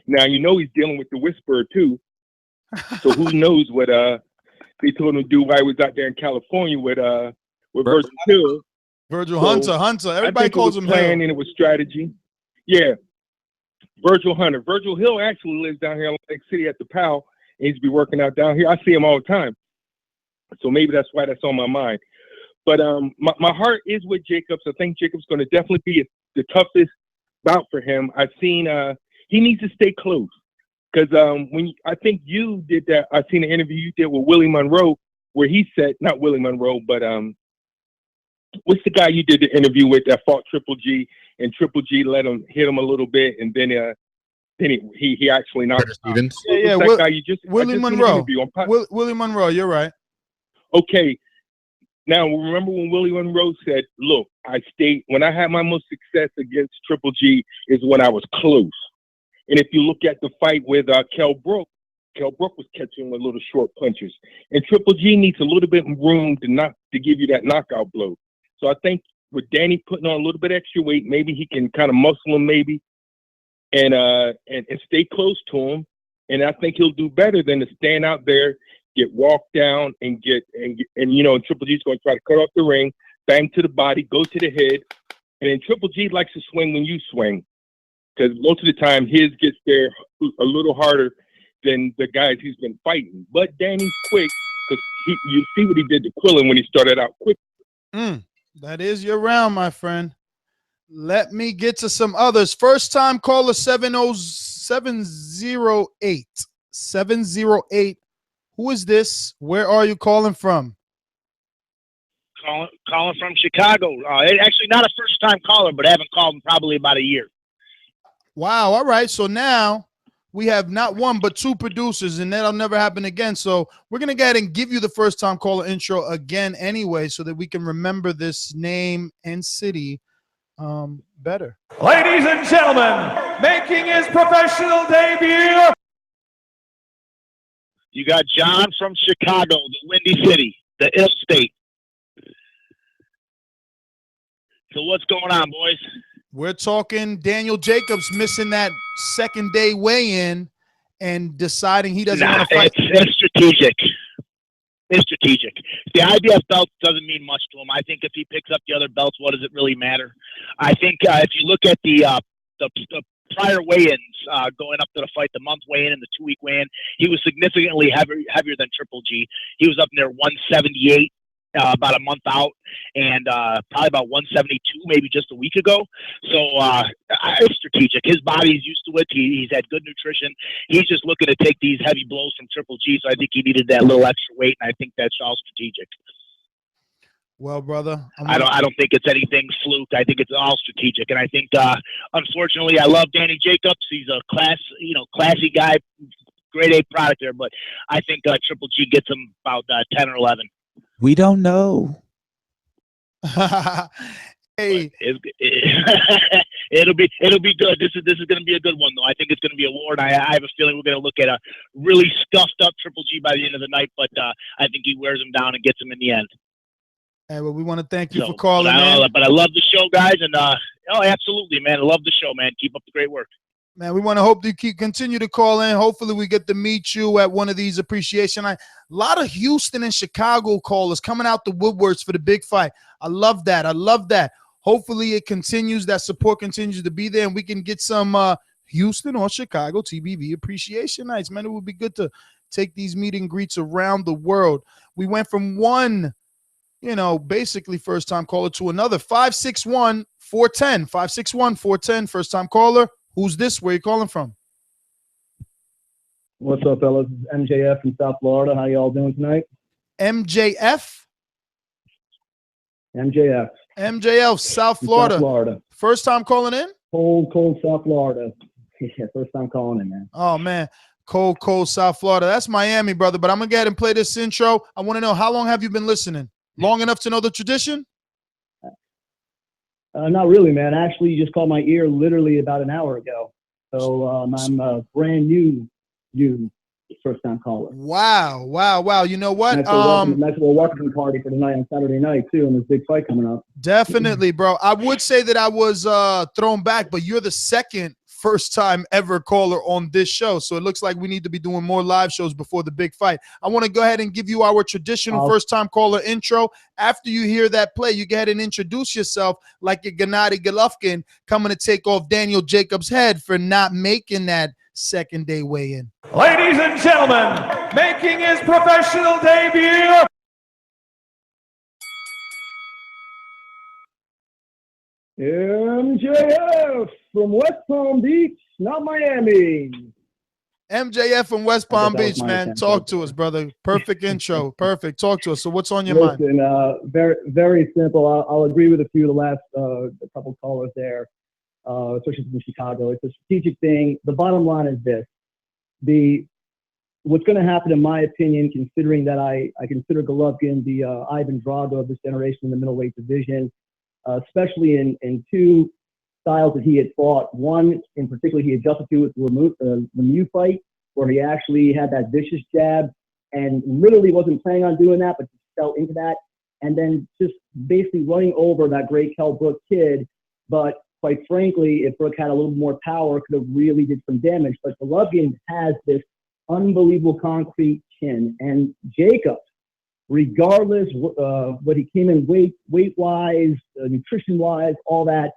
Now, you know he's dealing with the Whisperer, too. So who knows what they told him to do while he was out there in California with Virgil Hill. Virgil Hunter. Everybody calls him Hill. And it was strategy. Yeah. Virgil Hunter. Virgil Hill actually lives down here in Lake City at the PAL. He needs to be working out down here. I see him all the time. So maybe that's why that's on my mind. But my heart is with Jacobs. I think Jacobs is going to definitely be the toughest bout for him. I've seen he needs to stay close. Because I think you did that. I seen an interview you did with Willie Monroe where he said, not Willie Monroe, but what's the guy you did the interview with that fought Triple G, and Triple G let him hit him a little bit, and then he actually knocked Stevens. Yeah. That guy you just Willie Monroe. Willie Monroe. You're right. Okay. Now remember when Willie Monroe said, "Look, when I had my most success against Triple G is when I was close." And if you look at the fight with Kell Brook was catching with little short punches. And Triple G needs a little bit of room to give you that knockout blow. So I think with Danny putting on a little bit extra weight, maybe he can kind of muscle him maybe and stay close to him. And I think he'll do better than to stand out there, get walked down and Triple G's going to try to cut off the ring, bang to the body, go to the head. And then Triple G likes to swing when you swing. Because most of the time his gets there a little harder than the guys he's been fighting. But Danny's quick, because you see what he did to Quillen when he started out quick. That is your round, my friend. Let me get to some others. First time caller 708. 708. Who is this? Where are you calling from? Calling from Chicago. Actually, not a first time caller, but I haven't called in probably about a year. Wow. All right. So now we have not one, but two producers, and that'll never happen again. So we're going to go ahead and give you the first time caller intro again anyway, so that we can remember this name and city better. Ladies and gentlemen, making his professional debut. You got John from Chicago, the Windy City, the ill state. So what's going on, boys? We're talking Daniel Jacobs missing that second day weigh-in and deciding he doesn't want to fight. It's strategic. It's strategic. The IBF belt doesn't mean much to him. I think if he picks up the other belts, what does it really matter? I think if you look at the prior weigh-ins going up to the fight, the month weigh-in and the 2-week weigh-in, he was significantly heavier than Triple G. He was up near 178. About a month out, and probably about 172 maybe just a week ago. So it's strategic. His body's used to it. He's had good nutrition. He's just looking to take these heavy blows from Triple G, so I think he needed that little extra weight, and I think that's all strategic. Well, brother, I don't think it's anything fluke. I think it's all strategic, and I think unfortunately I love Danny Jacobs. He's a classy guy, grade A product there, but I think Triple G gets him about 10 or 11. We don't know. Hey, it'll be good. This is going to be a good one, though. I think it's going to be a war, and I have a feeling we're going to look at a really scuffed up Triple G by the end of the night. But I think he wears him down and gets him in the end. And well, we want to thank you So, for calling in. but I love the show, guys, and oh, absolutely, man, I love the show, man. Keep up the great work. Man, we want to hope you continue to call in. Hopefully, we get to meet you at one of these appreciation nights. A lot of Houston and Chicago callers coming out the woodworks for the big fight. I love that. I love that. Hopefully, it continues. That support continues to be there, and we can get some Houston or Chicago TBV appreciation nights. Man, it would be good to take these meet and greets around the world. We went from one, basically first-time caller to another. 561-410. 561-410, first-time caller. Who's this? Where you calling from? What's up, fellas? This is MJF from South Florida. How y'all doing tonight? MJF? MJF. MJF, South Florida. South Florida. First time calling in? Cold South Florida. Yeah, first time calling in, man. Oh, man. Cold South Florida. That's Miami, brother. But I'm going to go ahead and play this intro. I want to know, how long have you been listening? Long enough to know the tradition? Not really, man. Actually, you just called my ear literally about an hour ago. So I'm a brand new first-time caller. Wow. You know what? Nice little welcome party for tonight on Saturday night, too, and this big fight coming up. Definitely, bro. I would say that I was thrown back, but you're the second first-time ever caller on this show. So it looks like we need to be doing more live shows before the big fight. I want to go ahead and give you our traditional first-time caller intro. After you hear that play, you go ahead and introduce yourself like a Gennady Golovkin coming to take off Daniel Jacobs' head for not making that second-day weigh-in. Ladies and gentlemen, making his professional debut, MJF from West Palm Beach, not Miami. MJF from West Palm Beach, man. Talk to us, brother. Perfect intro. Perfect. Talk to us. So what's on your mind? Very, very simple. I'll agree with a few of the last couple callers there, especially from Chicago. It's a strategic thing. The bottom line is this. What's going to happen, in my opinion, considering that I consider Golovkin the Ivan Drago of this generation in the middleweight division, especially in two styles that he had fought. One in particular he adjusted to with the Lemieux fight, where he actually had that vicious jab and literally wasn't planning on doing that, but just fell into that. And then just basically running over that great Kell Brook kid. But quite frankly, if Brook had a little more power, could have really did some damage. But Golovkin has this unbelievable concrete chin. And Jacobs, regardless what he came in weight-wise, nutrition-wise, all that,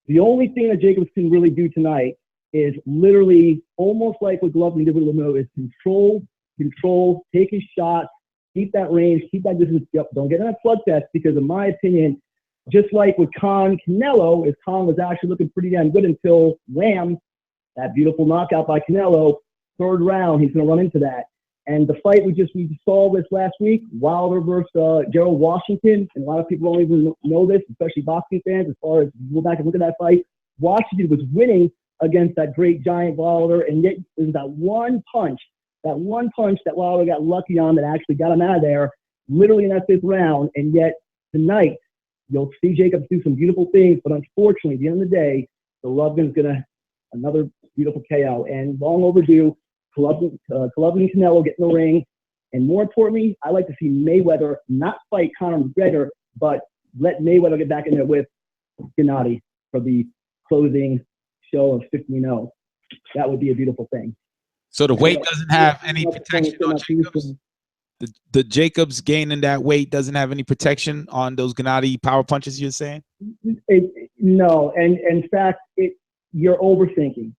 the only thing that Jacobs can really do tonight is literally almost like what Golovkin did with Lemieux, is control, take his shot, keep that range, keep that distance. Don't get in that slugfest, because in my opinion, just like with Canelo, Khan was actually looking pretty damn good until wham, that beautiful knockout by Canelo, third round, he's going to run into that. And the fight we saw this last week, Wilder versus Gerald Washington, and a lot of people don't even know this, especially boxing fans, as far as go back and look at that fight. Washington was winning against that great giant Wilder, and yet there was that one punch that Wilder got lucky on that actually got him out of there, literally in that fifth round. And yet tonight, you'll see Jacobs do some beautiful things, but unfortunately, at the end of the day, Golovkin's gonna another beautiful KO, and long overdue. Golovkin and Canelo get in the ring. And more importantly, I like to see Mayweather not fight Conor McGregor, but let Mayweather get back in there with Gennady for the closing show of 15-0. That would be a beautiful thing. So the weight doesn't have any protection on Jacobs? The Jacobs gaining that weight doesn't have any protection on those Gennady power punches, you're saying? No, and in fact, you're overthinking.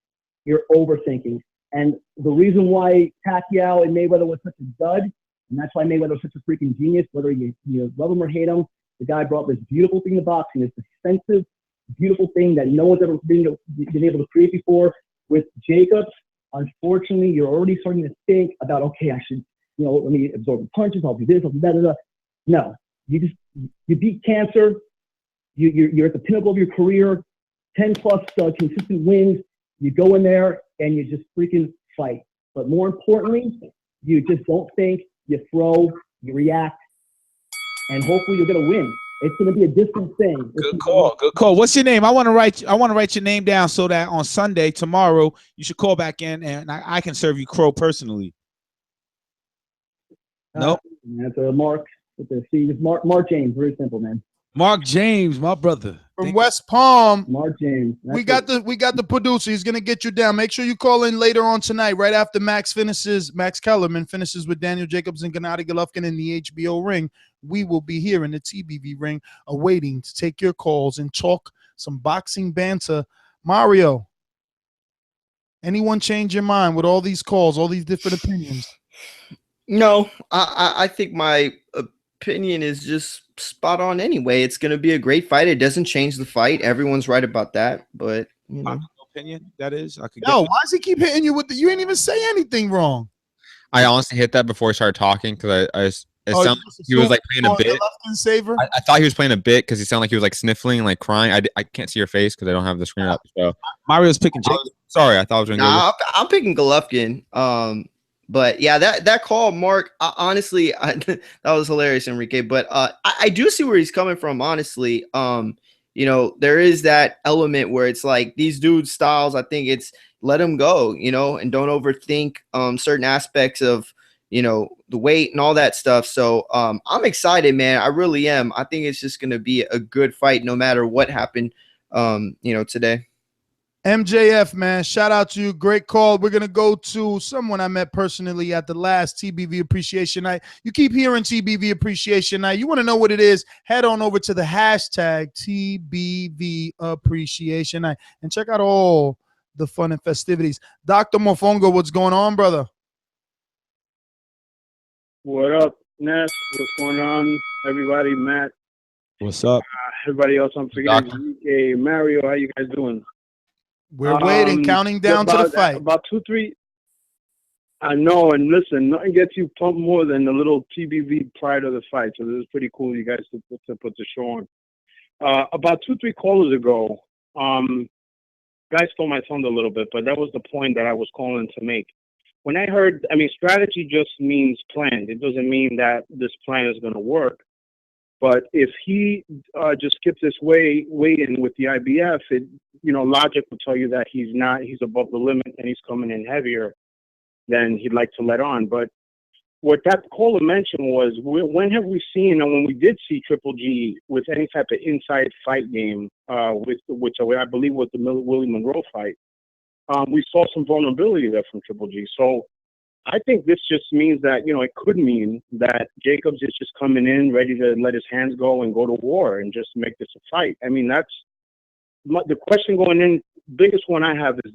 And the reason why Pacquiao and Mayweather was such a dud, and that's why Mayweather was such a freaking genius, whether you love him or hate him, the guy brought this beautiful thing to boxing, this defensive, beautiful thing that no one's ever been able to create before. With Jacobs, unfortunately, you're already starting to think about, okay, I should, let me absorb the punches, I'll do this, I'll do that. No, you beat cancer, you're at the pinnacle of your career, 10+ consistent wins. You go in there and you just freaking fight. But more importantly, you just don't think, you throw, you react, and hopefully you're gonna win. It's gonna be a different thing. Good call. What's your name? I want to write your name down so that on Sunday, tomorrow, you should call back in and I can serve you crow personally. No? That's Mark. with the C. Just Mark James. Very simple, man. Mark James, my brother. From West Palm. Mark James. We got the producer. He's gonna get you down. Make sure you call in later on tonight, right after Max Kellerman finishes with Daniel Jacobs and Gennady Golovkin in the HBO ring. We will be here in the TBV ring, awaiting to take your calls and talk some boxing banter. Mario, anyone change your mind with all these calls, all these different opinions? No, I think my opinion is just spot on anyway. It's going to be a great fight. It doesn't change the fight. Everyone's right about that, but you know. Opinion, that is. I could Yo, why does he keep hitting you with the, you ain't even say anything wrong. I honestly hit that before he started talking because it sounded like he was like playing a bit. I thought he was playing a bit because he sounded like he was like sniffling, like crying. I can't see your face because I don't have the screen up. So Mario's picking Jake. Sorry, I thought I was going to go. I'm picking Golovkin. But yeah, that call, Mark, honestly, that was hilarious, Enrique. But I do see where he's coming from, honestly. You know, there is that element where it's like these dudes' styles, I think it's let them go, you know, and don't overthink certain aspects of, you know, the weight and all that stuff. So I'm excited, man. I really am. I think it's just going to be a good fight no matter what happened, you know, today. MJF, man, shout out to you. Great call. We're going to go to someone I met personally at the last TBV Appreciation Night. You keep hearing TBV Appreciation Night. You want to know what it is? Head on over to the hashtag TBV Appreciation Night and check out all the fun and festivities. Dr. Mofongo, what's going on, brother? What up, Ness? What's going on, everybody? Matt. What's up? Everybody else, I'm forgetting. Enrique, Mario, how you guys doing? We're waiting, counting down to the fight. About 2-3. I know, and listen, nothing gets you pumped more than a little TBV prior to the fight. So this is pretty cool, you guys, to put the show on. About 2-3 callers ago, guys stole my thunder a little bit, but that was the point that I was calling to make. When I heard, I mean, strategy just means planned. It doesn't mean that this plan is going to work. But if he just skips this weigh-in with the IBF, you know, logic will tell you that he's above the limit and he's coming in heavier than he'd like to let on. But what that caller mentioned was, when have we seen, and when we did see Triple G with any type of inside fight game, which I believe was the Willie Monroe fight, we saw some vulnerability there from Triple G. So I think this just means that, you know, it could mean that Jacobs is just coming in ready to let his hands go and go to war and just make this a fight. I mean, that's the question going in. Biggest one I have is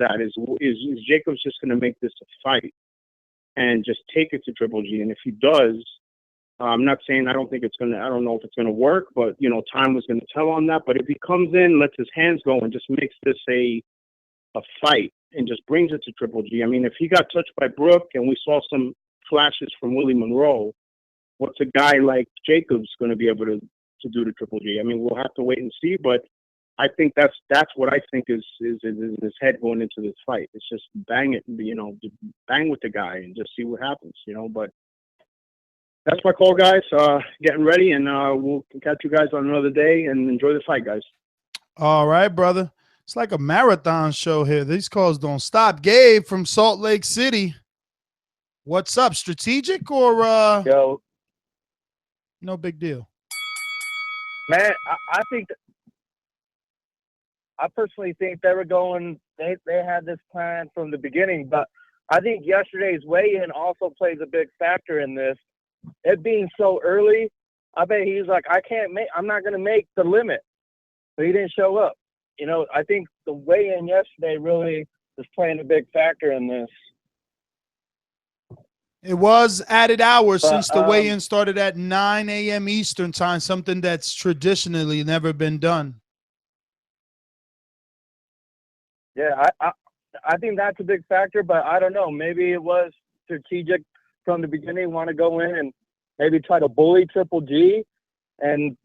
Jacobs just going to make this a fight and just take it to Triple G? And if he does, I'm not saying I don't know if it's going to work, but, you know, time was going to tell on that. But if he comes in, lets his hands go and just makes this a fight, and just brings it to Triple G. I mean, if he got touched by Brooke and we saw some flashes from Willie Monroe, what's a guy like Jacobs going to be able to do to Triple G? I mean, we'll have to wait and see, but I think that's what I think is in his head going into this fight. It's just bang it, you know, bang with the guy and just see what happens, you know. But that's my call, guys. Getting ready, and we'll catch you guys on another day, and enjoy the fight, guys. All right, brother. It's like a marathon show here. These calls don't stop. Gabe from Salt Lake City. What's up? Strategic or Yo, no big deal? man, I personally think they were going. They had this plan from the beginning, but I think yesterday's weigh-in also plays a big factor in this. It being so early, I bet he's like, I'm not going to make the limit, but he didn't show up. You know, I think the weigh-in yesterday really is playing a big factor in this. It was added hours since the weigh-in started at 9 a.m. Eastern time, something that's traditionally never been done. Yeah, I think that's a big factor, but I don't know. Maybe it was strategic from the beginning, want to go in and maybe try to bully Triple G and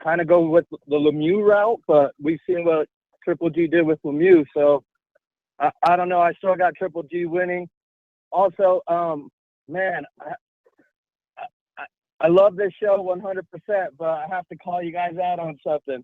kind of go with the Lemieux route, but we've seen what Triple G did with Lemieux, so I don't know. I still got Triple G winning. Also, man, I love this show 100%, but I have to call you guys out on something.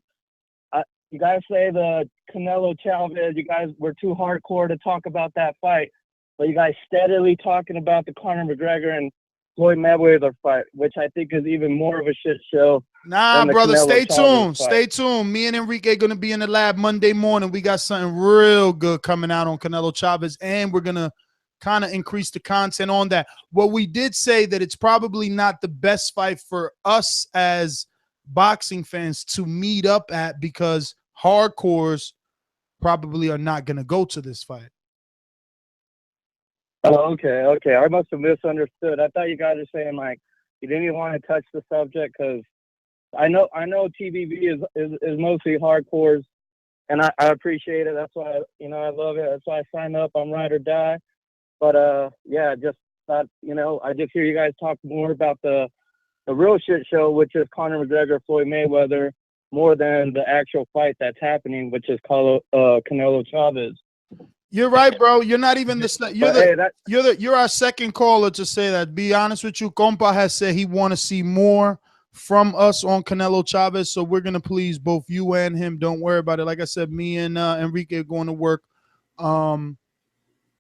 You guys say the Canelo Chavez, you guys were too hardcore to talk about that fight, but you guys steadily talking about the Conor McGregor and Floyd Mayweather fight, which I think is even more of a shit show. Nah, than the brother, Canelo stay Chavez tuned. fight. Stay tuned. Me and Enrique going to be in the lab Monday morning. We got something real good coming out on Canelo Chavez, and we're going to kind of increase the content on that. What we did say that it's probably not the best fight for us as boxing fans to meet up at because hardcores probably are not going to go to this fight. Oh, okay. I must have misunderstood. I thought you guys were saying like you didn't even want to touch the subject because I know TBV is mostly hardcores, and I appreciate it. That's why I love it. That's why I signed up. I'm ride or die. But yeah, just thought I just hear you guys talk more about the real shit show, which is Conor McGregor, Floyd Mayweather, more than the actual fight that's happening, which is Canelo Chavez. You're right, bro. You're not even you're our second caller to say that. Be honest with you, Compa has said he want to see more from us on Canelo Chavez, so we're gonna please both you and him. Don't worry about it. Like I said, me and Enrique are going to work on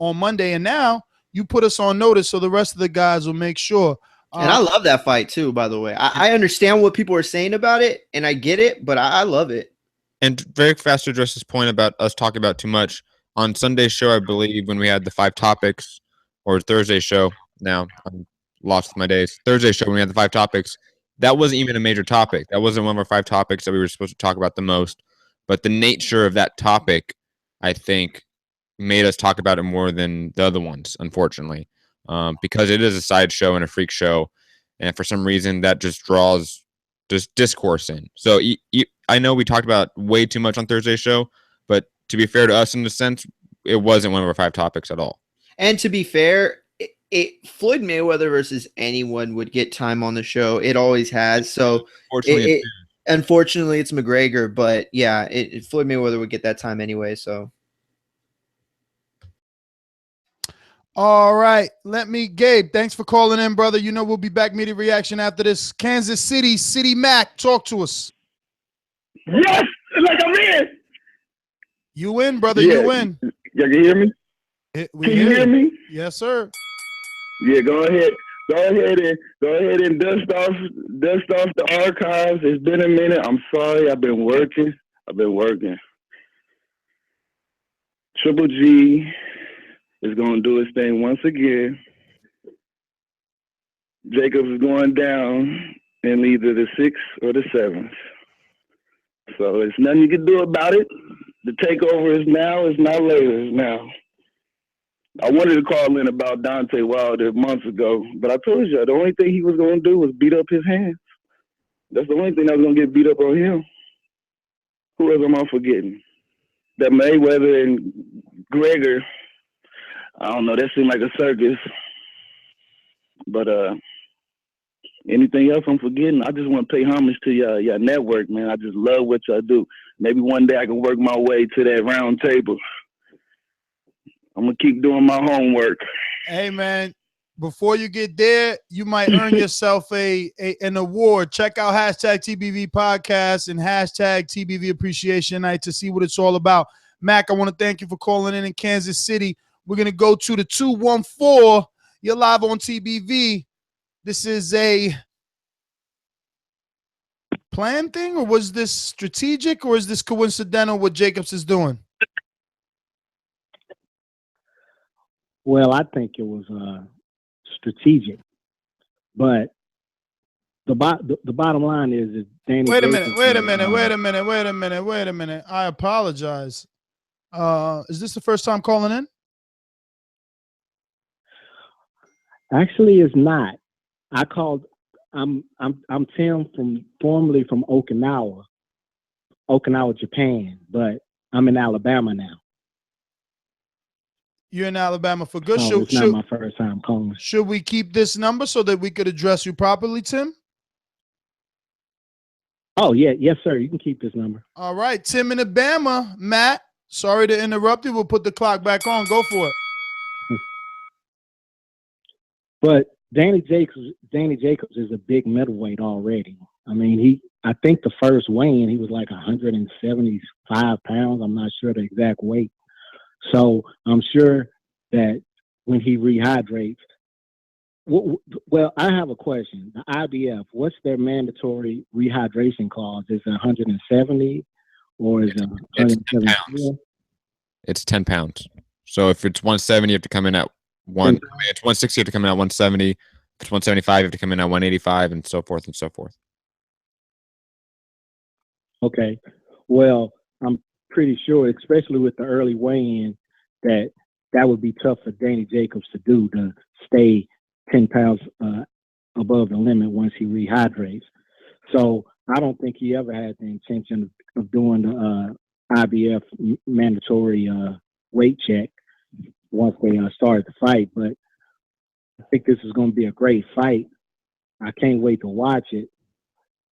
Monday, and now you put us on notice, so the rest of the guys will make sure. And I love that fight too, by the way. I understand what people are saying about it, and I get it, but I love it. And very fast to address this point about us talking about too much. On Sunday's show, I believe, when we had the 5 topics, or Thursday's show, now I'm lost with my days. Thursday's show, when we had the 5 topics, that wasn't even a major topic. That wasn't one of our 5 topics that we were supposed to talk about the most. But the nature of that topic, I think, made us talk about it more than the other ones, unfortunately, because it is a sideshow and a freak show. And for some reason, that just draws discourse in. So I know we talked about way too much on Thursday's show, but to be fair to us in the sense, it wasn't one of our 5 topics at all. And to be fair, Floyd Mayweather versus anyone would get time on the show. It always has. So unfortunately, it's McGregor, but yeah, Floyd Mayweather would get that time anyway. So. All right. Gabe, thanks for calling in, brother. We'll be back media reaction after this. Kansas City Mac, talk to us. Yes, like I'm in. You win, brother. Yeah. You win. Y'all can hear me? Can you hear me? Yes, sir. Yeah, go ahead and dust off the archives. It's been a minute. I'm sorry. I've been working. Triple G is gonna do his thing once again. Jacobs is going down in either the 6th or the 7th. So there's nothing you can do about it. The takeover is now, it's not later, it's now. I wanted to call in about Deontay Wilder months ago, but I told you the only thing he was going to do was beat up his hands. That's the only thing that was going to get beat up on him. Who else am I forgetting? That Mayweather and Gregor, I don't know, that seemed like a circus. But anything else I'm forgetting, I just want to pay homage to your network, man. I just love what y'all do. Maybe one day I can work my way to that round table. I'm going to keep doing my homework. Hey, man, before you get there, you might earn yourself an award. Check out #TBV Podcast and #TBV Appreciation Night to see what it's all about. Mac, I want to thank you for calling in Kansas City. We're going to go to the 214. You're live on TBV. This is a planned thing, or was this strategic, or is this coincidental what Jacobs is doing? Well, I think it was strategic, but the bottom line is Danny. Wait a minute. I apologize. Is this the first time calling in? Actually, it's not. I called. I'm Tim formerly from Okinawa, Japan, but I'm in Alabama now. You're in Alabama for good. So it's not my first time calling. Should we keep this number so that we could address you properly, Tim? Oh, yeah. Yes, sir. You can keep this number. All right. Tim in Alabama. Matt, sorry to interrupt you. We'll put the clock back on. Go for it. But Danny Jacobs is a big middleweight already. I mean, I think the first weigh-in, he was like 175 pounds. I'm not sure the exact weight. So I'm sure that when he rehydrates, Well, I have a question. The IBF, what's their mandatory rehydration clause? Is it 170 or is it 170? It's 10 pounds. So if it's 170, you have to come in at one. If it's 160, you have to come in at 170. If it's 175, you have to come in at 185, and so forth and so forth. Okay. Well, I'm pretty sure, especially with the early weigh-in, that would be tough for Danny Jacobs to do, to stay 10 pounds above the limit once he rehydrates. So I don't think he ever had the intention of doing the IBF mandatory weight check once they started the fight. But I think this is going to be a great fight. I can't wait to watch it.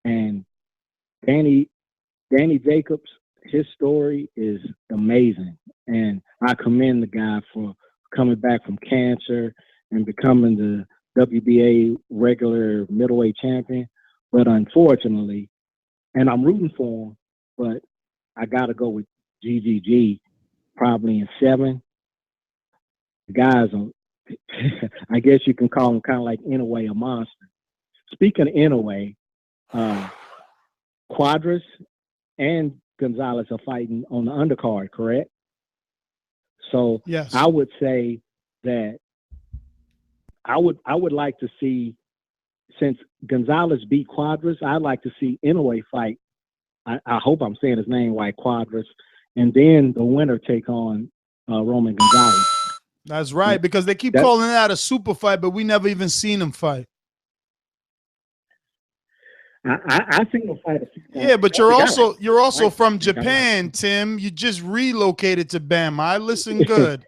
And Danny Jacobs, his story is amazing. And I commend the guy for coming back from cancer and becoming the WBA regular middleweight champion. But unfortunately, and I'm rooting for him, but I got to go with GGG probably in 7. The guys are, I guess you can call him kind of like Inoue, a monster. Speaking of Inoue, Quadras and Gonzalez are fighting on the undercard, correct? So yes. I would say that I would like to see, since Gonzalez beat Quadras, I'd like to see Inoue fight. I hope I'm saying his name right, Quadras, and then the winner take on Roman Gonzalez. That's right, because they keep calling it out a super fight, but we never even seen him fight. I seen him fight. Yeah, but you're also from Japan, Tim. You just relocated to Bama. I listen good.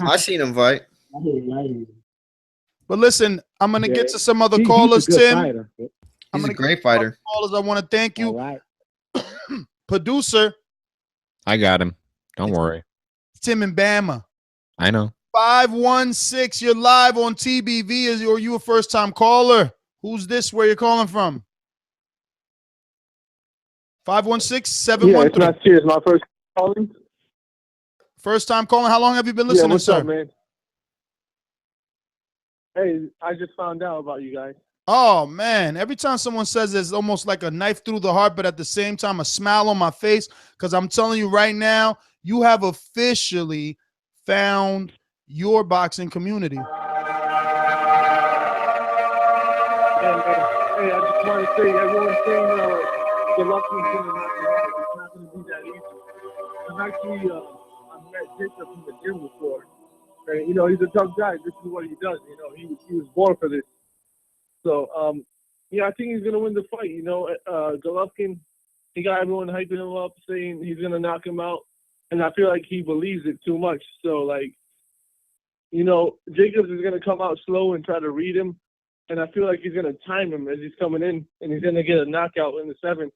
I seen him fight. But listen, I'm gonna get to some other callers, Tim. He's a great fighter. Callers, I want to thank you. Right. Producer. I got him. Don't worry. Tim in Bama. I know. 516, you're live on TBV. Are you a first-time caller? Who's this? Where you're calling from? 516-713. Yeah, it's not serious. My first calling. First time calling. How long have you been listening, what's sir? up, man? Hey, I just found out about you guys. Oh, man. Every time someone says it's almost like a knife through the heart, but at the same time, a smile on my face, because I'm telling you right now, you have officially found your boxing community. Hey, I just want to say, everyone's saying Golovkin's going to knock him out. It's not going to be that easy. I've actually I've met Jacob in the gym before. And, he's a tough guy. This is what he does. He was born for this. So, I think he's going to win the fight. Golovkin, he got everyone hyping him up, saying he's going to knock him out. And I feel like he believes it too much. So, Jacobs is going to come out slow and try to read him. And I feel like he's going to time him as he's coming in. And he's going to get a knockout in the 7th.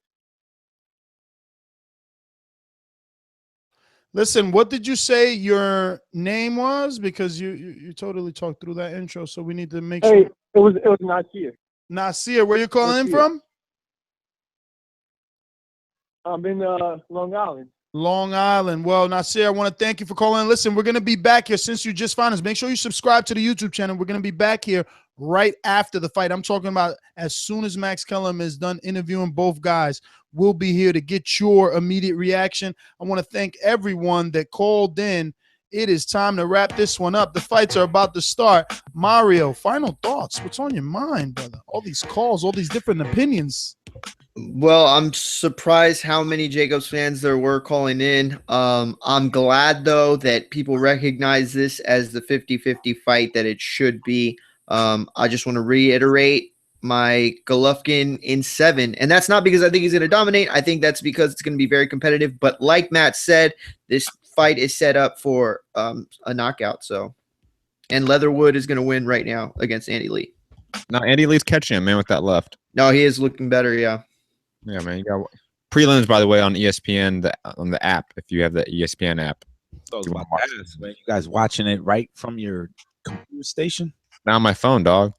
Listen, what did you say your name was? Because you totally talked through that intro, so we need to make sure. It was Nasir. Nasir, where you calling in from? I'm in Long Island. Long Island. Well, Nasir, I want to thank you for calling. Listen, we're going to be back here since you just found us. Make sure you subscribe to the YouTube channel. We're going to be back here right after the fight. I'm talking about as soon as Max Kellerman is done interviewing both guys. We'll be here to get your immediate reaction. I want to thank everyone that called in. It is time to wrap this one up. The fights are about to start. Mario, final thoughts. What's on your mind, brother? All these calls, all these different opinions. Well, I'm surprised how many Jacobs fans there were calling in. I'm glad, though, that people recognize this as the 50-50 fight that it should be. I just want to reiterate my Golovkin in 7. And that's not because I think he's going to dominate. I think that's because it's going to be very competitive. But like Matt said, this fight is set up for a knockout. And Leatherwood is going to win right now against Andy Lee. No, Andy Lee's catching him, man, with that left. No, he is looking better, yeah. Yeah, man. You got prelims, by the way, on ESPN, on the app, if you have the ESPN app. You guys watching it right from your computer station? Now on my phone, dog.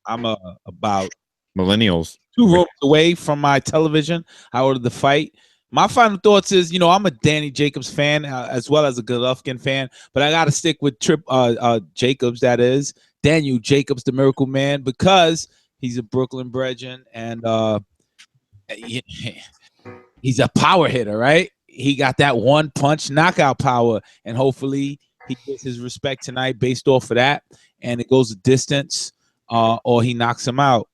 I'm about millennials 2 rows away from my television. I ordered the fight My final thoughts is, I'm a Danny Jacobs fan as well as a Golovkin fan, but I got to stick with Jacobs, that is. Daniel Jacobs, the Miracle Man, because he's a Brooklyn brethren and he's a power hitter, right? He got that one punch knockout power, and hopefully he gets his respect tonight based off of that, and it goes a distance or he knocks him out.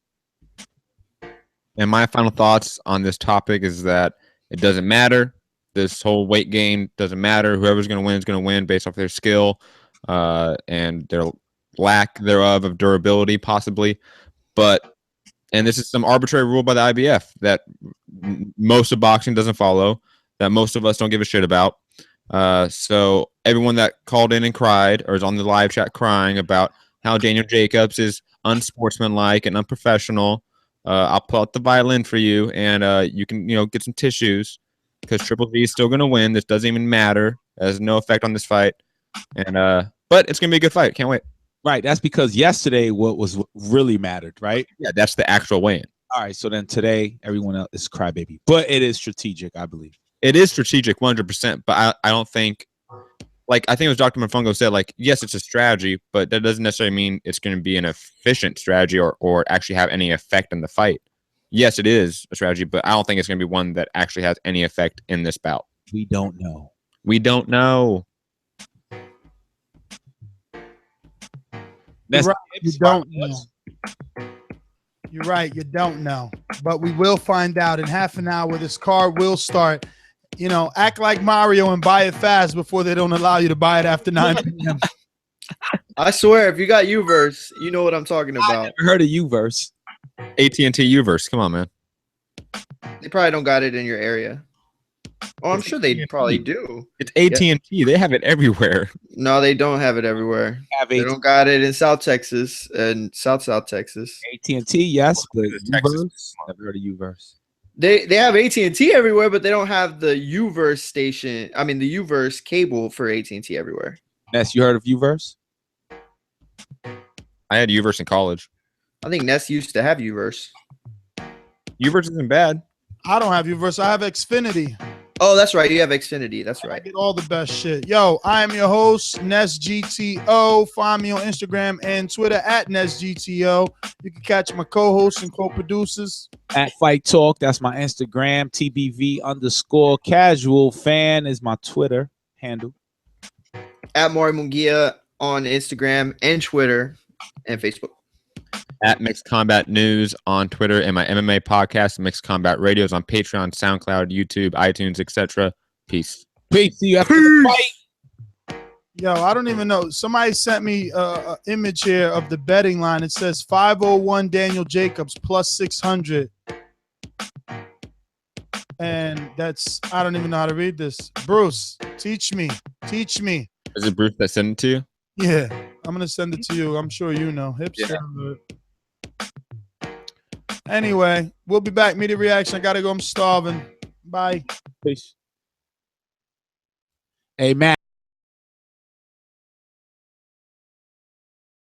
And my final thoughts on this topic is that it doesn't matter. This whole weight gain doesn't matter. Whoever's going to win is going to win based off their skill and their lack thereof of durability, possibly. And this is some arbitrary rule by the IBF that most of boxing doesn't follow, that most of us don't give a shit about. So everyone that called in and cried or is on the live chat crying about how Daniel Jacobs is unsportsmanlike and unprofessional, I'll pull out the violin for you, and you can, get some tissues, because Triple G is still going to win. This doesn't even matter. It has no effect on this fight, but it's going to be a good fight. Can't wait. Right. That's because yesterday what really mattered, right? Yeah, that's the actual weigh-in. All right. So then today, everyone else is crybaby, but it is strategic, I believe. It is strategic, 100%. But I don't think, I think it was Dr. Mofongo said, yes, it's a strategy, but that doesn't necessarily mean it's going to be an efficient strategy or actually have any effect in the fight. Yes, it is a strategy, but I don't think it's going to be one that actually has any effect in this bout. We don't know. We don't know. You're right. You don't know. You're right. You don't know. But we will find out in half an hour. This card will start. Act like Mario and buy it fast before they don't allow you to buy it after 9 p.m. I swear, if you got Uverse, you know what I'm talking about. I never heard of Uverse. AT&T Uverse. Come on, man. They probably don't got it in your area. Oh, I'm sure they probably do. It's AT&T. Yeah. They have it everywhere. No, they don't have it everywhere. They don't got it in South Texas and South Texas. AT&T, yes, but Uverse, never heard of Uverse. They have AT&T everywhere, but they don't have the Uverse station. I mean, the Uverse cable for AT&T everywhere. Ness, you heard of Uverse? I had Uverse in college. I think Ness used to have Uverse. Uverse isn't bad. I don't have Uverse. I have Xfinity. Oh, that's right. You have Xfinity. That's right. I get all the best shit. Yo, I am your host, NessGTO. Find me on Instagram and Twitter at NessGTO. You can catch my co-hosts and co-producers at Fight Talk. That's my Instagram. TBV_casual fan is my Twitter handle. At Maury Munguia on Instagram and Twitter and Facebook. At Mixed Combat News on Twitter, and my MMA podcast, Mixed Combat Radios, on Patreon, SoundCloud, YouTube, iTunes, etc. Peace. Peace. See you after the fight. Yo, I don't even know. Somebody sent me an image here of the betting line. It says 501 Daniel Jacobs plus 600. And that's, I don't even know how to read this. Bruce, teach me. Teach me. Is it Bruce that sent it to you? Yeah, I'm going to send it to you. I'm sure you know. Hipster. Yeah. Anyway, we'll be back. Media reaction. I got to go. I'm starving. Bye. Peace. Hey, Matt.